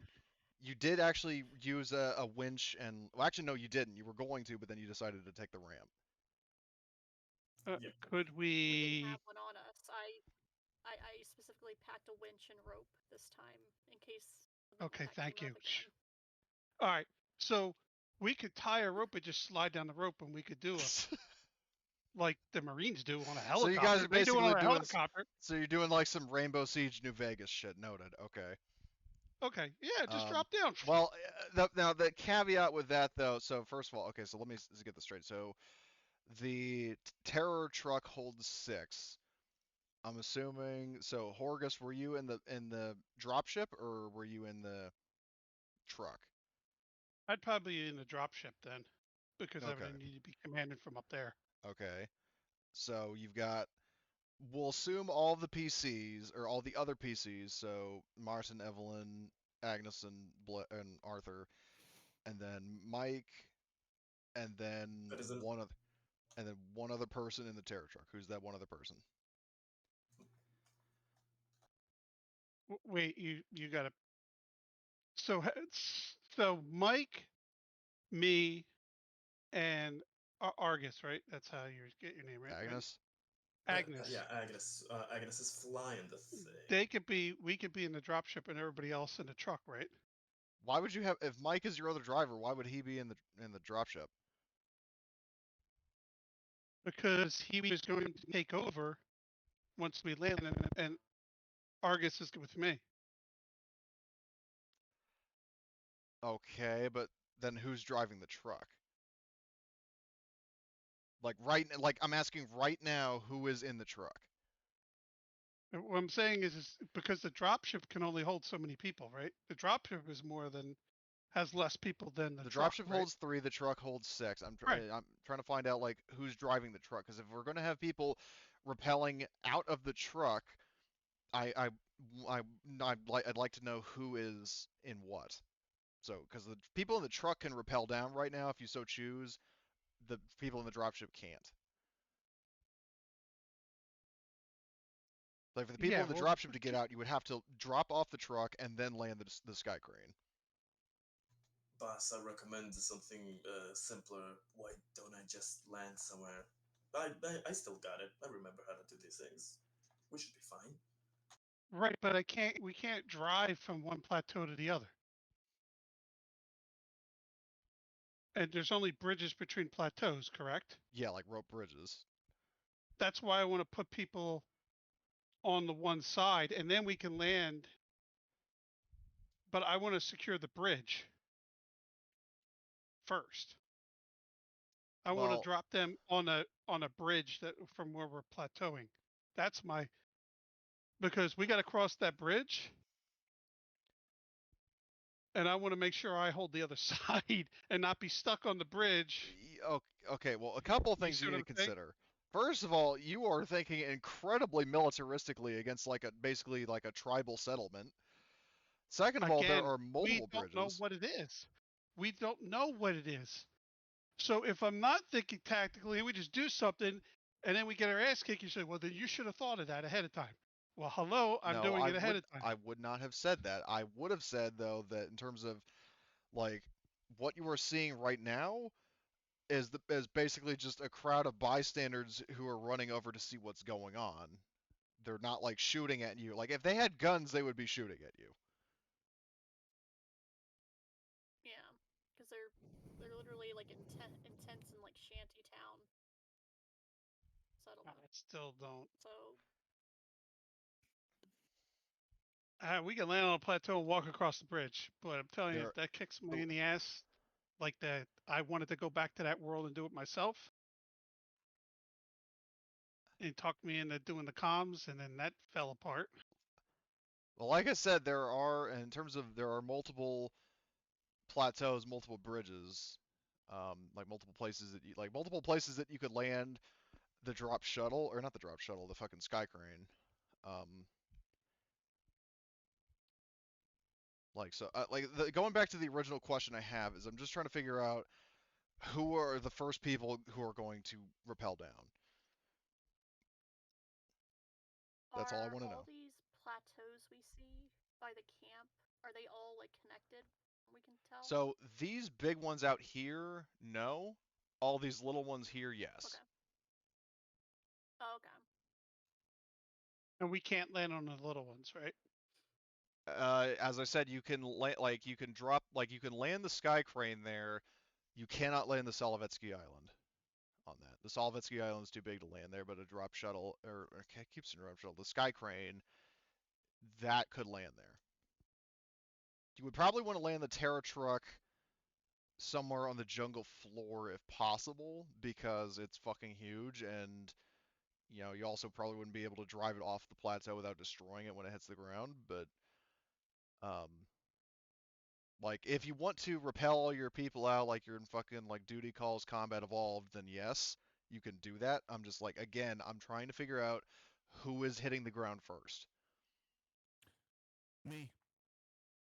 you did actually use a winch and, well, actually, no, you didn't. You were going to, but then you decided to take the ramp. Yep. Could We didn't we? have one on us. I specifically packed a winch and rope this time in case. Okay, that thank came you. up again. All right. So we could tie a rope and just slide down the rope, and we could do like the Marines do on a So you guys helicopter. are They do it basically on a doing, helicopter. so you're doing like some Rainbow Siege New Vegas shit. Noted. Okay. Okay. Yeah, just Um, drop down. well, now the caveat with that though. So first of all, okay, so let me get this straight. So the terror truck holds 6. I'm assuming. So Horgus, were you in the dropship or were you in the truck? I'd probably be in the drop ship then, because Okay. everything needed to be commanded from up there. Okay. So you've got. We'll assume all the PCs or all the other PCs. So Martin, Evelyn, Agnes, and Arthur, and then Mike, and then Citizen. one other person in the terror truck. Who's that one other person? Wait, you got to. So Mike, me, and Argus, right? That's how you get your name, right? Agnes. Agnes. Yeah, Agnes. Agnes is flying the They thing. could be. We could be in the drop ship, and everybody else in the truck, right? Why would you have if Mike is your other driver? Why would he be in the dropship? Because he was going to take over once we land, and Argus is with me. Okay, but then who's driving the truck? Like I'm asking right now, who is in the truck? And what I'm saying is because the dropship can only hold so many people, right? The dropship is has less people than the The truck, dropship right? holds 3. The truck holds 6. Right. I'm trying to find out like who's driving the truck because if we're gonna have people rappelling out of the truck, I I I'd like to know who is in what. So because the people in the truck can rappel down right now if you so choose, the people in the dropship can't. Like for the people Yeah, in the well, dropship to get out, you would have to drop off the truck and then land the sky crane. Boss, I recommend something simpler. Why don't I just land somewhere? I still got it. I remember how to do these things. We should be fine. right, but we can't drive from one plateau to the other. And there's only bridges between plateaus, correct? Yeah, like rope bridges. That's why I want to put people on the one side and then we can land, but I want to secure the bridge first. I want to Well, drop them on a bridge that from where we're plateauing. That's my because we got to cross that bridge and I want to make sure I hold the other side and not be stuck on the bridge. okay, well, a couple of You things see you what need to I'm saying? consider. First of all, you are thinking incredibly militaristically against like a basically like a tribal settlement. Second of all, there Again, are we multiple don't know bridges. what it is. We don't know what it is. So if I'm not thinking tactically, we just do something and then we get our ass kicked. You say, well, then you should have thought of that ahead of time. Well, hello, I'm No, doing it ahead of time. I would not have said that. I would have said though that in terms of like what you are seeing right now is basically just a crowd of bystanders who are running over to see what's going on. They're not like shooting at you. Like if they had guns, they would be shooting at you. Yeah, because they're literally like intense in like shanty town I settlement. still don't. So We can land on a plateau and walk across the bridge, but I'm telling you, There, if that kicks the, me in the ass, like that, I wanted to go back to that world and do it myself, and talked me into doing the comms, and then that fell apart. well, like I said, there are in terms of there are multiple plateaus, multiple bridges, like multiple places that you could land the drop shuttle or not the drop shuttle, the fucking sky crane. Um, going back to the original question I have is I'm just trying to figure out who are the first people who are going to rappel down. That's all I are want to all know. these plateaus we see by the camp, are they all like connected? We can tell. So these big ones out here, no. All these little ones here, yes. Okay. Oh, okay. And we can't land on the little ones, right? As I said, you can you can drop you can land the sky crane there. You cannot land the Solovetsky Island on that. The Solovetsky Island is too big to land there, but a drop shuttle or I keep saying drop shuttle, the sky crane that could land there. You would probably want to land the Terra truck somewhere on the jungle floor if possible because it's fucking huge and you also probably wouldn't be able to drive it off the plateau without destroying it when it hits the ground, but um like if you want to repel all your people out like you're in fucking like duty calls combat evolved, then yes, you can do that. I'm just like again, I'm trying to figure out who is hitting the ground first. Me.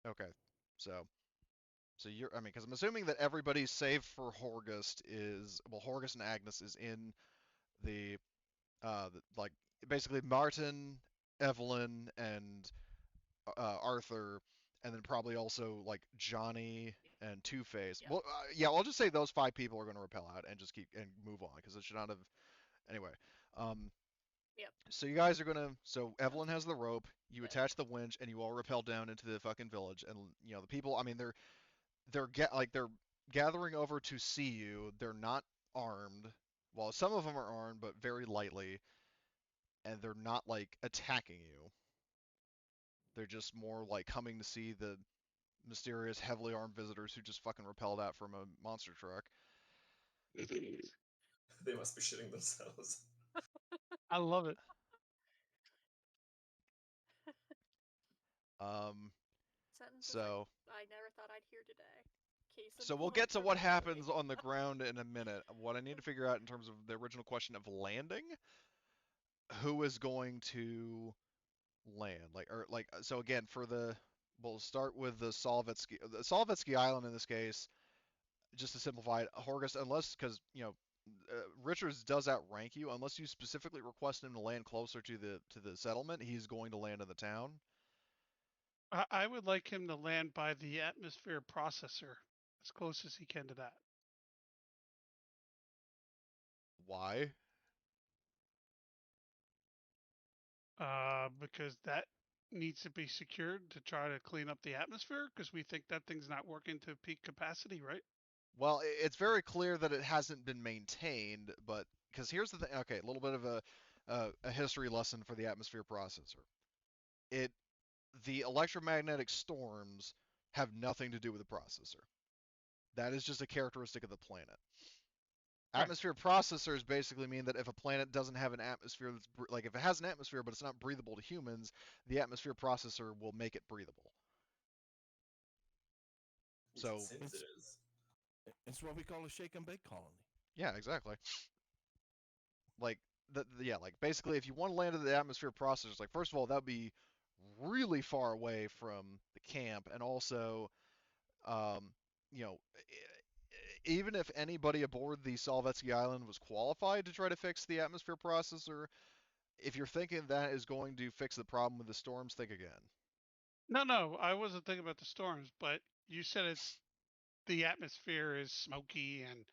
Okay. So you're I mean because I'm assuming that everybody save for Horgust is well Horgust and Agnes is in the like basically Martin, Evelyn, and Arthur, and then probably also like Johnny and Two Face. Yep. Well, yeah, I'll just say those five people are going to repel out and just keep and move on because it should not have. Anyway, um, Yep. so you guys are gonna. So Sounds Evelyn has the rope. You good. attach the winch, and you all repel down into the fucking village. And the people. I mean, they're gathering over to see you. They're not armed. Well, some of them are armed, but very lightly, and they're not like attacking you. They're just more like coming to see the mysterious, heavily armed visitors who just fucking repelled out from a monster truck. They must be shitting themselves. I love it. Um, Sentences so I never thought I'd hear today. Case in so we'll point, get to what repelling. happens on the ground in a minute. What I need to figure out in terms of the original question of landing, who is going to land? So again for the we'll start with the Solovetsky Island in this case. Just to simplify it, Horgus, unless because Richards does outrank you unless you specifically request him to land closer to the settlement. He's going to land in the town. I would like him to land by the atmosphere processor, as close as he can to that. Why? Because that needs to be secured to try to clean up the atmosphere, because we think that thing's not working to peak capacity, right? Well, it's very clear that it hasn't been maintained, but because here's the thing. Okay, a little bit of a history lesson for the atmosphere processor. It the electromagnetic storms have nothing to do with the processor. That is just a characteristic of the planet. Right. Atmosphere processors basically mean that if a planet doesn't have an atmosphere that's like if it has an atmosphere but it's not breathable to humans, the atmosphere processor will make it breathable. Which it So seems it is. It's what we call a shake and bake colony. yeah, exactly. Like yeah, like basically if you want to land in the atmosphere processors, like first of all that would be really far away from the camp, and also um, you know, even if anybody aboard the Solvetsky Island was qualified to try to fix the atmosphere processor, if you're thinking that is going to fix the problem with the storms, think again. No, I wasn't thinking about the storms, but you said it's the atmosphere is smoky and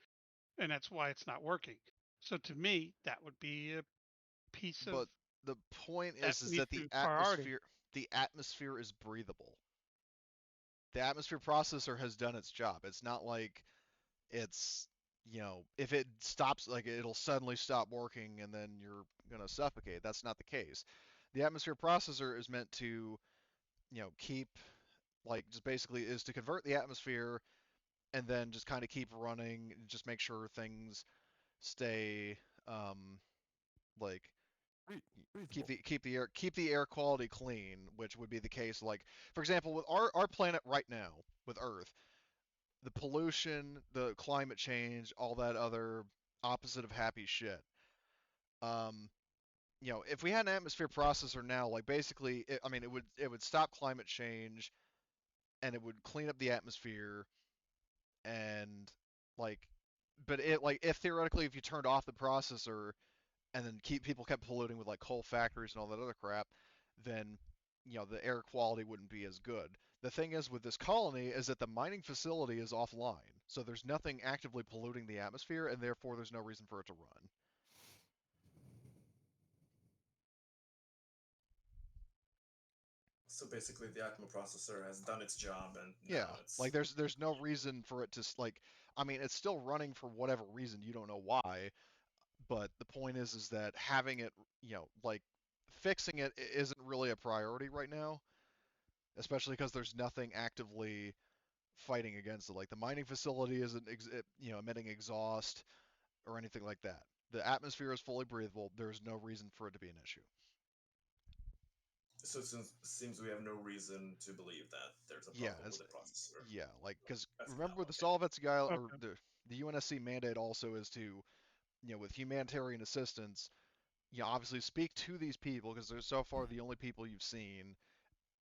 that's why it's not working. So to me, that would be a piece of But the point that is needs that to be priority. the atmosphere is breathable. The atmosphere processor has done its job. It's not like it's if it stops, like it'll suddenly stop working and then you're gonna suffocate. That's not the case. The atmosphere processor is meant to keep, like, just basically is to convert the atmosphere and then just kind of keep running, just make sure things stay like Breathable. keep the air quality clean, which would be the case, like, for example, with our planet right now with Earth, the pollution, the climate change, all that other opposite of happy shit. Um, if we had an atmosphere processor now, like basically, I mean, it would stop climate change and it would clean up the atmosphere and like, but it like if theoretically if you turned off the processor and then people kept polluting with like coal factories and all that other crap, then the air quality wouldn't be as good. The thing is with this colony is that the mining facility is offline, so there's nothing actively polluting the atmosphere, and therefore there's no reason for it to run. So basically, the Atma processor has done its job, and Yeah, now like it's there's no reason for it to like. I mean, it's still running for whatever reason, you don't know why, but the point is that having it, like fixing it isn't really a priority right now, especially because there's nothing actively fighting against it. Like the mining facility isn't, emitting exhaust or anything like that. The atmosphere is fully breathable. There's no reason for it to be an issue. so it seems we have no reason to believe that there's a Yeah, problem with the processor. yeah, like because As of remember now, with the okay. Solvetsky Island or Okay. the UNSC mandate also is to, with humanitarian assistance, obviously speak to these people because they're so far the only people you've seen,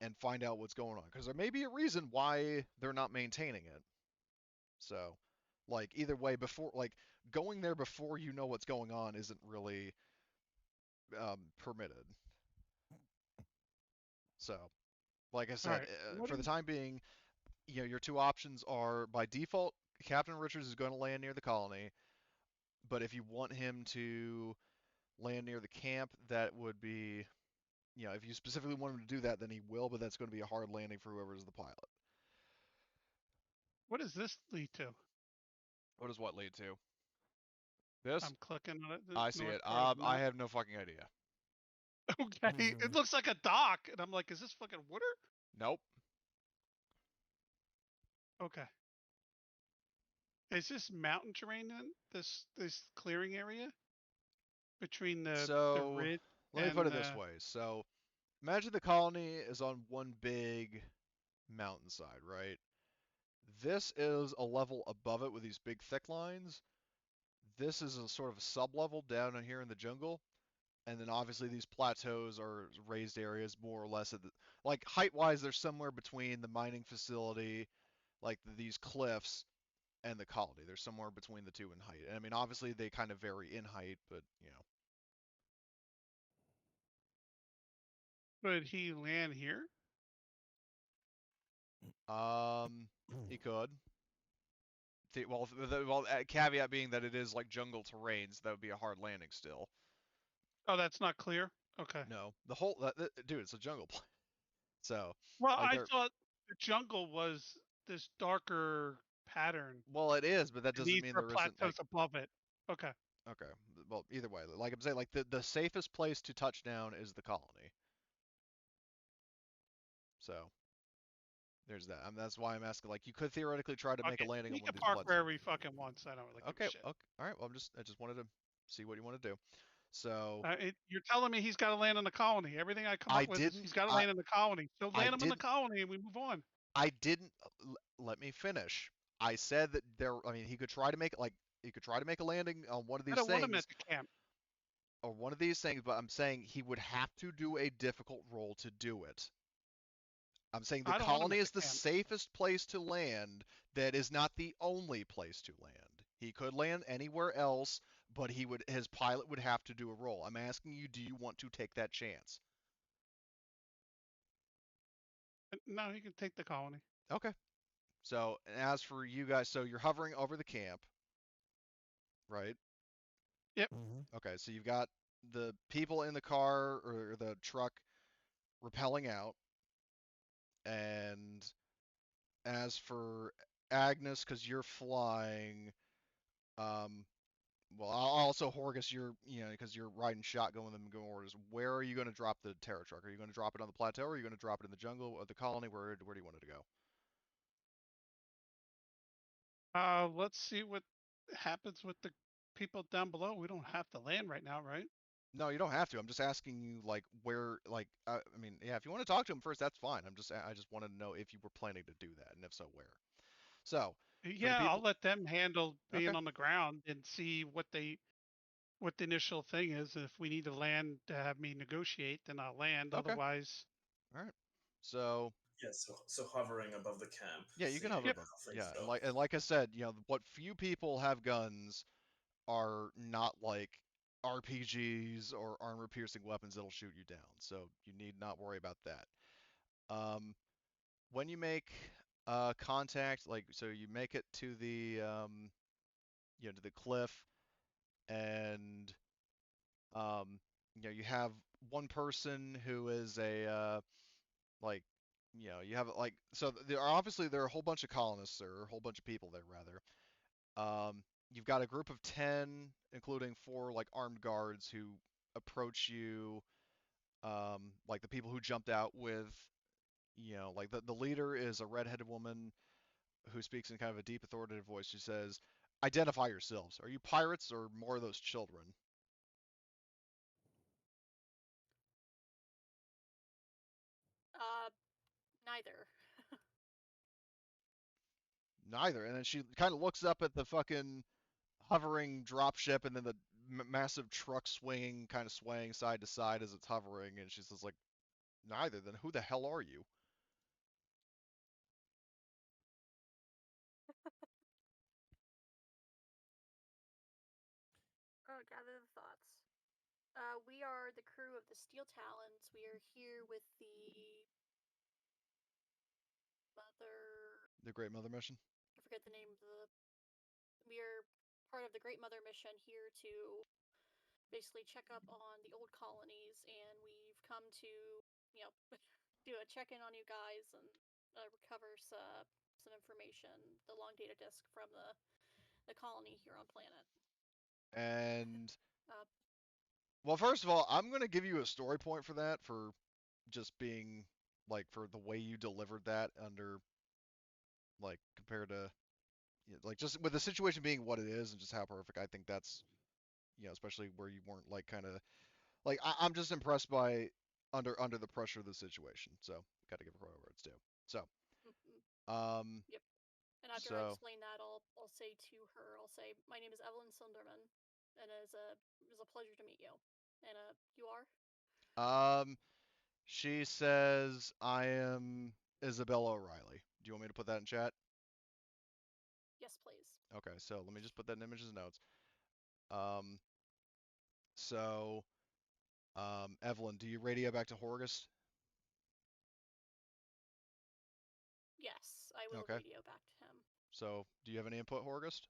and find out what's going on because there may be a reason why they're not maintaining it. So, like either way, before like going there before you know what's going on isn't really permitted. So, like I All said, right. What for do the you, time being, your two options are by default, Captain Richards is going to land near the colony, but if you want him to land near the camp, that would be, if you specifically want him to do that, then he will, but that's going to be a hard landing for whoever's the pilot. what does this lead to? What does what lead to? This? I'm clicking on it. The I see north it. part of the I map. have no fucking idea. Okay. It looks like a dock, and I'm like, is this fucking water? Nope. Okay. Is this mountain terrain then? This clearing area between the So, ridge let me put and it this way. So, imagine the colony is on one big mountainside, right? This is a level above it with these big thick lines. This is a sort of sub-level down in here in the jungle. And then obviously these plateaus are raised areas more or less at like height-wise, they're somewhere between the mining facility, like these cliffs, and the colony. They're somewhere between the two in height. And I mean, obviously they kind of vary in height, but Could he land here? He could. Well, caveat being that it is like jungle terrain, so that would be a hard landing still. Oh, that's not clear. Okay. No, dude, it's a jungle planet. So, Well, like, I thought the jungle was this darker pattern, well, it is, but that and doesn't these mean are there isn't like, plateaus above it. Okay. okay, well, either way, like I'm saying, like the safest place to touch down is the colony. So there's that. That's why I'm asking. Like, you could theoretically try to make a Okay. landing He on one can of these park blood wherever he zones. fucking wants. I don't really give Okay, a shit. okay, all right. Well, I just wanted to see what you want to do. So You're telling me he's got to land in the colony. Everything I come I up with is didn't. he's got to land in the colony. So I land him in the didn't. colony and we move on. I didn't. Let me finish. I said that there. I mean, he could try to make a landing on one of I these don't want him at things the camp. or one of these things, but I'm saying he would have to do a difficult roll to do it. I'm saying the I don't want him colony at is the the camp. safest place to land. That is not the only place to land. He could land anywhere else, but his pilot would have to do a roll. I'm asking you, do you want to take that chance? No, he can take the colony. Okay. So, as for you guys, so you're hovering over the camp, right? Yep. Okay, so you've got the people in the car or the truck rappelling out, and as for Agnes, because you're flying, well, also Horgus, because you're riding shotgun with them and going orders. Where are you going to drop the Terror truck? Are you going to drop it on the plateau, or are you going to drop it in the jungle or the colony? Where do you want it to go? Let's see what happens with the people down below. We don't have to land right now, right? No, you don't have to. I'm just asking you, like, where, like, I mean, yeah, if you want to talk to him first, that's fine. I just wanted to know if you were planning to do that, and if so, where. So, for the Yeah, I'll people, let them handle okay, being on the ground and see what the initial thing is. If we need to land to have me negotiate, then I'll land. okay, Otherwise, all right. So, Yeah, so hovering above the camp, yeah, you can seeing hover yep. above. how things Yeah, go. and like I said, what few people have guns are not like RPGs or armor-piercing weapons that'll shoot you down. So you need not worry about that. When you make contact, like so you make it to the to the cliff, and you have one person who is a like you have like so there are a whole bunch of colonists or a whole bunch of people there rather. You've got a group of 10, including 4 like armed guards who approach you. Like the people who jumped out with, like the leader is a redheaded woman who speaks in kind of a deep authoritative voice. She says, "Identify yourselves. Are you pirates or more of those children?" Neither. Neither. And then she kind of looks up at the fucking hovering dropship and then the massive truck swinging, kind of swaying side to side as it's hovering, and she says like, "Neither. Then who the hell are you?" Oh, gather the thoughts. We are the crew of the Steel Talons. We are here with the Mother. The Great Mother Mission. I forget the name of the. We are part of the Great Mother mission here to basically check up on the old colonies, and we've come to, do a check in on you guys and recover some information, the long data disk from the colony here on planet. And Uh, well, first of all, I'm gonna give you a story point for that for just being like for the way you delivered that under like compared to like just with the situation being what it is and just how perfect. I think that's especially where you weren't like kind of like I'm just impressed by under the pressure of the situation. So got to give credit where it's due. So um yep. And after I so explain that, I'll say to her, I'll say, my name is Evelyn Sunderman, and it was a pleasure to meet you. And you are? she says I am Isabella O'Reilly. Do you want me to put that in chat? Yes, please. Okay, so let me just put that in images notes. Um, so, Evelyn, do you radio back to Horgus? Yes, I will Okay. radio back to him. So, do you have any input, Horgus?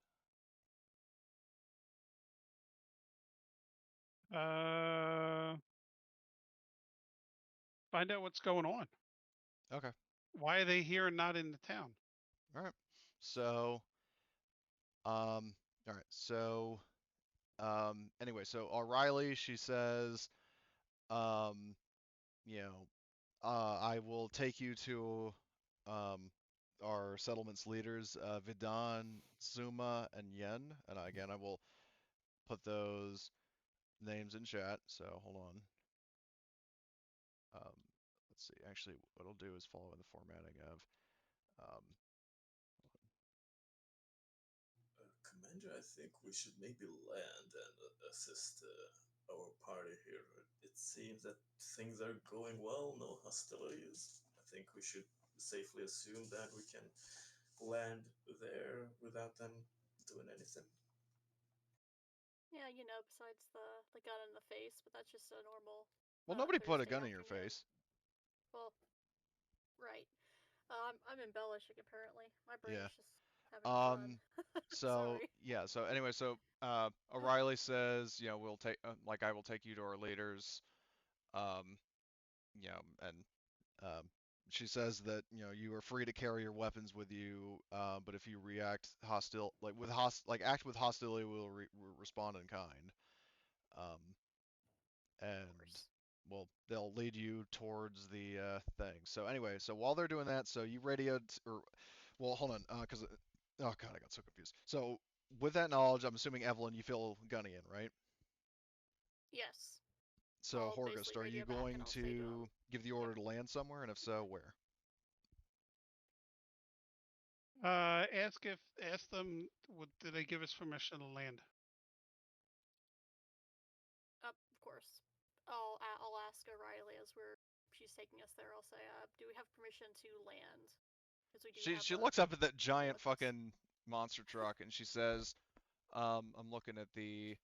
Find out what's going on. Okay. Why are they here and not in the town? All right. So, all right. So, anyway, so O'Reilly, she says, um, you know, I will take you to, um, our settlement's leaders, Vidan, Zuma, and Yen. And again, I will put those names in chat. So hold on. Um, let's see. Actually, what I'll do is follow in the formatting of, um, Commander, I think we should maybe land and assist our party here. It seems that things are going well, no hostilities. I think we should safely assume that we can land there without them doing anything. Yeah, besides the gun in the face, but that's just a normal well, nobody put a Thursday gun in your afternoon. face. Well, right. I'm embellishing apparently. My Yeah. brain's just having fun. So Sorry. yeah. So anyway, so O'Reilly says, we'll take, like, I will take you to our leaders. Um, and um, she says that you are free to carry your weapons with you, but if you react hostile, like act with hostility, we'll respond in kind. Um, Of and course. well, they'll lead you towards the thing. So anyway, so while they're doing that, so you radioed, or well, hold on, because oh god, I got so confused. So with that knowledge, I'm assuming Evelyn, you feel Gunnian, right? Yes. So I'll Horgust, basically are you radio back and going I'll say to him, to give the yep. order to land somewhere, and if so, where? Ask them, did they give us permission to land? Of course. I'll ask O'Reilly as she's taking us there. I'll say, do we have permission to land? Because we do have She looks up at that people giant with us. fucking monster truck, and she says, I'm looking at the,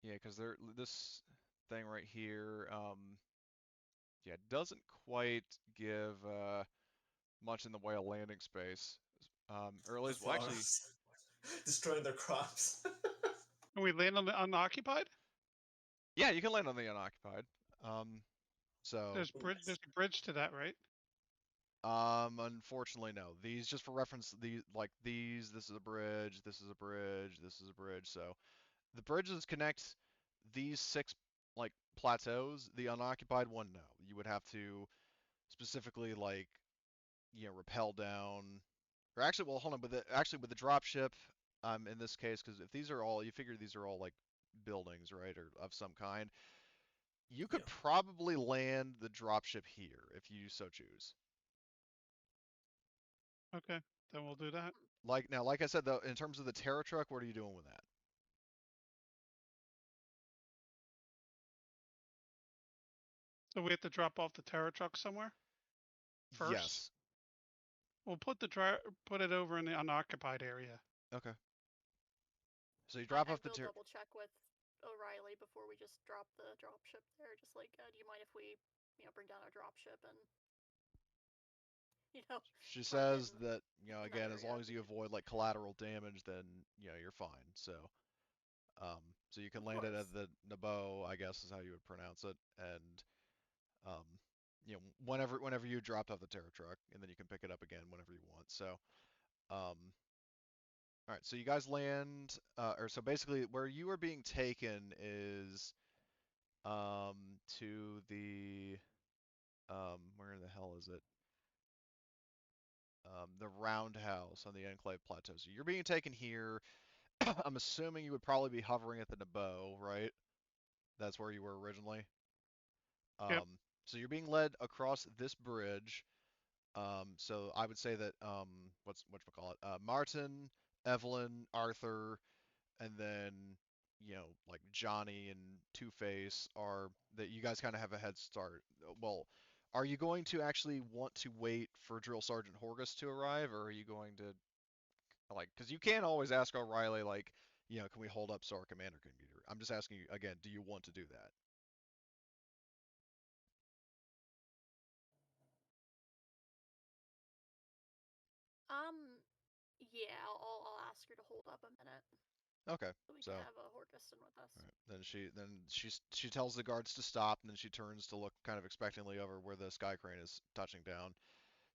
yeah, because this thing right here, yeah, doesn't quite give much in the way of landing space. Or at The least, well, actually, farms destroying their crops. Can we land on the unoccupied? yeah, you can land on the unoccupied. Um, so, Ooh, nice. There's a bridge to that, right? unfortunately, no. These, just for reference, these, this is a bridge, this is a bridge, this is a bridge. So the bridges connect these six, like, plateaus. The unoccupied one, no. You would have to specifically, like, rappel down, or actually, well, hold on, with the drop ship, in this case, because if these are all, you figure these are all like buildings, right, or of some kind, you Yeah. could probably land the dropship here if you so choose. Okay, then we'll do that. Like now, like I said though, in terms of the Terra truck, what are you doing with that? So we have to drop off the Terra truck somewhere first. Yes. We'll put it over in the unoccupied area. Okay. So you drop off And the we'll Terra. double check with O'Reilly before we just drop the dropship there. Just like, do you mind if we, bring down our dropship and, She park it says that, in that again, as area? long as you avoid like collateral damage, then you're fine. So, so you can Of land it course. at the Nabo, I guess is how you would pronounce it, and um, whenever you dropped off the Terra truck, and then you can pick it up again whenever you want. So, all right, so you guys land, or so basically where you are being taken is um, to the where the hell is it? The Roundhouse on the Enclave Plateau. So you're being taken here. I'm assuming you would probably be hovering at the Nabo, right? That's where you were originally. Yep. So you're being led across this bridge. So I would say that whatchamacallit, Martin, Evelyn, Arthur, and then like Johnny and Two Face are that you guys kind of have a head start. Well, are you going to actually want to wait for Drill Sergeant Horgus to arrive, or are you going to Like, because you can't always ask O'Reilly, like, can we hold up so our commander can get here? I'm just asking you again, do you want to do that? Yeah, I'll ask her to hold up a minute. Okay, So we so can have a Horkiston with us. right. She tells the guards to stop, and then she turns to look kind of expectantly over where the sky crane is touching down.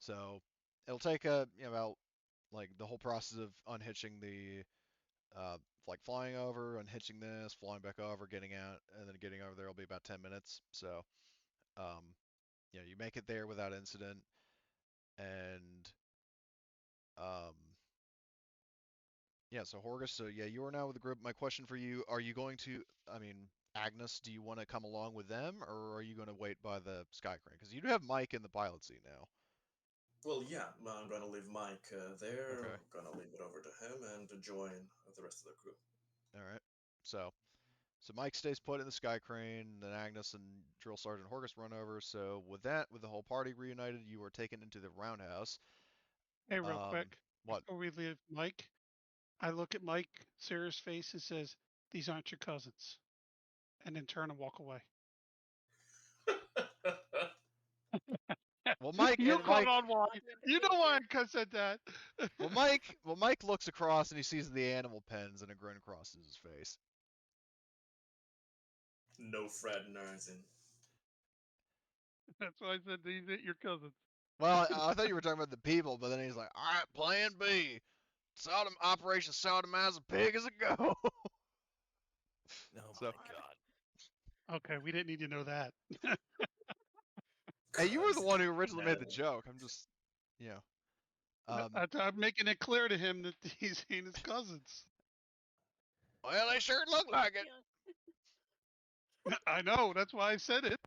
So it'll take about like the whole process of unhitching the like flying over, unhitching this, flying back over, getting out, and then getting over there will be about 10 minutes. So um, you make it there without incident, and um, yeah. So Horgus, so yeah, you are now with the group. My question for you: Are you going to? I mean, Agnes, do you want to come along with them, or are you going to wait by the sky crane? Because you do have Mike in the pilot seat now. Well, yeah, I'm gonna leave Mike there. Okay. Gonna leave it over to him and to join the rest of the crew. All right. So Mike stays put in the sky crane, then Agnes and Drill Sergeant Horgus run over. So with that, with the whole party reunited, you are taken into the roundhouse. Hey, real quick, What? before we leave Mike, I look at Mike, serious face, and says, "These aren't your cousins," and then turn and walk away. Well, Mike You and caught Mike. on why? You know why I said that. Mike looks across and he sees the animal pens and a grin crosses his face. No fraternizing. That's why I said these ain't your cousins. Well, I thought you were talking about the people, but then he's like, "All right, Plan B, Operation Sodomize a Pig as a go." Oh So, my god. Okay, we didn't need to know that. hey, you were the Christ, one who originally made the no. joke. I'm just, you know. I'm making it clear to him that these ain't his cousins. Well, they sure look like it. Yeah. I know. That's why I said it.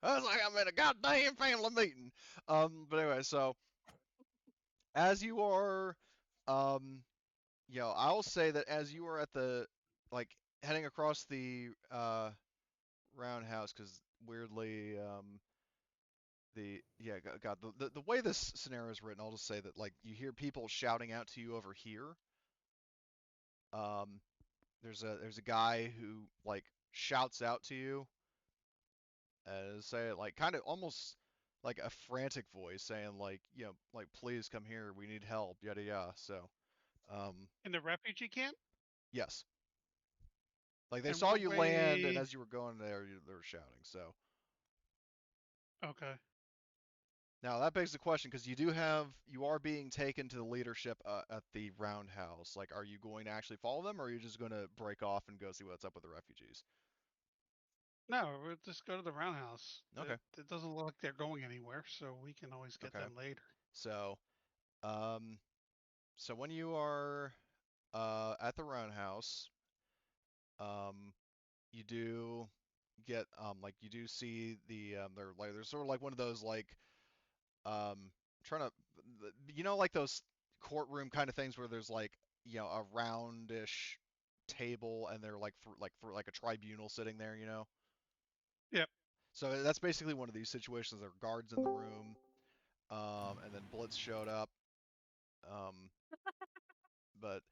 I was like, I'm at a goddamn family meeting. But anyway, so as you are, um, I'll say that as you are at the, like, heading across the roundhouse, because weirdly, God, the way this scenario is written, I'll just say that, like, you hear people shouting out to you over here. Um, there's a guy who, like, shouts out to you, say it like kind of almost like a frantic voice saying like, like, please come here, we need help, yada yada. So um In the refugee camp? yes, like they And saw what you land, and way? as you were going there, they were shouting. So Okay. now that begs the question, because you are being taken to the leadership at the roundhouse. Like, are you going to actually follow them, or are you just going to break off and go see what's up with the refugees? No, we'll just go to the roundhouse. Okay. It doesn't look like they're going anywhere, so we can always get Okay. them later. So um so when you are at the roundhouse, um you do get like you do see they're like there's sort of like one of those like trying to like those courtroom kind of things where there's like a roundish table, and they're like for like a tribunal sitting there. Yep. So that's basically one of these situations. There are guards in the room, and then Blitz showed up, um but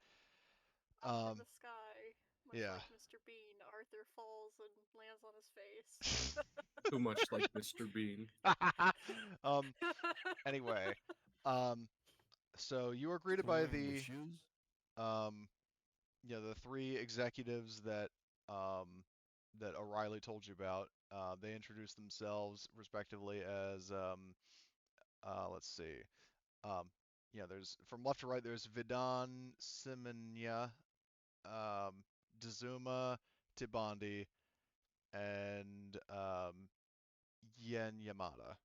Up in um the sky, much yeah. like Mr. Bean, Arthur falls and lands on his face. Too much like Mr. Bean. um anyway, so you are Is greeted he by wearing the shoes? um the three executives that O'Reilly told you about. They introduced themselves respectively as let's see. Um, there's from left to right. There's Vidan Simenya, um, Dazuma Tibandi, and Yen Yamada.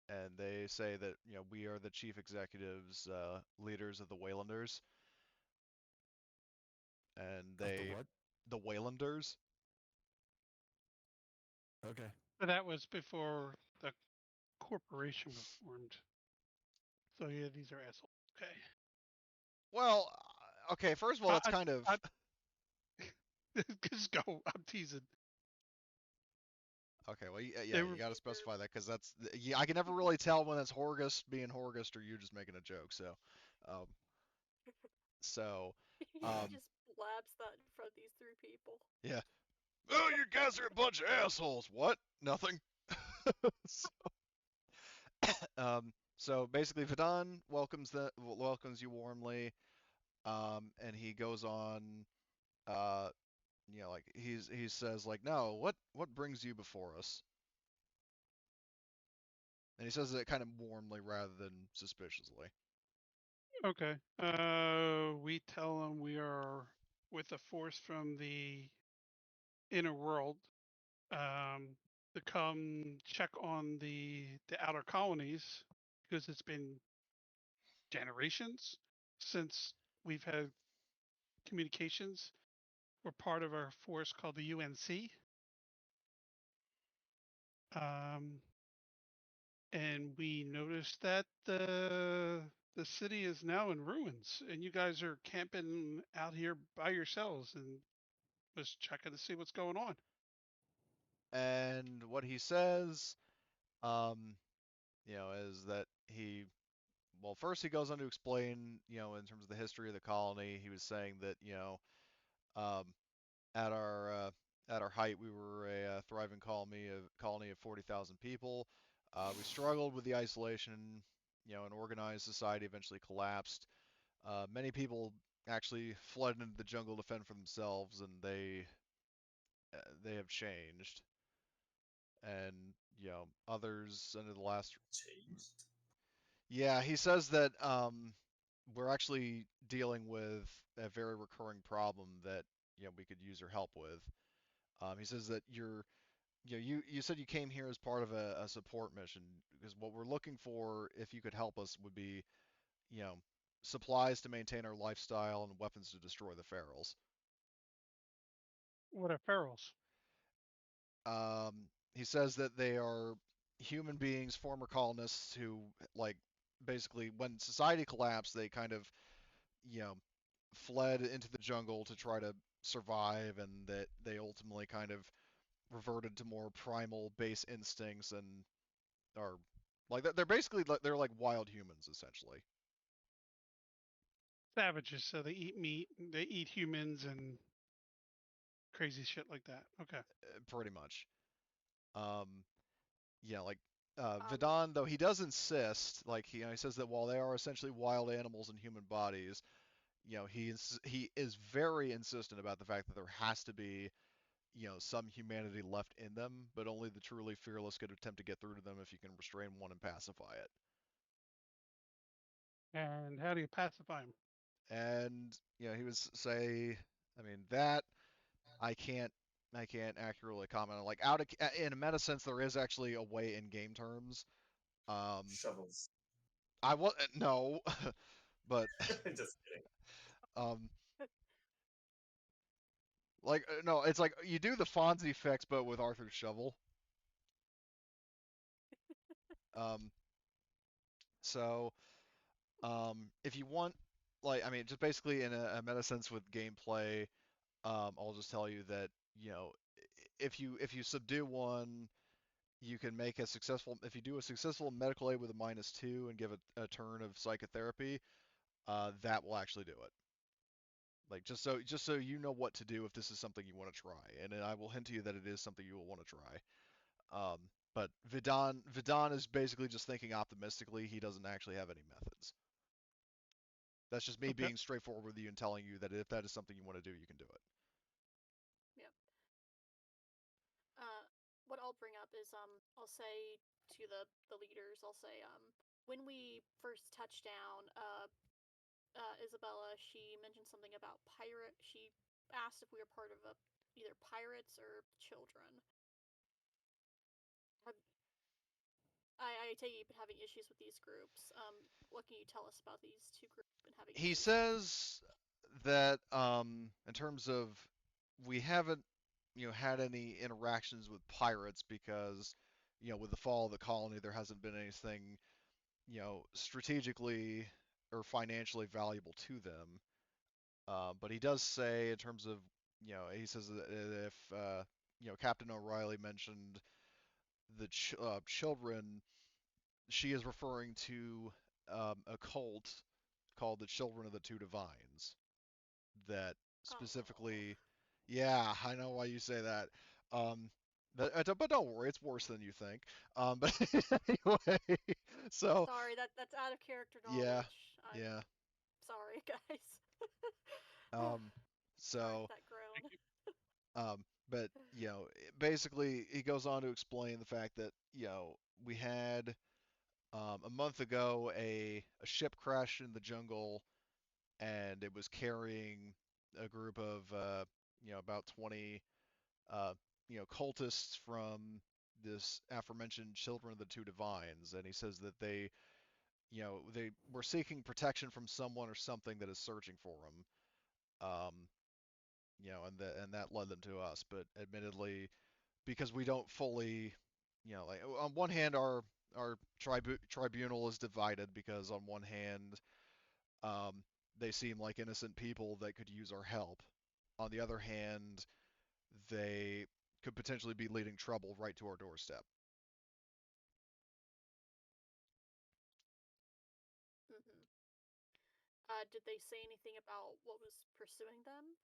And they say that we are the chief executives, leaders of the Waylanders, and Of the what? the Waylanders. Okay. But that was before the corporation was formed. So yeah, these are assholes. Okay. Well, okay. First of all, that's kind of I just go. I'm teasing. okay. Well, yeah, They you were got to specify that, because I can never really tell when it's Horgust being Horgust or you just making a joke. So, um, So, He um, just blabs that in front of these three people. yeah. Oh, you guys are a bunch of assholes. What? Nothing. so, so basically, Vidon welcomes you warmly, and he goes on, uh, like he says like, no, what brings you before us? And he says it kind of warmly rather than suspiciously. Okay. We tell them we are with a force from the inner world, um, to come check on the outer colonies because it's been generations since we've had communications. We're part of a force called the UNC, um, and we noticed that the city is now in ruins, and you guys are camping out here by yourselves, and was checking to see what's going on. And what he says, um, is that well, first he goes on to explain, in terms of the history of the colony. He was saying that, um, at our height, we were a thriving colony of 40,000 people. We struggled with the isolation, and organized society eventually collapsed. Many people actually fled into the jungle to fend for themselves, and they have changed. And others under the last. Changed. Yeah, he says that we're actually dealing with a very recurring problem that we could use your help with. He says that you said you came here as part of a support mission, because what we're looking for, if you could help us, would be you know supplies to maintain our lifestyle and weapons to destroy the ferals. What are ferals? He says that they are human beings, former colonists who, like, basically when society collapsed, they kind of you know fled into the jungle to try to survive, and that they ultimately kind of reverted to more primal base instincts and are like they're basically they're like wild humans essentially. Savages, so they eat meat, they eat humans, and crazy shit like that. Okay. Pretty much. Um, yeah, like Um, Vidon, though he does insist, like he says that while they are essentially wild animals in human bodies, he is very insistent about the fact that there has to be some humanity left in them, but only the truly fearless could attempt to get through to them if you can restrain one and pacify it. And how do you pacify them? And he would say, I mean, that I can't I can't accurately comment on. Like, in a meta sense, there is actually a way in game terms. Um, Shovels. I was no, but Just kidding. um, like no, it's like you do the Fonzie fix, but with Arthur's shovel. Um, so if you want, like, I mean, just basically in a meta sense with gameplay, I'll just tell you that if you subdue one, you can make a successful. If you do a successful medical aid with a -2 and give a turn of psychotherapy, that will actually do it. Like, just so you know what to do if this is something you want to try, and I will hint to you that it is something you will want to try. Um, but Vidon is basically just thinking optimistically. He doesn't actually have any methods. That's just me Okay. being straightforward with you and telling you that if that is something you want to do, you can do it. yep. Uh, what I'll bring up is I'll say to the leaders, I'll say when we first touched down, Isabella, she mentioned something about pirate. She asked if we were part of either pirates or children. Have, I take it you've been having issues with these groups. What can you tell us about these two groups you've been having He issues with? says that in terms of we haven't had any interactions with pirates because with the fall of the colony there hasn't been anything strategically or financially valuable to them. But he does say in terms of he says that if Captain O'Reilly mentioned the children, she is referring to a cult called the Children of the Two Divines that specifically. Oh. Yeah, I know why you say that. But don't worry, it's worse than you think. But anyway, so Sorry, that's out of character yeah, knowledge. I'm yeah. sorry, guys. Um, Sorry so for that groan. but basically he goes on to explain the fact that we had a month ago a ship crash in the jungle, and it was carrying a group of about 20 uh, cultists from this aforementioned Children of the Two Divines, and he says that they were seeking protection from someone or something that is searching for them. And that led them to us. But admittedly, because we don't fully, like on one hand, our tribunal is divided because on one hand, um, they seem like innocent people that could use our help. On the other hand, they could potentially be leading trouble right to our doorstep. Hmm. Did they say anything about what was pursuing them?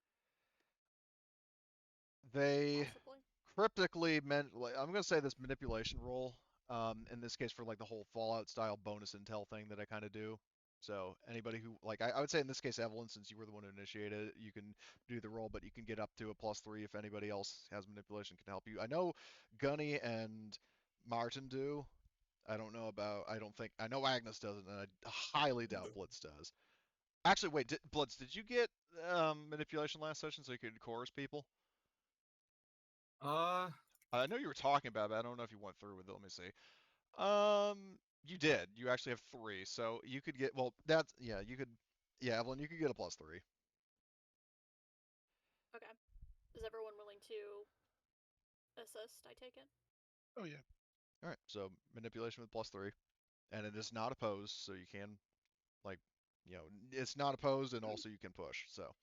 They Possibly. cryptically meant, like, I'm gonna say this manipulation roll. In this case, for like the whole Fallout style bonus intel thing that I kind of do. So anybody who like, I would say in this case, Evelyn, since you were the one who initiated it, you can do the roll, but you can get up to a +3 if anybody else has manipulation can help you. I know Gunny and Martin do. I don't know about. I don't think. I know Agnes doesn't, and I highly doubt No. Blitz does. Actually, wait, Blitz, did you get manipulation last session so you could coerce people? Uh, I know you were talking about it, but I don't know if you went through with it. Let me see. You did. You actually have 3, so you could get. Well, that's yeah. You could. Yeah, Evelyn, you could get a +3. Okay. Is everyone willing to assist? I take it. Oh yeah. All right. So manipulation with +3, and it is not opposed, so you can like, it's not opposed, and also you can push. So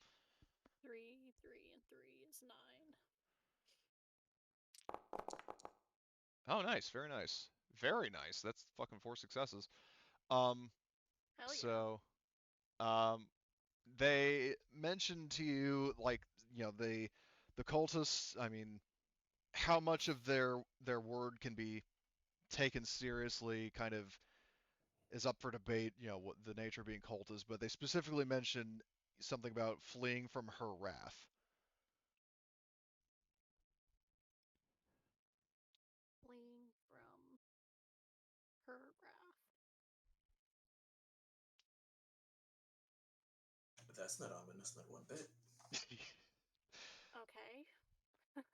3, 3, and 3 is 9. oh, nice, very nice, very nice. That's fucking 4 successes. Um, Hell yeah. so um, they mentioned to you like the cultists. I mean, how much of their word can be taken seriously kind of is up for debate. What the nature of being cultist, but they specifically mentioned something about fleeing from her wrath. Fleeing from her wrath. That's not ominous, not one bit. Okay.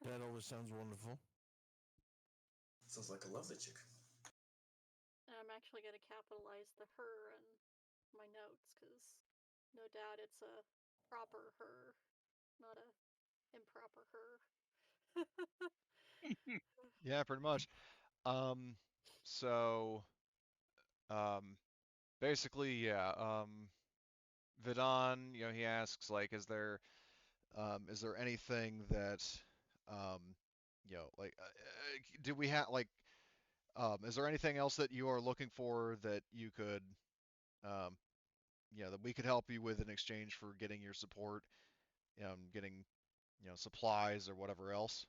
That always sounds wonderful. Sounds like a lovely chick. I'm actually going to capitalize the her in my notes because no doubt it's a proper her, not a improper her. Yeah, pretty much. Um, so um, basically, yeah. Vidon, he asks like, is there anything that, um, like, do we have like, is there anything else that you are looking for that you could, um, that we could help you with in exchange for getting your support, getting, supplies or whatever else?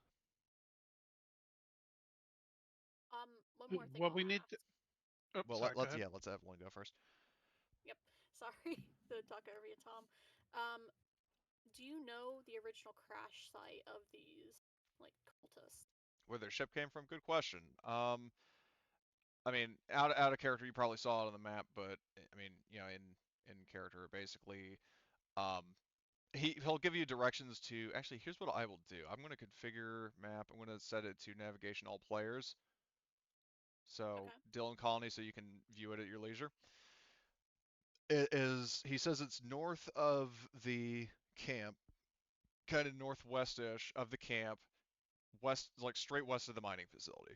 One more thing Well, I'll we need. ask. Oh, Well, sorry. Go ahead. let's Evelyn go first. Yep. Sorry to talk over you, Tom. Do you know the original crash site of these like cultists? Where their ship came from? Good question. I mean, out of character, you probably saw it on the map, but I mean, in character, basically, um, he'll give you directions to. Actually, here's what I will do. I'm going to configure map. I'm going to set it to navigation all players. So Okay. Dylan Colony, so you can view it at your leisure. It is. He says it's north of the camp, kind of northwest-ish of the camp, west, like straight west of the mining facility.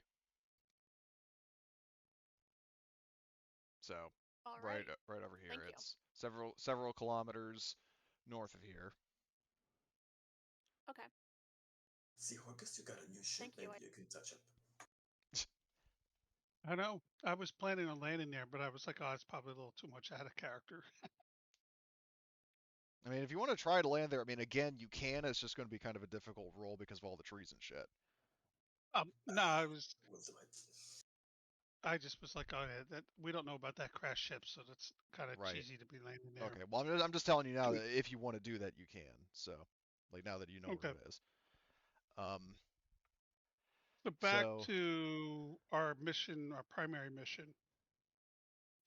So All right, right. right over here. Thank you. It's several kilometers north of here. Okay. See, Horcus, you got a new ship. Thank you. Maybe you can touch up. I know. I was planning on landing there, but I was like, oh, it's probably a little too much out of character. I mean, if you want to try to land there, I mean, again, you can. It's just going to be kind of a difficult roll because of all the trees and shit. No, We'll do it. I just was like, oh yeah, that we don't know about that crash ship, so that's kind of Right. cheesy to be landing there. Okay. Well, I'm just telling you now that if you want to do that, you can. So, like now that you know Okay. where it is. So back So to our mission, our primary mission.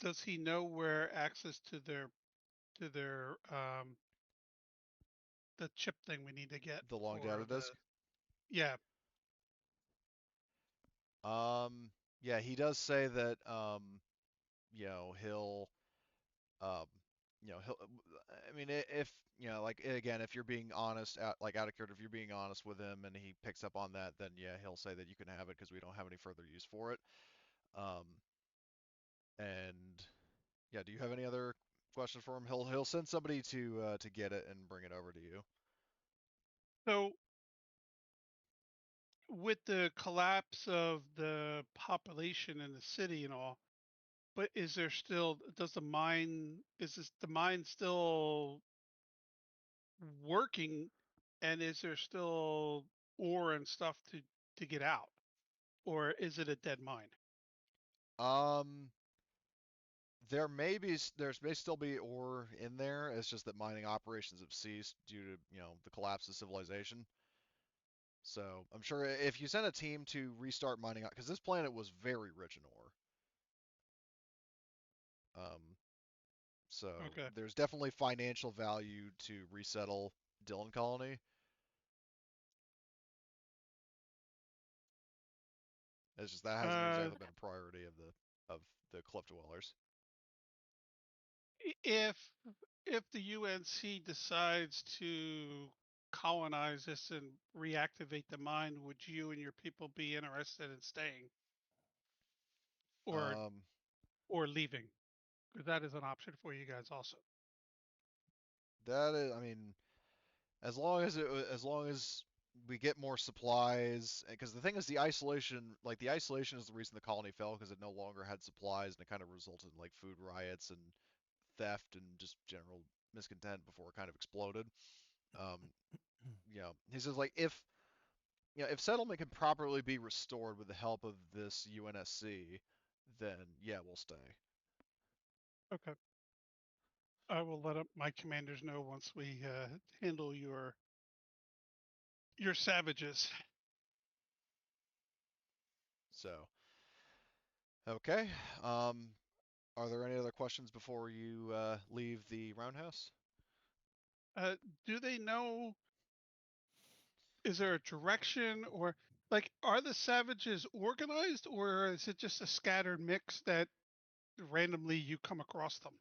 Does he know where access to their the chip thing we need to get the long for data the disk. yeah. Yeah, he does say that. You know, he'll. Um, you know, he'll. I mean, if you know, like again, if you're being honest, like out of character, if you're being honest with him and he picks up on that, then yeah, he'll say that you can have it because we don't have any further use for it. Um, and yeah, do you have any other questions for him? He'll send somebody to get it and bring it over to you. So with the collapse of the population in the city and all, but is there still does the mine is this the mine still working, and is there still ore and stuff to get out, or is it a dead mine? Um, there may still be ore in there. It's just that mining operations have ceased due to the collapse of civilization. So I'm sure if you send a team to restart mining, because this planet was very rich in ore. Um, so Okay. there's definitely financial value to resettle Dillon Colony. It's just that hasn't Uh, exactly been a priority of the cliff dwellers. if the UNC decides to colonize this and reactivate the mine, would you and your people be interested in staying or Um, leaving? Because that is an option for you guys also. that is, I mean, as long as we get more supplies, because the thing is the isolation is the reason the colony fell because it no longer had supplies and it kind of resulted in like food riots and theft and just general miscontent before it kind of exploded. Um, he says like if settlement can properly be restored with the help of this UNSC, then yeah, we'll stay. Okay. I will let my commanders know once we handle your savages. So okay. Are there any other questions before you leave the roundhouse? Do they know? Is there a direction, or like are the savages organized, or is it just a scattered mix that randomly you come across them?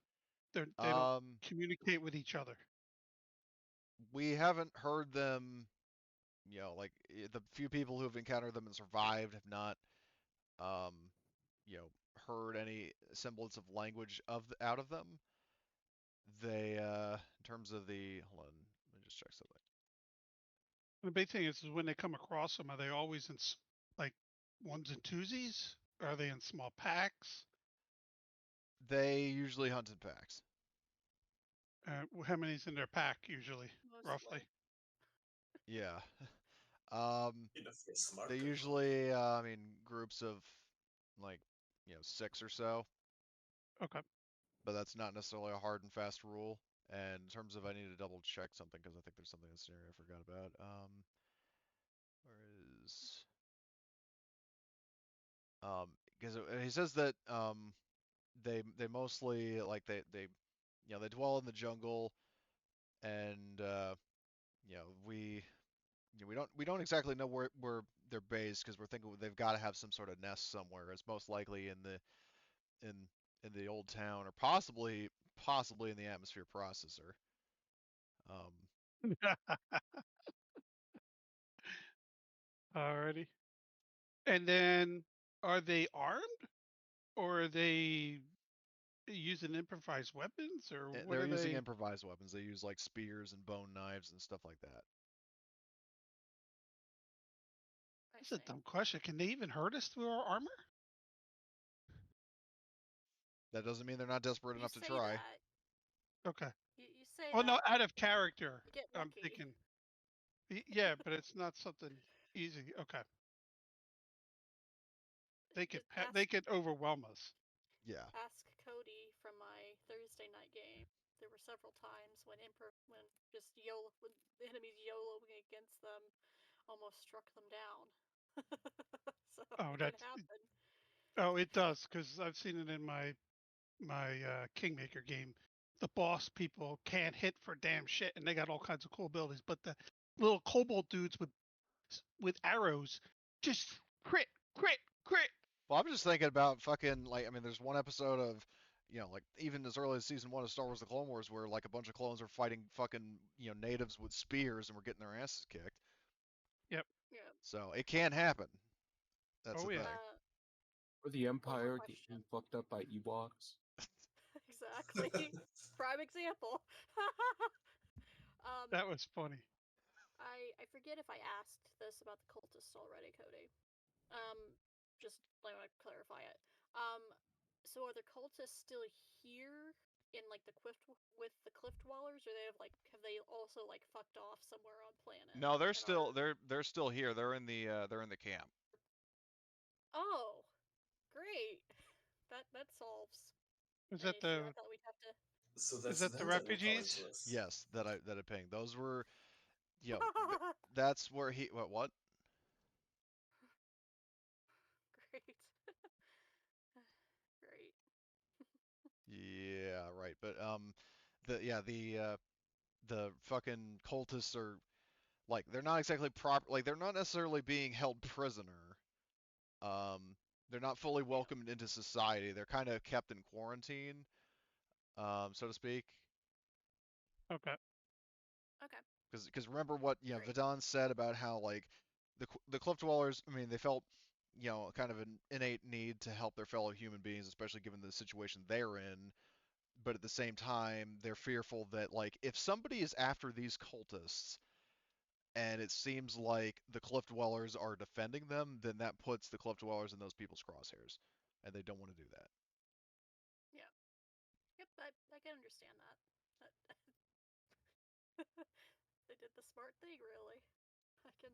They don't Um, communicate with each other. we haven't heard them. Like the few people who have encountered them and survived have not, um, heard any semblance of language out of them. They, in terms of hold on, let me just check something. The big thing is when they come across them, are they always in like ones and twosies? Are they in small packs? They usually hunt in packs. How many's in their pack usually, roughly? Mostly. Yeah. Um, If you're smart they enough. usually, groups of like, 6 or so, Okay. but that's not necessarily a hard and fast rule. And in terms of, I need to double check something because I think there's something in this scenario I forgot about. Where is, because he says that, they mostly like they dwell in the jungle and we don't exactly know where they're based because we're thinking they've got to have some sort of nest somewhere. It's most likely in in the old town or possibly in the atmosphere processor. Um, Alrighty. And then are they armed, or are they using improvised weapons, or what they're are using they? improvised weapons. They use like spears and bone knives and stuff like that. I That's a see. dumb question. Can they even hurt us through our armor? That doesn't mean they're not desperate You enough to say try. that. Okay. You say Well, no, that. out of character. Get I'm lucky. thinking. Yeah, but it's not something easy. Okay. They could Just they could overwhelm us. Yeah. ask Cody from my Thursday night game. There were several times when just when the enemies YOLOing against them almost struck them down. So Oh, it can that's happen. oh, it does because I've seen it in my Kingmaker game. The boss people can't hit for damn shit, and they got all kinds of cool abilities. But the little kobold dudes with arrows just crit, crit, crit. Well, I'm just thinking about fucking like I mean, there's one episode of like even as early as season 1 of Star Wars: The Clone Wars, where like a bunch of clones are fighting fucking natives with spears and we're getting their asses kicked. Yep. Yeah. So it can happen. That's Oh, the yeah. thing. Or the Empire question. getting fucked up by Ewoks. Exactly. Prime example. That was funny. I forget if I asked this about the cultist already, Cody. Just I want to clarify it. So are the cultists still here in like the cliff dwellers, or have they also like fucked off somewhere on planet? No, they're and still are... they're still here. They're in the camp. Oh, great. That solves Is an that issue. I the thought we'd have to. So is that's that the that on your college refugees? list. Yes, that I pinged. Those were that's where he what? Great. Great. Yeah, right. But the fucking cultists are like they're not exactly proper like they're not necessarily being held prisoner. Um they're not fully Yeah. welcomed into society. They're kind of kept in quarantine, so to speak. Okay. Okay. Because remember what Great. Vidon said about how like the cliff dwellers. I mean, they felt kind of an innate need to help their fellow human beings, especially given the situation they're in. But at the same time, they're fearful that like if somebody is after these cultists and it seems like the cliff dwellers are defending them, then that puts the cliff dwellers in those people's crosshairs, and they don't want to do that. Yeah. Yep. I can understand that. They did the smart thing, really. I can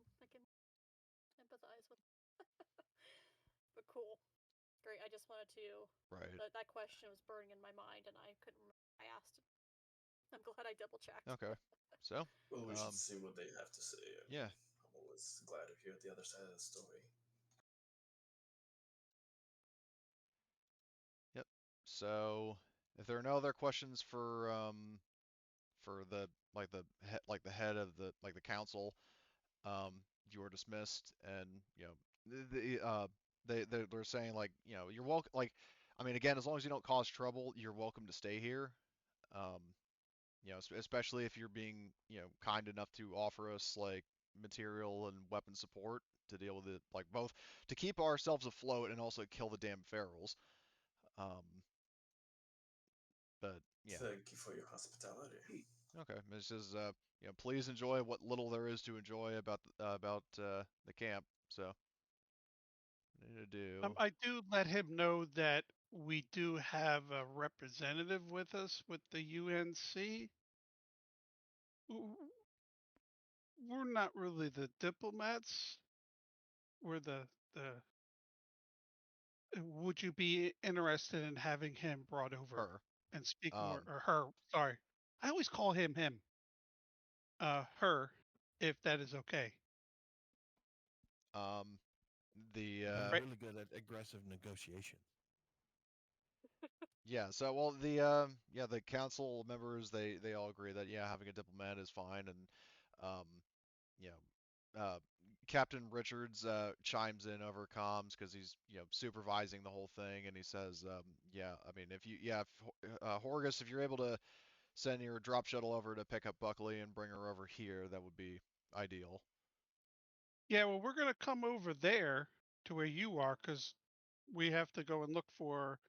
empathize with. But cool. Great. I just wanted to. Right. That question was burning in my mind, and I couldn't remember. I asked. I'm glad I double checked. Okay. So, Well, we should see what they have to say. I mean, yeah. I'm always glad to hear the other side of the story. Yep. So, if there are no other questions for the like the head of the council, you are dismissed, and they're saying like you're welcome. Like, I mean, again, as long as you don't cause trouble, you're welcome to stay here. Um, especially if you're being kind enough to offer us like material and weapon support to deal with it, like both to keep ourselves afloat and also kill the damn ferals. Um, but yeah. Thank you for your hospitality. Okay, this says, please enjoy what little there is to enjoy about the camp. So, what need to do? I do let him know that we do have a representative with us with the UNC. We're not really the diplomats. We're the. Would you be interested in having him brought over Her. and speak more, Um, or her? Sorry, I always call him him. Her, if that is okay. um, the I'm Right. really good at aggressive negotiation. yeah. So, well, the council members they all agree that yeah, having a diplomat is fine, and um, you Captain Richards chimes in over comms because he's supervising the whole thing, and he says, yeah, I mean, if Horgus, if you're able to send your drop shuttle over to pick up Buckley and bring her over here, that would be ideal. Yeah, well, we're gonna come over there to where you are because we have to go and look for.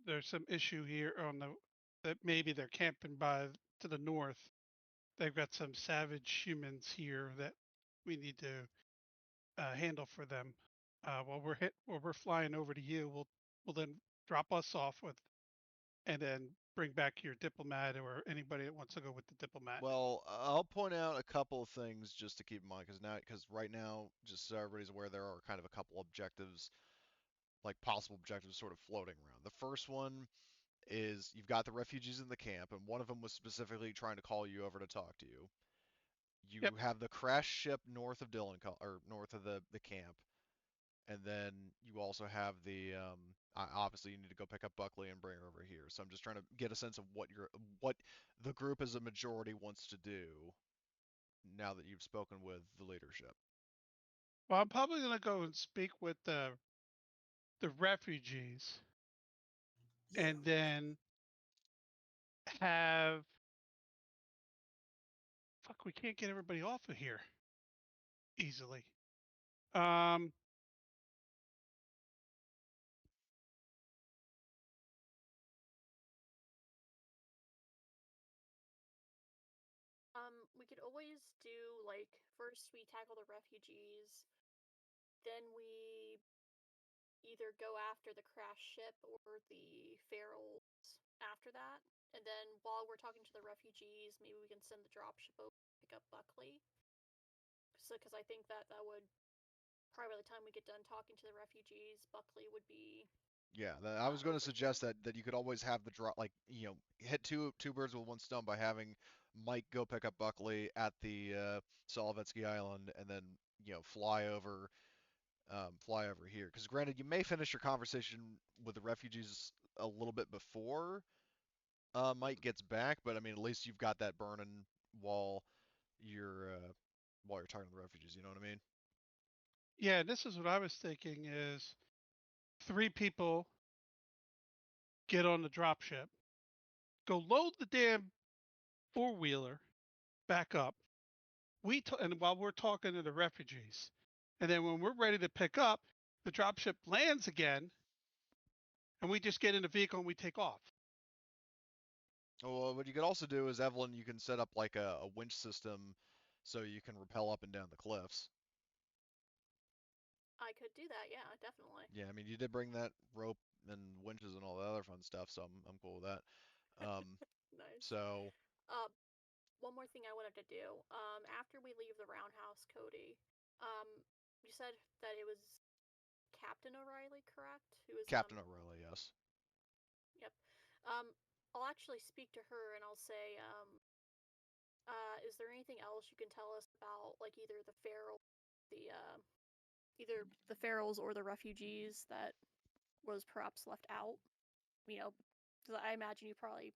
There's some issue here on the that maybe they're camping by to the north. They've got some savage humans here that we need to handle for them. While we're flying over to you, we'll then drop us off with, and then bring back your diplomat or anybody that wants to go with the diplomat. Well, I'll point out a couple of things just to keep in mind, because right now, just so everybody's aware, there are kind of a couple objectives, like possible objectives, sort of floating around. The first one is you've got the refugees in the camp, and one of them was specifically trying to call you over to talk to you. Yep. You have the crash ship north of or north of the camp, and then you also have the obviously you need to go pick up Buckley and bring her over here. So I'm just trying to get a sense of what the group as a majority wants to do now that you've spoken with the leadership. Well, I'm probably going to go and speak with the refugees, Yeah. and then have fuck. We can't get everybody off of here easily. Um, We could always do like first we tackle the refugees, then we either go after the crash ship or the ferals after that. And then while we're talking to the refugees, maybe we can send the dropship over to pick up Buckley. So, because I think that would probably by the time we get done talking to the refugees, Buckley would be. Yeah, I was going to over suggest here. that you could always have the drop, like hit two birds with one stone by having Mike go pick up Buckley at the Solovetsky Island, and then fly over here. Because granted, you may finish your conversation with the refugees a little bit before Mike gets back, but I mean, at least you've got that burning while you're uh, while you're talking to the refugees. You know what I mean? yeah, this is what I was thinking: is 3 people get on the dropship, go load the damn 4-wheeler back up. And while we're talking to the refugees, and then when we're ready to pick up, the dropship lands again, and we just get in the vehicle and we take off. Well, what you could also do is, Evelyn, you can set up like a winch system so you can rappel up and down the cliffs. I could do that, yeah, definitely. Yeah, I mean, you did bring that rope and winches and all that other fun stuff, so I'm cool with that. Nice. So Uh, one more thing I wanted to do. After we leave the roundhouse, Cody, um, you said that it was Captain O'Reilly, correct? Who was Captain O'Reilly, yes. Yep. I'll actually speak to her and I'll say, is there anything else you can tell us about, like either the ferals or the refugees that was perhaps left out? You know, because I imagine you probably,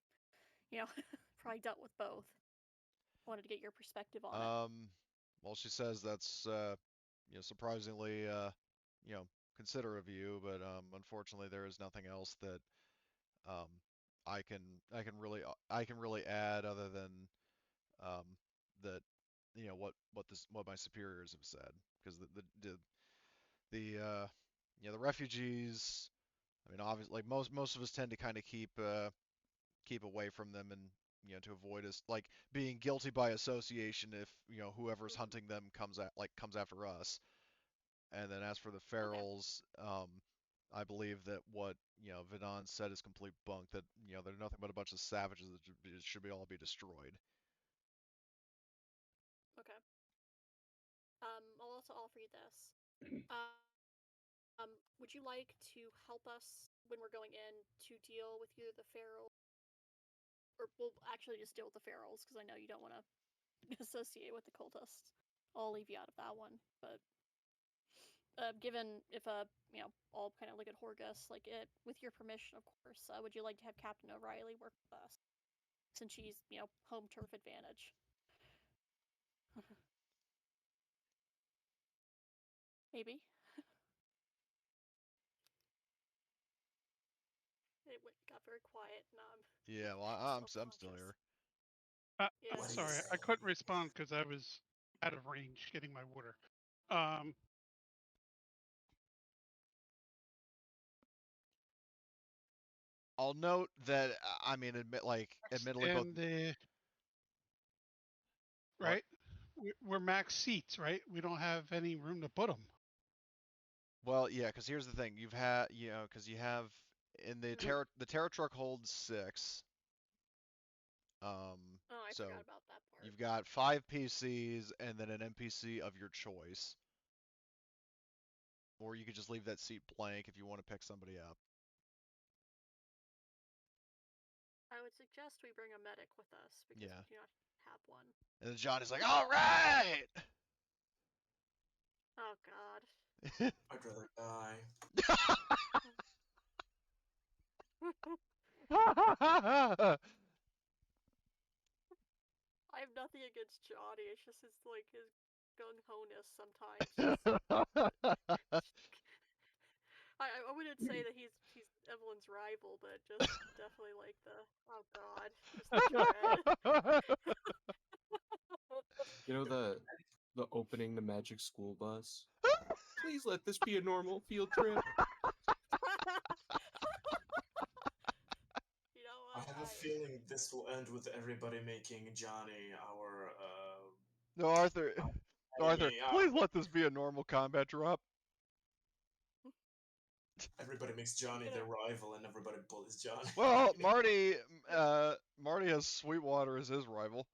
probably dealt with both. Wanted to get your perspective on it. Well, she says that's surprisingly considerate of you, but unfortunately there is nothing else that um I can I can really add other than um that what my superiors have said, because the the refugees, I mean, obviously, like most of us tend to kind of keep away from them, and to avoid us like being guilty by association if whoever's hunting them comes after us. And then as for the Okay. ferals, I believe that what Vidon said is complete bunk. That they're nothing but a bunch of savages that should all be destroyed. Okay. I'll also offer you this. Would you like to help us when we're going in to deal with either the feral, or we'll actually just deal with the ferals because I know you don't want to associate with the cultists. I'll leave you out of that one, but given if all kind of look at Horgus, like it with your permission, of course, would you like to have Captain O'Reilly work with us since she's home turf advantage? Maybe. It got very quiet, and Yeah, well, I'm still self-conscious. here. Yeah. What are you Sorry, I saying? couldn't respond because I was out of range getting my water. Um, I'll note that I mean, admittedly, both and the what. right, we're max seats, right? We don't have any room to put them. Well, yeah, because here's the thing. Because you have in the Mhm. Terra truck holds 6. Oh, I So forgot about that part. you've got 5 PCs and then an NPC of your choice. Or you could just leave that seat blank if you want to pick somebody up. I would suggest we bring a medic with us because Yeah. we do not have one. And then Johnny's like, all right! Oh god. I'd rather die. I have nothing against Johnny. It's just his gung ho-ness sometimes. I wouldn't say that he's Evelyn's rival, but just definitely like the oh god, just the dread. You know the opening the magic school bus? Please let this be a normal field trip. You know I what? have a feeling this will end with everybody making Johnny our No, Arthur. Arthur, enemy. please let this be a normal combat drop. Everybody makes Johnny their rival, and everybody bullies Johnny. Well, Marty has Sweetwater as his rival.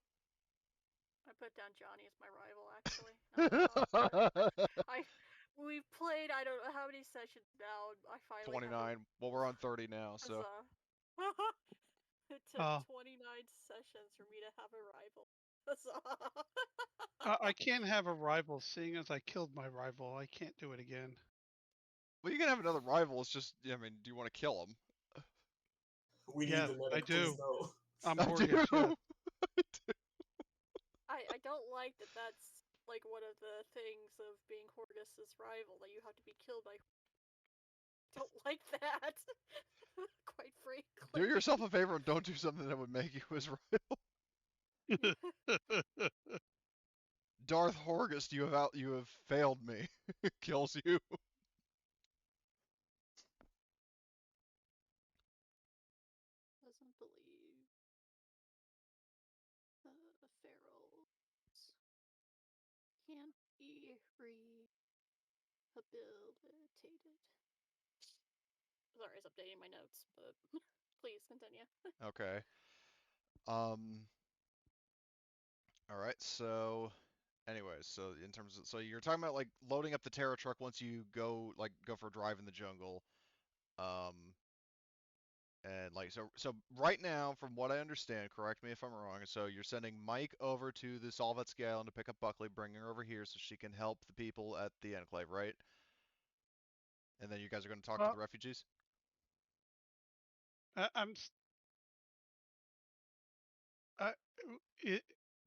I put down Johnny as my rival, actually. Now that I thought about it. We've played I don't know how many sessions now. I finally 29. Well, we're on 30 now, so. It took 29 sessions for me to have a rival. I can't have a rival, seeing as I killed my rival. I can't do it again. Well, you can have another rival. It's just, I mean, do you want to kill him? We need Yeah, the medic, I do. please no. I'm I Morgus, do. yeah. I don't like that that's like one of the things of being Horgus' rival, that you have to be killed by don't like that. Quite frankly. Do yourself a favor and don't do something that would make you his rival. Darth Horgus, you have failed me. Kills you. Doesn't believe the ferals can't be rehabilitated. Sorry, I was updating my notes, but please continue. Okay. All right. So, anyways, so in terms of, so you're talking about like loading up the Terra truck once you go for a drive in the jungle. Um, and like so right now, from what I understand, correct me if I'm wrong. So you're sending Mike over to the Solvetski Island to pick up Buckley, bring her over here so she can help the people at the Enclave, right? And then you guys are going to talk to the refugees.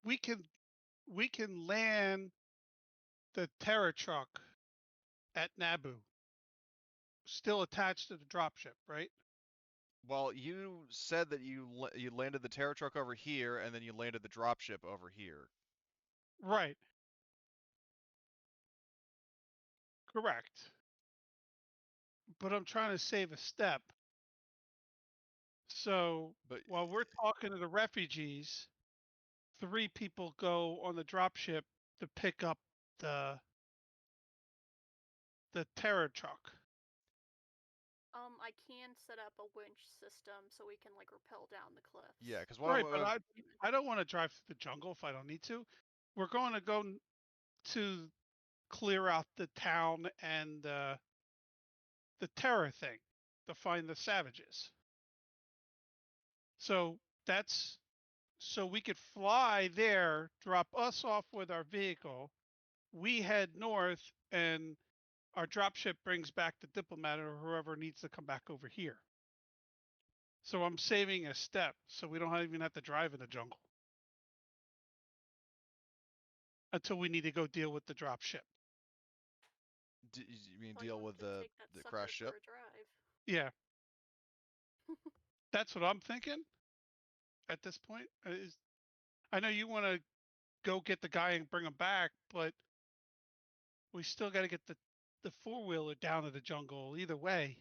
We can land the Terra truck at Naboo, still attached to the dropship, right? Well, you said that you landed the Terra truck over here, and then you landed the dropship over here. Right. Correct. But I'm trying to save a step. So while we're talking to the refugees, 3 people go on the dropship to pick up the Terra truck. I can set up a winch system so we can like rappel down the cliffs. Yeah, because but I don't want to drive through the jungle if I don't need to. We're going to go to clear out the town and the terror thing to find the savages. So we could fly there, drop us off with our vehicle. We head north, and our dropship brings back the diplomat or whoever needs to come back over here. So I'm saving a step, so we don't even have to drive in the jungle until we need to go deal with the dropship. You mean deal with the crash ship? Yeah. That's what I'm thinking at this point. I know you want to go get the guy and bring him back, but we still got to get the 4-wheeler down to the jungle either way.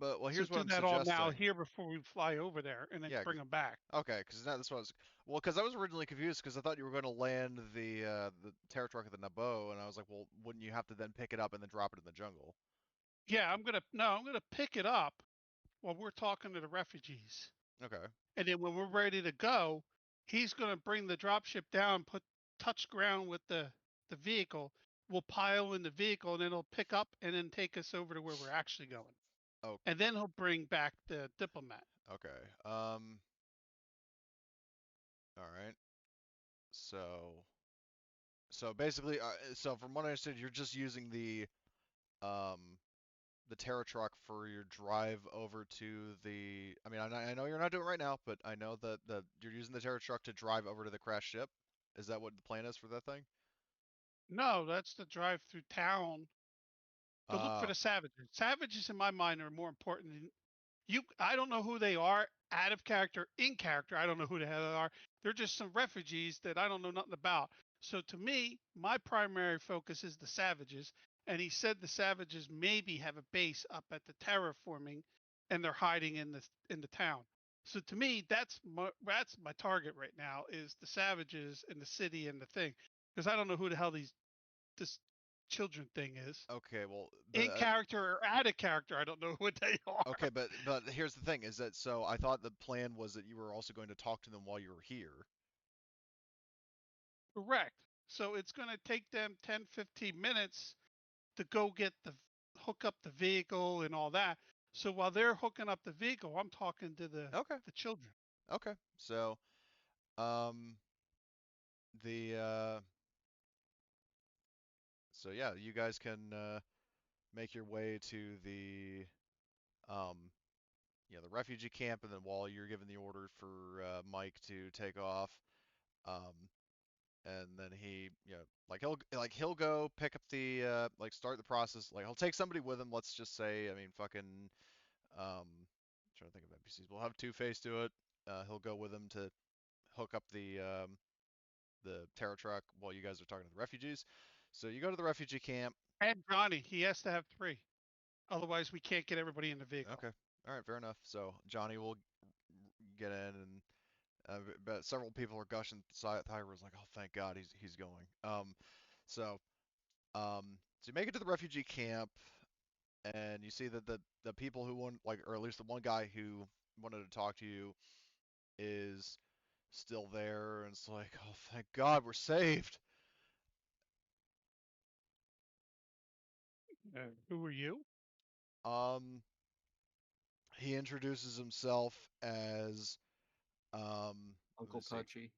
But well, here's so what I'm do that suggesting. all now here before we fly over there, and then bring them back. Okay, because that's what I was. Well, because I was originally confused because I thought you were going to land the Terra truck at the Naboo, and I was like, well, wouldn't you have to then pick it up and then drop it in the jungle? Yeah, I'm gonna pick it up while we're talking to the refugees. Okay. And then when we're ready to go, he's going to bring the dropship down, put touch ground with the vehicle. We'll pile in the vehicle, and then he'll pick up and then take us over to where we're actually going. Oh, And then he'll bring back the diplomat. okay. All right. So, so basically, so from what I understood, you're just using um, the Terra truck for your drive over to the. I mean, I know you're not doing it right now, but I know that you're using the Terra truck to drive over to the crash ship. Is that what the plan is for that thing? No, that's the drive through town to look for Uh, the savages. Savages, in my mind, are more important than you. I don't know who they are out of character, in character. I don't know who the hell they are. They're just some refugees that I don't know nothing about. So to me, my primary focus is the savages. And he said the savages maybe have a base up at the terraforming, and they're hiding in the town. So to me, that's my target right now is the savages in the city and the thing, because I don't know who the hell this children thing is. okay. Well, but In character or out of character, I don't know what they are. okay, but here's the thing: is that so? I thought the plan was that you were also going to talk to them while you were here. Correct. So it's going to take them 10, 15 minutes to go get hook up the vehicle and all that. So while they're hooking up the vehicle, I'm talking to Okay. the children. Okay. So, um, the so yeah, you guys can make your way to the um, the refugee camp, and then while you're giving the order for Mike to take off, um, and then he, he'll go pick up the start the process. Like he'll take somebody with him. Let's just say, I mean, fucking trying to think of NPCs. We'll have Two Face do it. He'll go with him to hook up the terror truck while you guys are talking to the refugees. So you go to the refugee camp. And Johnny, he has to have three. Otherwise, we can't get everybody in the vehicle. Okay. All right, fair enough. So Johnny will get in, and but several people are gushing. Tyra was like, "Oh, thank God, he's going." So so you make it to the refugee camp, and you see that the people who want, like, or at least the one guy who wanted to talk to you is still there, and it's like, "Oh, thank God, we're saved." Who are you? Um, he introduces himself as let me Uncle see. Touchy.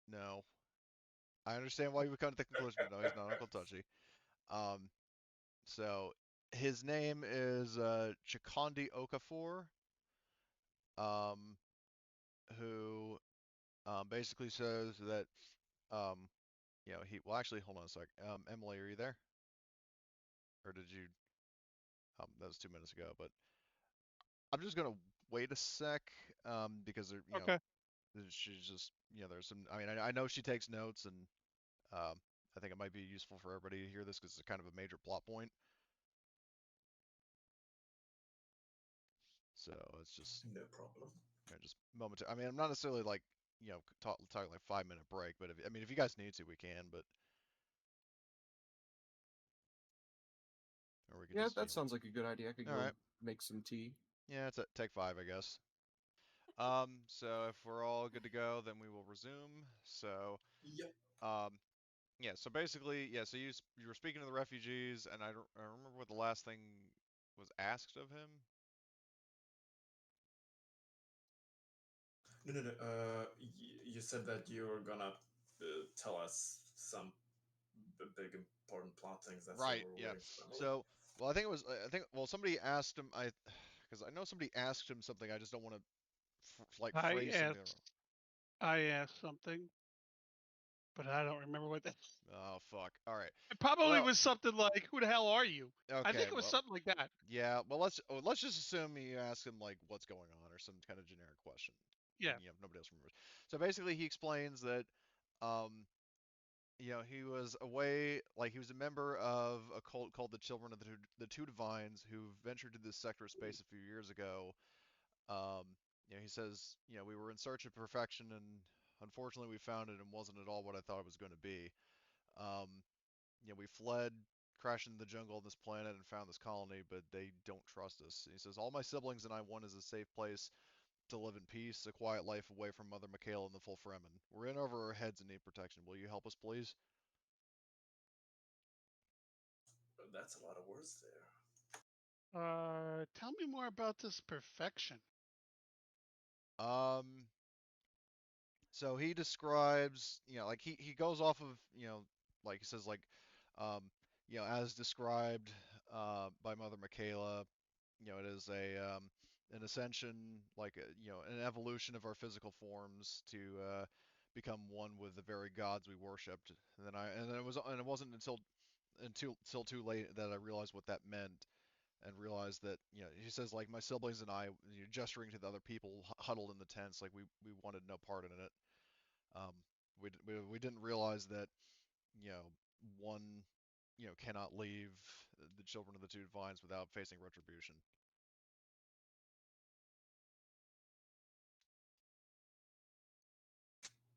No, I understand why you would come to the conclusion, but no, he's not Uncle Touchy. Um, so his name is Chikondi Okafor, um, who basically says that um, he. Well, actually, hold on a sec. Emily, are you there, or did you? That was 2 minutes ago, but I'm just gonna wait a sec because Okay. she's just there's some. I mean, I know she takes notes, and um, I think it might be useful for everybody to hear this because it's kind of a major plot point. So it's just No problem. just momentary. I mean, I'm not necessarily like talking like 5 minute break, but I mean, if you guys need to, we can. But or we could Yeah, just that sounds like a good idea. I could all go right. make some tea. Yeah, take five, I guess. So if we're all good to go, then we will resume. So Yep. um, yeah. So basically, yeah. So you were speaking to the refugees, and I remember what the last thing was asked of him. No, no, no. You said that you were gonna tell us some big important plot things. That's what Right. we're Yeah. waiting for. Emily. So well, I think it was. I think well, somebody asked him. Because I know somebody asked him something. I just don't want to like I phrase something wrong. asked I asked something, but I don't remember what that. Oh fuck. All right. It probably Well, was something like, "Who the hell are you?" I okay. think it was Well, something like that. yeah. Well, let's just assume you ask him like what's going on or some kind of generic question, and Yeah. nobody else remembers. So basically, he explains that um he was away, like he was a member of a cult called the Children of the Two Divines who ventured to this sector of space a few years ago. Um, he says, we were in search of perfection, and unfortunately, we found it and wasn't at all what I thought it was going to be. Um, we fled, crashed into the jungle on this planet, and found this colony, but they don't trust us. He says, all my siblings and I want is a safe place to live in peace, a quiet life away from Mother Michaela and the full Fremen. We're in over our heads and need protection. Will you help us, please? That's a lot of words there. Tell me more about this perfection. Um, so he describes, like he goes off of, like he says, like, um, as described by Mother Michaela, it is an ascension, like an evolution of our physical forms to become one with the very gods we worshipped. And it wasn't until too late that I realized what that meant, and realized that, he says, like, my siblings and I, gesturing to the other people huddled in the tents, like we wanted no part in it. Um, we didn't realize that, one, cannot leave the children of the two divines without facing retribution.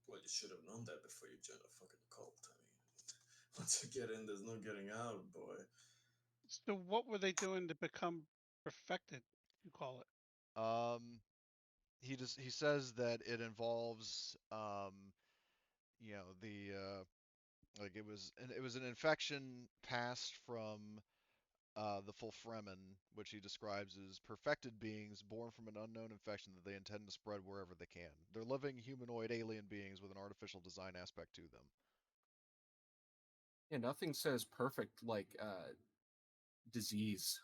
Well, you should have known that before you joined a fucking cult. I mean, once you get in, there's no getting out, boy. So what were they doing to become perfected? You call it. Um, he says that it involves, the like it was an infection passed from the full Fremen, which he describes as perfected beings born from an unknown infection that they intend to spread wherever they can. They're living humanoid alien beings with an artificial design aspect to them. Yeah, nothing says perfect like disease.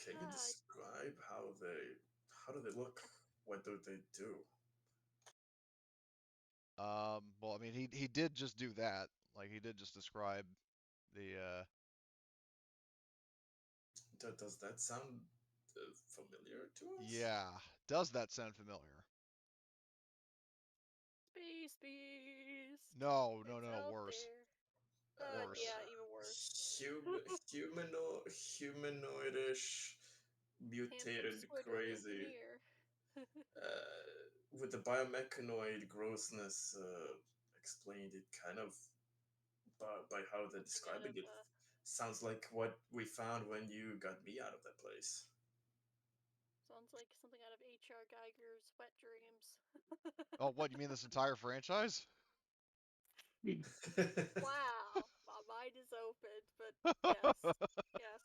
Can you describe how do they look? What do they do? Well, I mean, he did just do that. Like, he did just describe the Does that sound familiar to us? yeah. Does that sound familiar? Space beast. No, no, It's no, out worse. there. Worse. Yeah, even worse. Humanoidish, Handsome mutated, squid with crazy, veneer. with the biomechanoid grossness explained. It kind of by how they're Something out describing of it sounds like what we found when you got me out of that place. sounds like something out of H.R. Geiger's Wet Dreams. Oh, what, you mean this entire franchise? Wow, my mind is open, but yes, yes,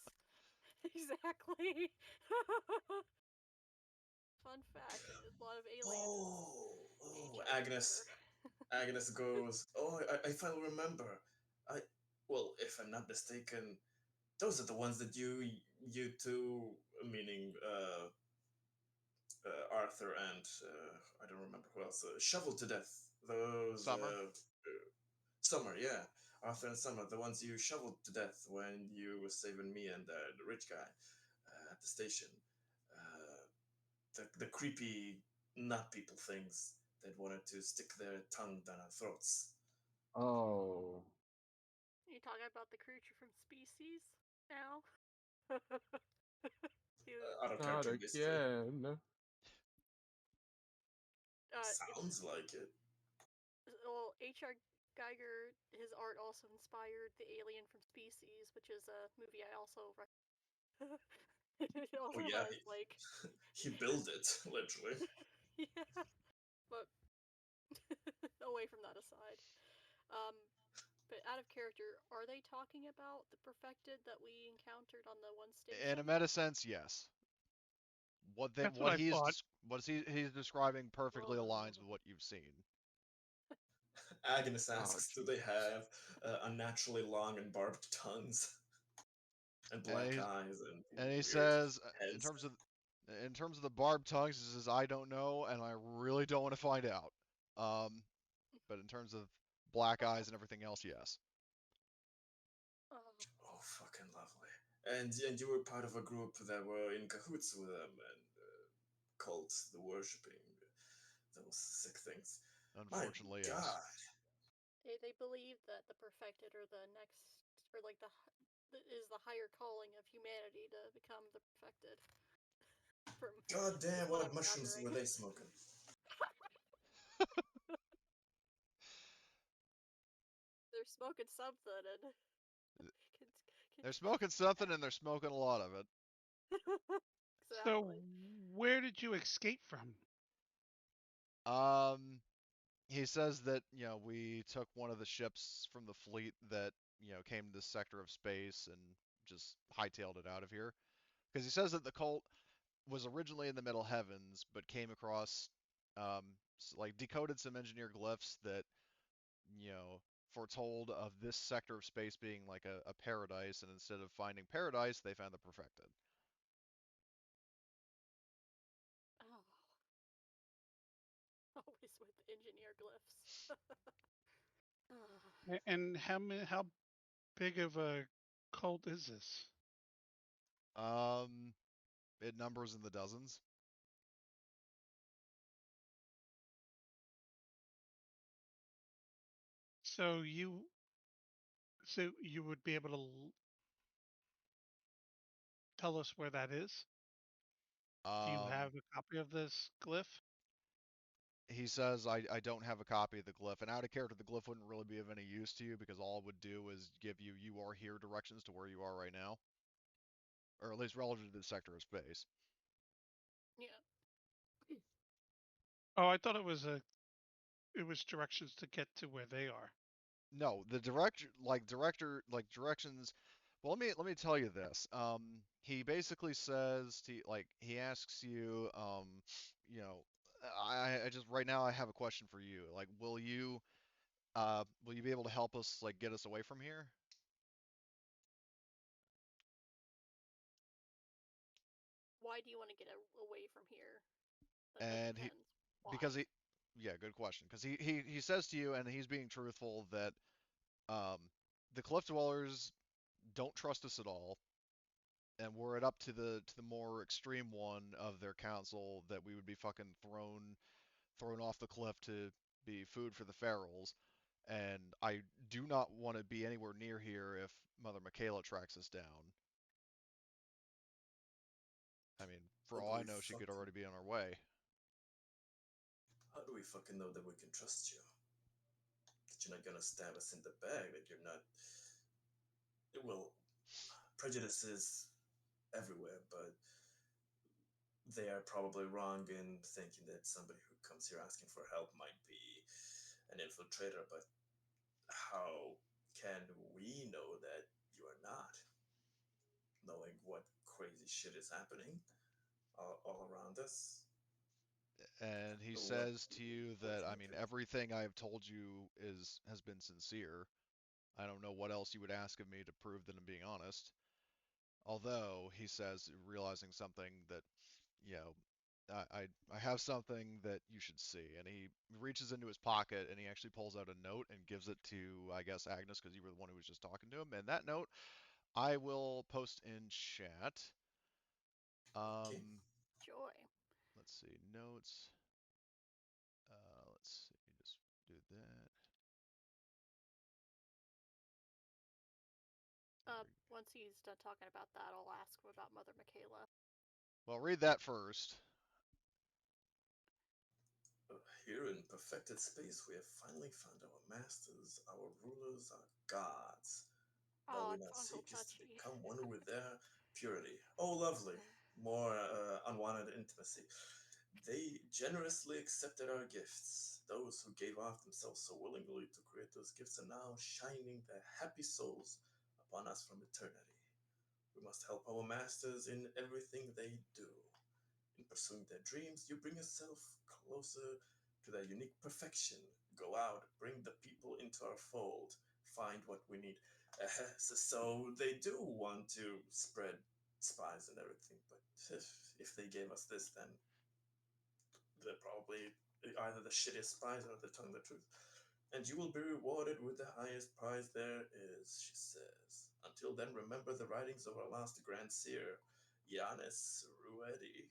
exactly. Fun fact: a lot of aliens in Oh, H.R. Geiger. Agnes goes, "Oh, I finally remember. I, well, if I'm not mistaken, those are the ones that you two, meaning Arthur and I don't remember who else, shoveled to death. Those Summer. Summer, yeah, Arthur and Summer, the ones you shoveled to death when you were saving me and the rich guy at the station. Uh, the creepy not people things that wanted to stick their tongue down our throats. Oh. You talking about the creature from Species now? Out of Not character, basically. again. It's Sounds like it. well, H.R. Geiger, his art also inspired the alien from Species, which is a movie I also recommend. It Oh also yeah, has like, he built it literally. yeah, but away from that aside. Um, but out of character, are they talking about the perfected that we encountered on the one In a station? meta sense, yes. That's what I thought. What he's describing perfectly aligns Whoa. with what you've seen. Agnes Oh, asks, "Do they Jesus. have unnaturally long and barbed tongues and And black he's eyes and and he weird says, heads?" in terms of the barbed tongues, he says, I don't know, and I really don't want to find out. Um, but in terms of black eyes and everything else, yes. Oh, Oh, fucking lovely. And you were part of a group that were in cahoots with them and cult the worshipping those sick things. My Unfortunately, yes. God. they believe that the perfected are the next, or like is the higher calling of humanity to become the perfected. From God is damn, what what I'm mushrooms gathering. were they smoking? They're smoking something, and They're smoking something, and they're smoking a lot of it. So, Exactly. where did you escape from? Um, he says that, we took one of the ships from the fleet that, came to this sector of space and just hightailed it out of here. Because he says that the cult was originally in the Middle Heavens, but came across, like, decoded some engineer glyphs that, foretold of this sector of space being like a paradise, and instead of finding paradise, they found the perfected. Oh, always with engineer glyphs. Ah. And how big of a cult is this? Um, it numbers in the dozens. So you would be able to tell us where that is? Do you Um, have a copy of this glyph? he says, I don't have a copy of the glyph, and out of character, the glyph wouldn't really be of any use to you because all it would do is give you are here directions to where you are right now, or at least relative to the sector of space. Yeah. Oh, I thought it was directions to get to where they are. No, the directions. Well, let me tell you this. He basically says to like he asks you, you know, I just right now I have a question for you. Like, will you be able to help us like get us away from here? Why do you want to get away from here? That And he depends. because Why? he yeah, good question. Because he says to you, and he's being truthful, that um the cliff dwellers don't trust us at all, and were it up to the more extreme one of their council, that we would be fucking thrown off the cliff to be food for the ferals. And I do not want to be anywhere near here if Mother Michaela tracks us down. I mean, for How all do I we know, she could fucking already be on her way. how do we fucking know that we can trust you? That you're not gonna stab us in the back, that you're not well, prejudices everywhere, but they are probably wrong in thinking that somebody who comes here asking for help might be an infiltrator, but how can we know that you are not? Knowing what crazy shit is happening all around us? And he What says to you what that, I we mean, could everything I have told you has been sincere. I don't know what else you would ask of me to prove that I'm being honest. Although he says, realizing something that, you know, I have something that you should see. And he reaches into his pocket and he actually pulls out a note and gives it to, I guess, Agnes, because you were the one who was just talking to him. And that note I will post in chat. okay. Um, Joy. let's see, notes. Let's see, just do that. Once he's done talking about that, I'll ask him about Mother Michaela. Well, read that first. Here in perfected space, we have finally found our masters, our rulers, our gods. All Oh, we it's now Uncle seek is to Touchy. become one with their purity. Oh, lovely. More unwanted intimacy. They generously accepted our gifts. Those who gave off themselves so willingly to create those gifts are now shining their happy souls upon us from eternity. We must help our masters in everything they do. In pursuing their dreams, you bring yourself closer to their unique perfection. Go out, bring the people into our fold, find what we need. So they do want to spread spies and everything, but if they gave us this, then they're probably either the shittiest spies or they're telling the truth. And you will be rewarded with the highest prize there is, she says. Until then, remember the writings of our last Grand Seer, Giannis Ruedi,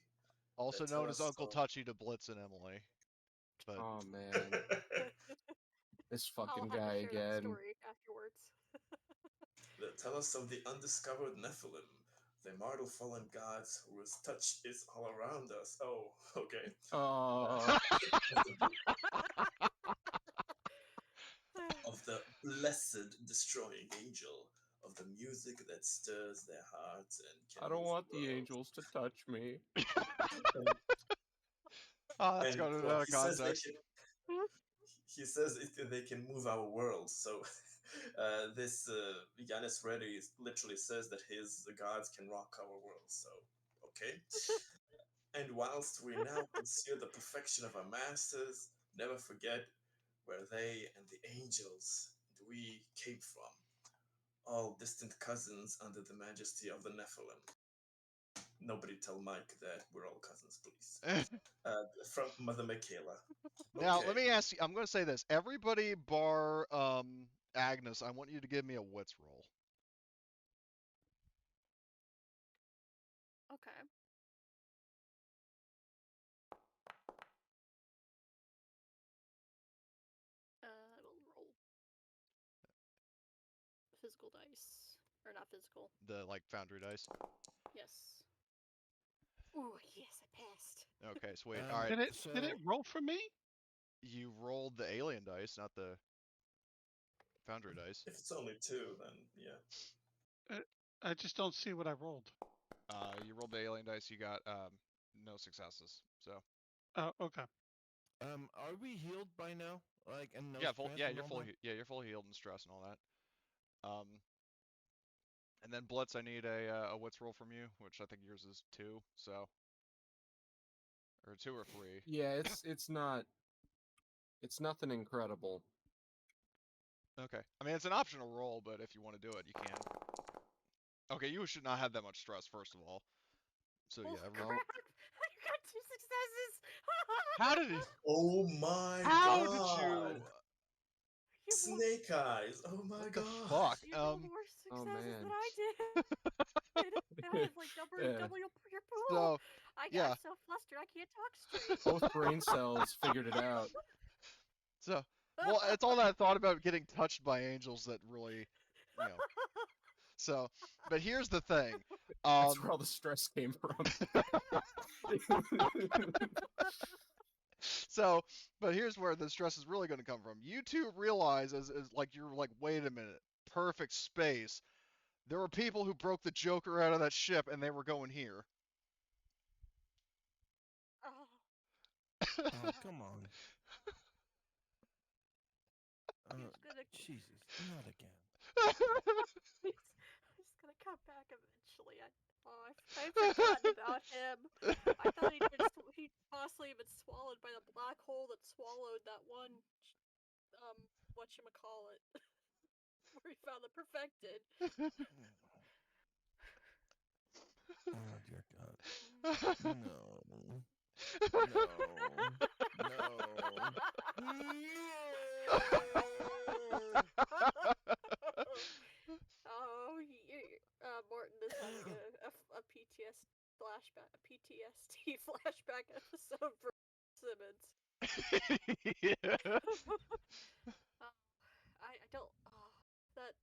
Also that tell known as us Uncle Touchy to Blitz and Emily. But Oh man, this I'll fucking have to guy share that again. story afterwards. that tell us of the undiscovered Nephilim, the immortal fallen gods whose touch is all around us. Oh, okay. Uh, Of the, of the blessed destroying angel, of the music that stirs their hearts and can I don't move want the worlds. angels to touch me. And, Oh, that's and got it well, out of he says they context. can. He says they can move our world. So this Yanis Reddy literally says that his gods can rock our world. So okay. And whilst we now pursue the perfection of our masters, never forget where they and the angels and we came from, all distant cousins under the majesty of the Nephilim. Nobody tell Mike that we're all cousins, please. From Mother Michaela. Now, let Okay. me ask you. I'm going to say this. Everybody bar Agnes, I want you to give me a wits roll. Okay. It'll roll physical dice, or not physical. The like foundry dice. Yes. Ooh, yes, I passed. Okay, sweet. All right. Did it roll for me? You rolled the alien dice, not the foundry dice. If it's only two, then yeah. I just don't see what I rolled. You rolled the alien dice. You got no successes. So Oh, okay. Are we healed by now? Like, and no yeah, stress yeah, and you're all full. that? You're full healed and stress and all that. And then Blitz, I need a wits roll from you, which I think yours is 2. So or 2 or 3. Yeah, it's nothing incredible. Okay. I mean, it's an optional roll, but if you want to do it, you can. Okay, you should not have that much stress, first of all. So Oh, yeah, crap! roll. I got 2 successes! How did he? Oh my How did god! you? You rolled, Snake eyes! Oh my What the god! fuck? you rolled more Oh successes man. than I did. And I have like double Yeah. your pool. So I'm yeah. so flustered I can't talk straight. Both brain cells figured it out. So well, it's all that thought about getting touched by angels that really, you know. So, but here's the thing. That's where all the stress came from. So, but here's where the stress is really going to come from. You two realize, as like you're like, wait a minute, perfect space. There were people who broke the Joker out of that ship, and they were going here. Oh. Oh, come on. He's gonna Jesus, not again. he's gonna come back eventually. I've forgotten about him. I thought he'd possibly been swallowed by the black hole that swallowed that one whatchamacallit where he found the perfected. Oh dear God. No. No. Oh, Morton is having a PTSD flashback episode for Simmons. Yeah. I don't that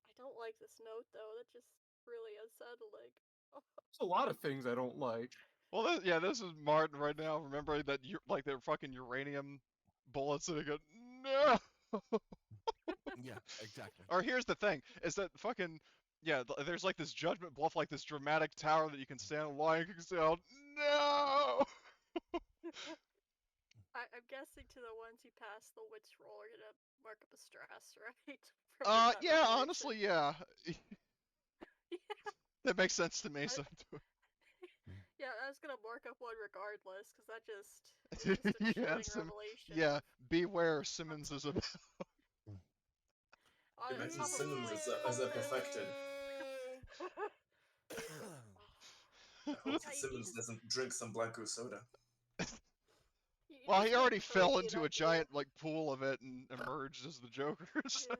I don't like this note though. That just really unsettling. There's a lot of things I don't like. Well, yeah, this is Martin right now. Remember that you like they're fucking uranium bullets, and they go no. Yeah, exactly. Or here's the thing: is that fucking yeah, there's like this judgment bluff, like this dramatic tower that you can stand on, lying, you can say, oh, no. I'm guessing to the ones who pass the wits roll are gonna mark up a stress, right? From that Yeah, revelation. honestly, yeah. Yeah. That makes sense to me. So Yeah, I was gonna mark up one regardless, because that just a yeah, chilling revelation. yeah. Beware, Simmons is about. On Imagine top of Simmons as a perfected. I hope that Yeah, Simmons doesn't drink some black goose soda. you Well, just he gave already fell Cody an into a idea. giant like pool of it and emerged as the Joker. So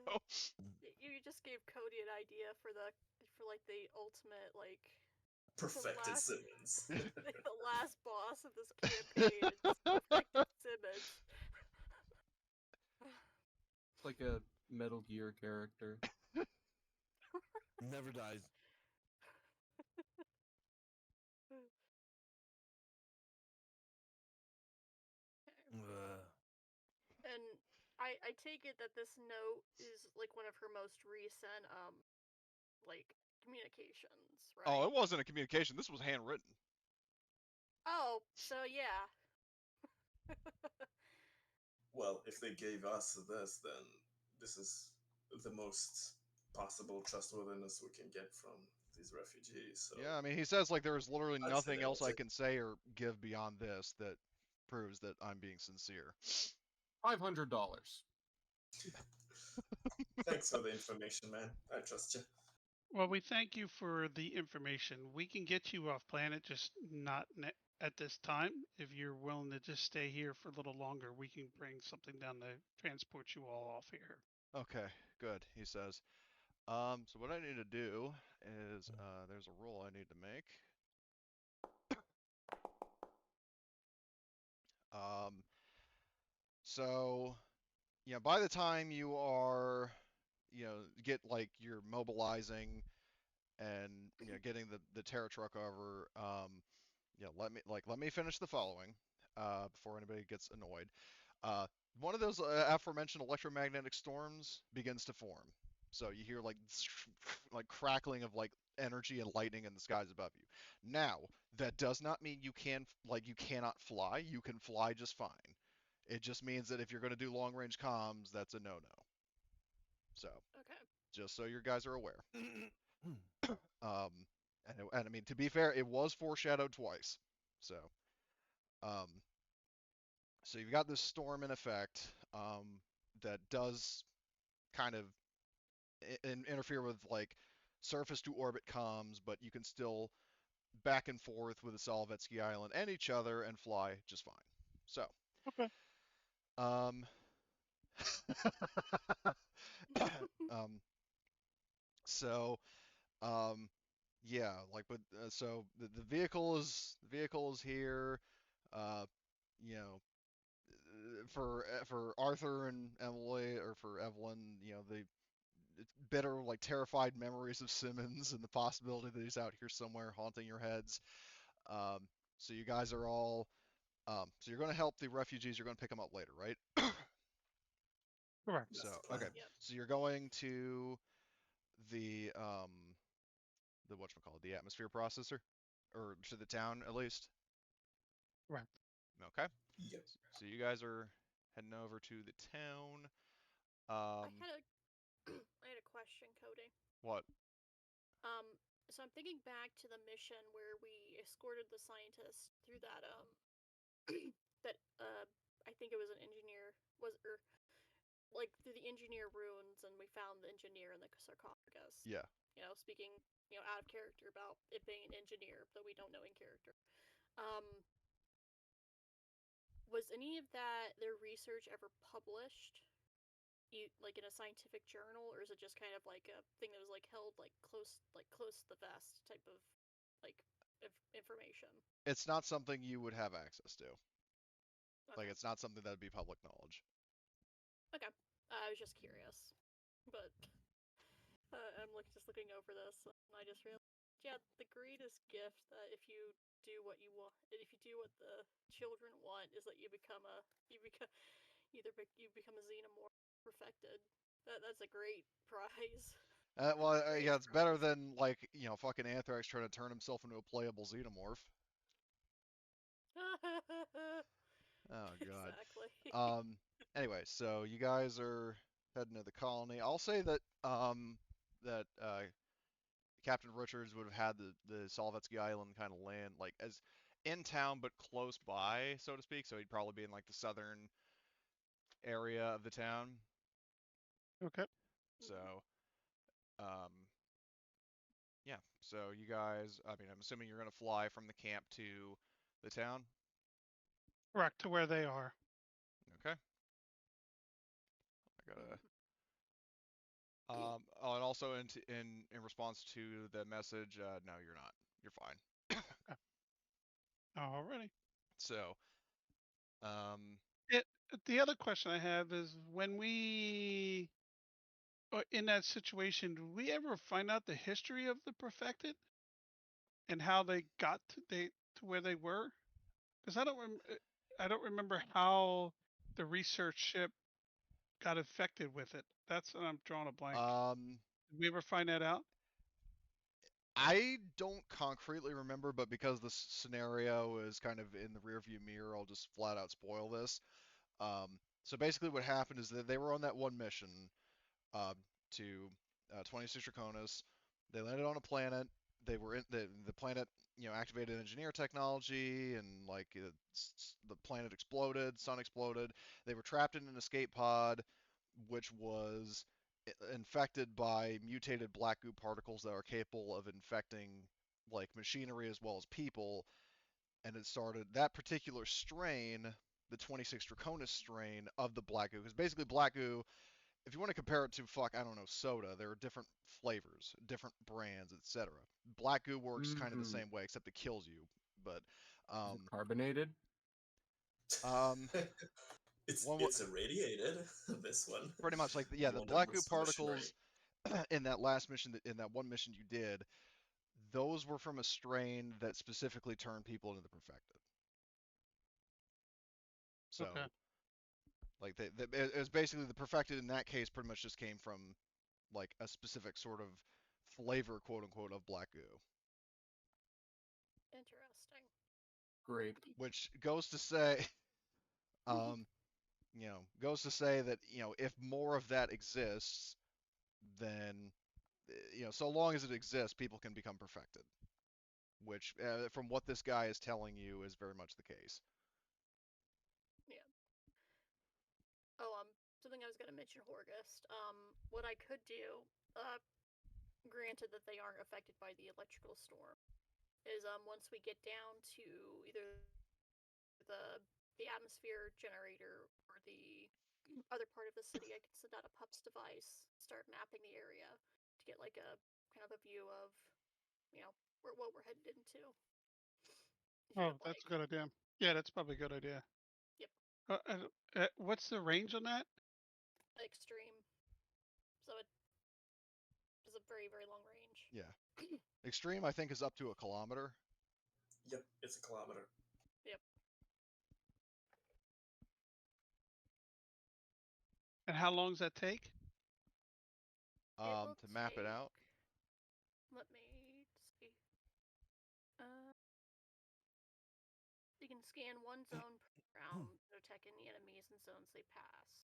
You just gave Cody an idea for like the ultimate like Perfected last Simmons. the last boss of this campaign. It's perfected Simmons. It's like a Metal Gear character. Never dies. And I take it that this note is like one of her most recent like communications, right? Oh, it wasn't a communication. This was handwritten. Oh, so yeah. Well, if they gave us this, then this is the most possible trustworthiness we can get from these refugees. So Yeah, I mean, he says like there is literally I'd say nothing they will else I take. can say or give beyond this that proves that I'm being sincere. $500. Thanks for the information, man. I trust you. Well, we thank you for the information. We can get you off planet, just not at this time. If you're willing to just stay here for a little longer, we can bring something down to transport you all off here. Okay, good, he says. So what I need to do is, there's a roll I need to make. Um, so, by the time you are, get like you're mobilizing and getting the terror truck over, let me finish the following, before anybody gets annoyed. Uh, One of those aforementioned electromagnetic storms begins to form. So you hear like like crackling of like energy and lightning in the skies above you. Now, that does not mean you cannot fly. You can fly just fine. It just means that if you're going to do long range comms, that's a no-no. So, Okay. just so your guys are aware. Um, and I mean, to be fair, it was foreshadowed twice. So, um, so you've got this storm in effect, that does kind of interfere with like surface to orbit comms, but you can still back and forth with the Solovetsky Island and each other and fly just fine. So, Okay. um, um, so, um, yeah, like, but so the vehicle is here. Uh, you know, for Arthur and Emily, or for Evelyn, the bitter, like terrified memories of Simmons and the possibility that he's out here somewhere haunting your heads. Um, so you guys are all, so you're going to help the refugees. You're going to pick them up later, right? Correct. So That's the plan. okay, Yep. so you're going to the whatchamacallit, the atmosphere processor, or to the town at least. Correct. Okay. Yep. So you guys are heading over to the town. I Um, had a I had a question, Cody. what? Um, so I'm thinking back to the mission where we escorted the scientist through that that I think it was an engineer was or like through the engineer ruins, and we found the engineer in the sarcophagus. Yeah. Speaking out of character about it being an engineer that we don't know in character. Um, was any of that their research ever published? Like in a scientific journal, or is it just kind of like a thing that was like held close to the vest type of like information? It's not something you would have access to. Like, Okay. it's not something that would be public knowledge. Okay. I was just curious, but I'm just looking over this, and I just realized, yeah, the greatest gift that if you do what you want, if you do what the children want, is that you become a xenomorph perfected. That's a great prize. Well, yeah, Greatest it's better prize. than like fucking Anthrax trying to turn himself into a playable xenomorph. Oh god. Exactly. Anyway, so you guys are heading to the colony. I'll say that that Captain Richards would have had the Solvetsky Island kind of land like as in town but close by, so to speak. So he'd probably be in like the southern area of the town. Okay. Mhm. So um yeah. So you guys, I mean, I'm assuming you're gonna fly from the camp to the town. Correct to where they are. Okay. I gotta. Mhm. Oh, and also in response to the message, no, you're not. You're fine. Alrighty. So, um, It, the other question I have is when we are in that situation, did we ever find out the history of the perfected and how they got to where they were? Because I don't remember how the research ship got infected with it. That's I'm drawing a blank. um, Did we ever find that out? I don't concretely remember, but because the scenario is kind of in the rearview mirror, I'll just flat out spoil this. So basically, what happened is that they were on that one mission uh, to 26 Draconis. They landed on a planet. They were in the planet, activated engineer technology, and like the planet exploded, sun exploded. They were trapped in an escape pod, which was infected by mutated black goo particles that are capable of infecting like machinery as well as people. And it started that particular strain, the 26 Draconis strain of the black goo, because basically black goo, if you want to compare it to I don't know, soda, there are different flavors, different brands, etc. Black goo works kind of the same way, except it kills you. But Is it carbonated? um, It's one it's irradiated. This one, pretty much like the the one that black goo works on machinery. particles in that last mission, in that one mission you did, those were from a strain that specifically turned people into the perfected. So Okay. like it was basically the perfected in that case pretty much just came from like a specific sort of flavor, quote unquote, of black goo. Interesting. Grape. Which goes to say, um, goes to say that if more of that exists, then so long as it exists, people can become perfected. Which, from what this guy is telling you, is very much the case. Yeah. Oh, something I was gonna mention, Horgust. What I could do, granted that they aren't affected by the electrical storm, is once we get down to either the atmosphere generator or the other part of the city, I can send out a pups device, start mapping the area to get like a kind of a view of, what we're headed into. Oh, that's a good idea. Yeah, that's probably a good idea. Yep. What's the range on that? Extreme. So it is a very, very long range. Yeah. Extreme, I think, is up to 1 kilometer. Yep, it's a kilometer. Yep. And how long does that take? To map it out. Let me see. You can scan one zone per round, detect any enemies and zones they pass.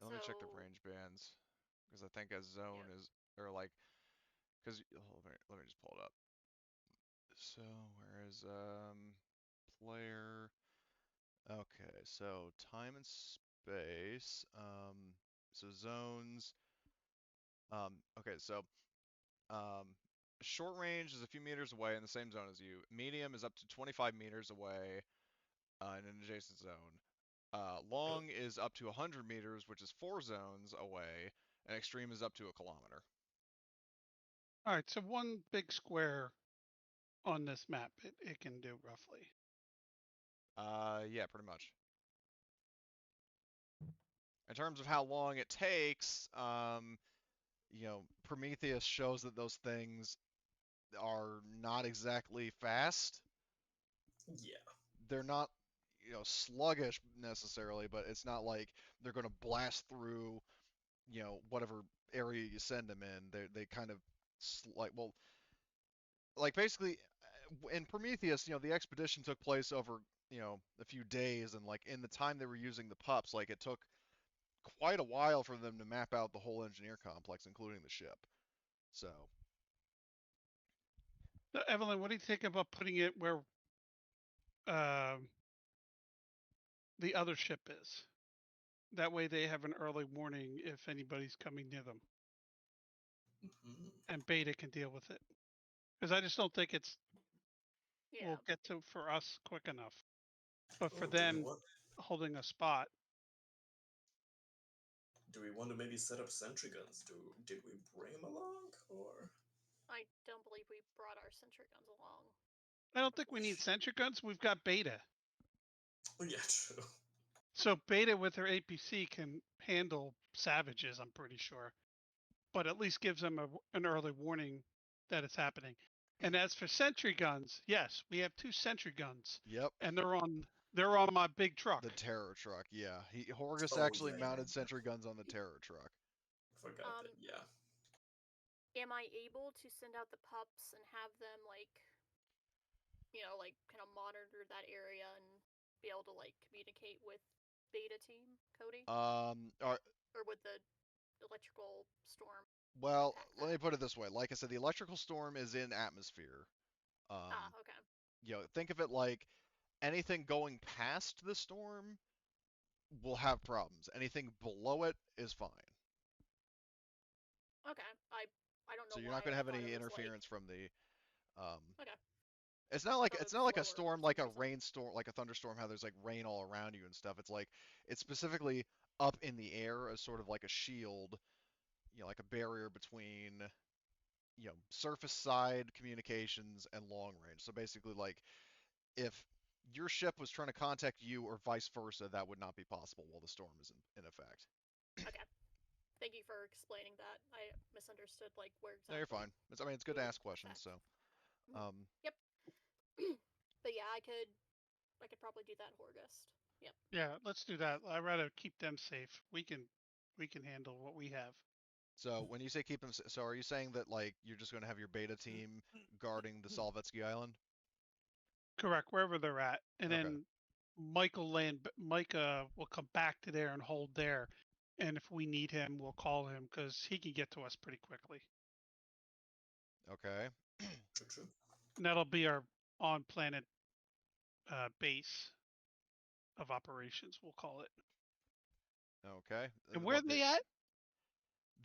Let me check the range bands, because I think a zone is, or like, because let me just pull it up. So where is player? Okay, so time and space. So zones. Okay, so short range is a few meters away in the same zone as you. Medium is up to 25 meters away in an adjacent zone. Long is up to 100 meters, which is 4 zones away, and extreme is up to 1 kilometer. All right, so one big square on this map, it can do roughly. Yeah, pretty much. In terms of how long it takes, Prometheus shows that those things are not exactly fast. Yeah. They're not, sluggish necessarily, but it's not like they're going to blast through, whatever area you send them in. They kind of like basically in Prometheus, the expedition took place over, a few days, and like in the time they were using the pups, like it took quite a while for them to map out the whole engineer complex, including the ship. So, Evelyn, what do you think about putting it where the other ship is? That way they have an early warning if anybody's coming near them. Mm-hmm. And Beta can deal with it. Because I just don't think it's will get to for us quick enough. But for them holding a spot. Do we want to maybe set up sentry guns? Did we bring them along, or? I don't believe we brought our sentry guns along. I don't think we need sentry guns. We've got Beta. Oh yeah, true. So Beta with her APC can handle savages, I'm pretty sure. But at least gives them an early warning that it's happening. And as for sentry guns, yes, we have 2 sentry guns. yep. And they're on my big truck. The terror truck, yeah. Horgus actually mounted sentry guns on the terror truck. Forgot that, yeah. am I able to send out the pups and have them like, like kind of monitor that area and be able to like communicate with Beta Team Cody Are, or with the electrical storm? well, Attack let me that. put it this way. Like I said, the electrical storm is in atmosphere. Okay. Think of it like anything going past the storm will have problems. Anything below it is fine. Okay. I don't So know you're not why going to I have thought any it was like. interference from the. Um, Okay. it's I not like thought it it's was not like a slower storm, for some like a reason. rainstorm, like a thunderstorm. How there's like rain all around you and stuff. It's specifically up in the air as sort of like a shield, like a barrier between surface side communications and long range. So basically, like if your ship was trying to contact you or vice versa, that would not be possible while the storm is in effect. Okay. Thank you for explaining that. I misunderstood like where No, you're exactly fine. I mean, it's good it to would ask questions. affect. So, um, Yep. But yeah, I could probably do that in Horgust. Yep. Yeah, let's do that. I'd rather keep them safe. We can handle what we have. so when you say keep them, so are you saying that like you're just going to have your beta team guarding the Solvetsky Island? Correct, wherever they're at, and Okay. then Mike will come back to there and hold there, and if we need him, we'll call him because he can get to us pretty quickly. Okay. True, true. And that'll be our on-planet base of operations, we'll call it. Okay. And where Well, are they at?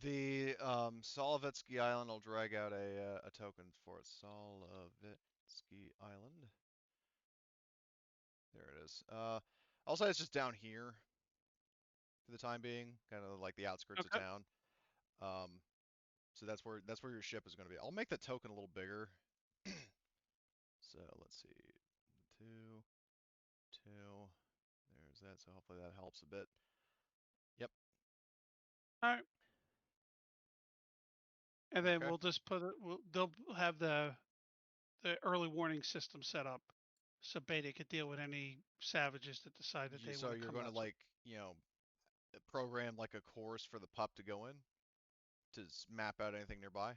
the Solvetsky Island. I'll drag out a token for it. Solvetsky Island. There it is. I'll say it's just down here for the time being, kind of like the outskirts of Okay. town. Um, so that's where your ship is going to be. I'll make the token a little bigger. So let's see, two, two. There's that. So hopefully that helps a bit. Yep. All right. And then Okay. we'll just they'll have the early warning system set up so Beta could deal with any savages that decide that they So want to you're come going to up. like program like a course for the pup to go in to map out anything nearby.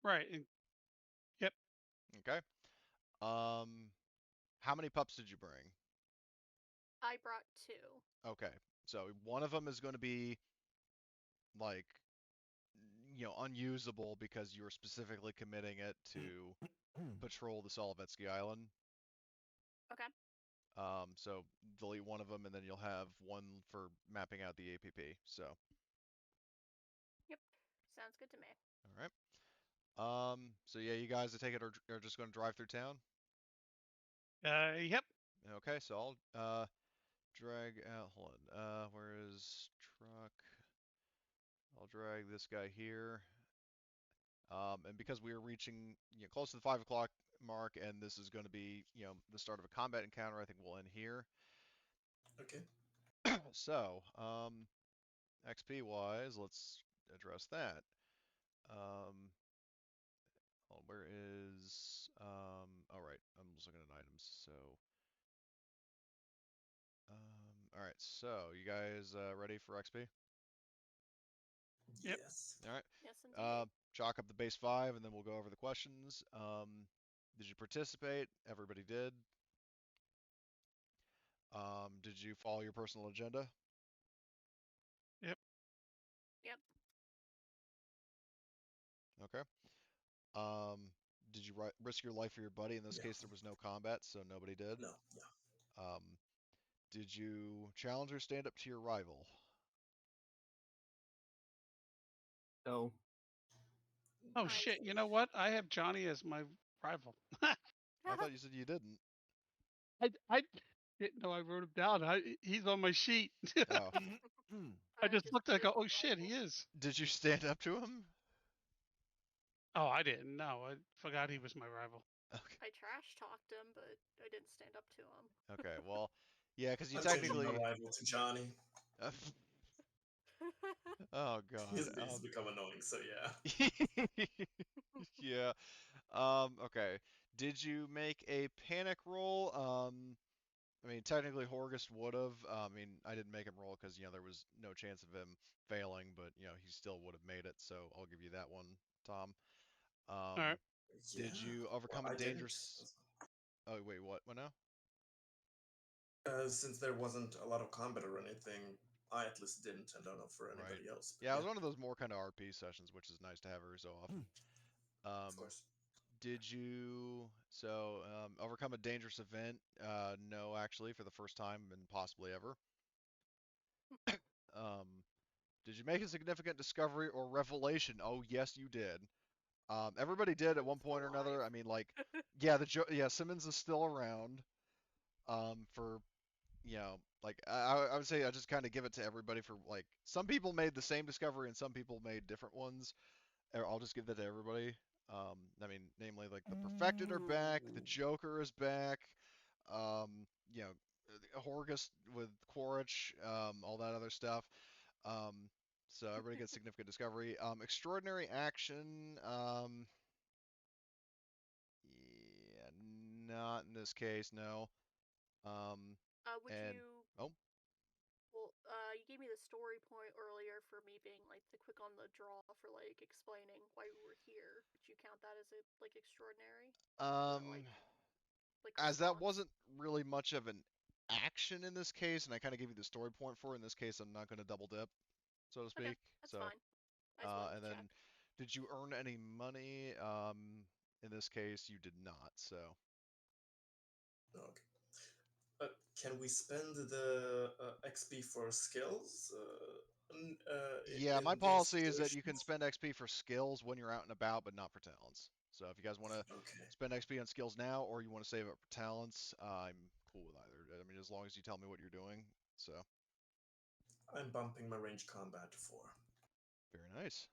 Right. And, yep. Okay. Um, how many pups did you bring? I brought 2. Okay. So one of them is going to be like unusable because you were specifically committing it to patrol the Solovetsky Island. Okay. So delete one of them, and then you'll have one for mapping out the APP. So, Yep. Sounds good to me. all right. So yeah, you guys, I take it, are just going to drive through town. Yep. Okay, so I'll drag out. Hold on. Where is truck? I'll drag this guy here. And because we are reaching close to the 5 o'clock mark, and this is going to be the start of a combat encounter, I think we'll end here. Okay. So, XP wise, let's address that. Where is all right, I'm just looking at items. So, all right, so you guys ready for XP? Yep. Yes. All right. Yes, indeed. Chalk up the base 5, and then we'll go over the questions. Did you participate? Everybody did. Did you follow your personal agenda? Yep. Yep. Okay. Did you risk your life for your buddy? In this No. case, there was no combat, so nobody did. No. No. Um, did you challenge or stand up to your rival? No. Oh I shit! did. You know what? I have Johnny as my rival. I thought you said you didn't. I didn't know I wrote him down. He's on my sheet. Oh. I just looked. I put go, it oh in shit, rival. he is. Did you stand up to him? Oh, I didn't. No, I forgot he was my rival. Okay. I trash talked him, but I didn't stand up to him. Okay. Well, yeah, because you I'm changing my technically. rival to Johnny. Oh God. He's become annoying, so yeah. Yeah. Okay. Did you make a panic roll? I mean, technically Horgust would have. I mean, I didn't make him roll because there was no chance of him failing, but he still would have made it. So I'll give you that one, Tom. All right. Did Yeah. you Well, overcome a I didn't. dangerous? Oh wait, what now? Since there wasn't a lot of combat or anything, I at least didn't. I don't know for Right. anybody else, but Yeah, it was yeah, one of those more kind of RP sessions, which is nice to have every so often. of Um, course. did you overcome a dangerous event? No, actually, for the first time and possibly ever. Um, did you make a significant discovery or revelation? Oh, yes, you did. Everybody did at one Still point or another. alive. I mean, like, yeah, Simmons is still around. For like I would say I just kind of give it to everybody for like some people made the same discovery and some people made different ones. I'll just give that to everybody. I mean, namely like the Perfected are back, the Ooh. Joker is back. Um, you know, Horgus with Quaritch, all that other stuff. Um, so everybody gets significant discovery. Extraordinary action. Yeah, not in this case, no. Um, Would and you? oh, Well, you gave me the story point earlier for me being like the quick on the draw for like explaining why we were here. Would you count that as a like extraordinary or um, like as that response? wasn't really much of an action in this case, and I kind of gave you the story point for it. In this case, I'm not going to double dip, so to Okay, speak. that's So, fine. I just wanted and to then, check. did you earn any money? In this case, you did not. So, Okay. Can we spend the XP for skills yeah, my in these policy is that you can situations? spend XP for skills when you're out and about, but not for talents. So, if you guys want to Okay. spend XP on skills now, or you want to save it for talents, I'm cool with either. I mean, as long as you tell me what you're doing. So, I'm bumping my range combat to 4. very nice.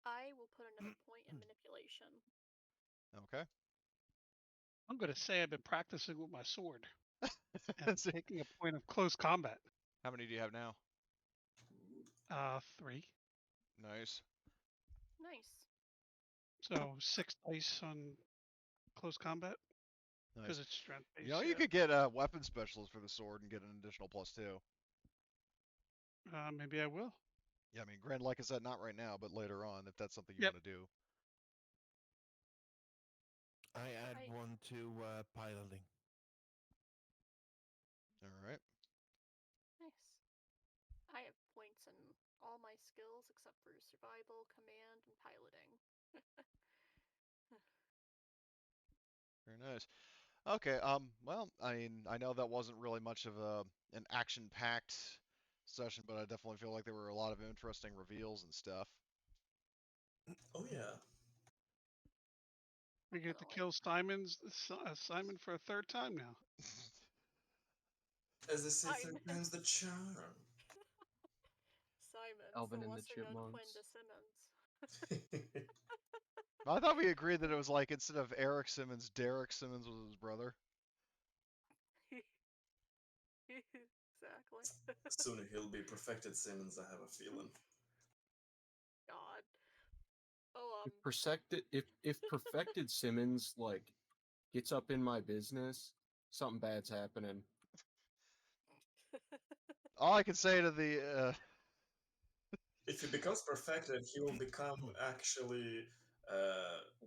I will put another point in manipulation. Okay. I'm going to say I've been practicing with my sword and See, taking a point of close combat. how many do you have now? 3. Nice. Nice. So 6 dice on close combat because Nice. it's strength You know, based. you Yeah. could get a weapon specialist for the sword and get an additional +2. Maybe I will. Yeah, I mean, granted, like I said, not right now, but later on, if that's something you Yep. want to do. I add I 1 to piloting. All right. nice. I have points in all my skills except for survival, command, and piloting. Very nice. Okay. Well, I mean, I know that wasn't really much of an action-packed session, but I definitely feel like there were a lot of interesting reveals and stuff. Oh yeah. We get to Definitely. kill Simon for a third time now. As they say, third Simon. time's the charm. Simon's the Alvin and the lesser known twin Chipmunks. to Simmons. I thought we agreed that it was like instead of Eric Simmons, Derek Simmons was his brother. Exactly. Soon he'll be perfected Simmons, I have a feeling. God. Oh, If perfected Simmons like gets up in my business, something bad's happening. All I can say to the If he becomes perfected, he will become actually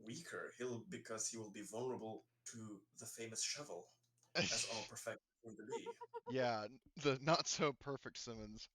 weaker. He'll because he will be vulnerable to the famous shovel, as all perfect seem to be. yeah, the not so perfect Simmons.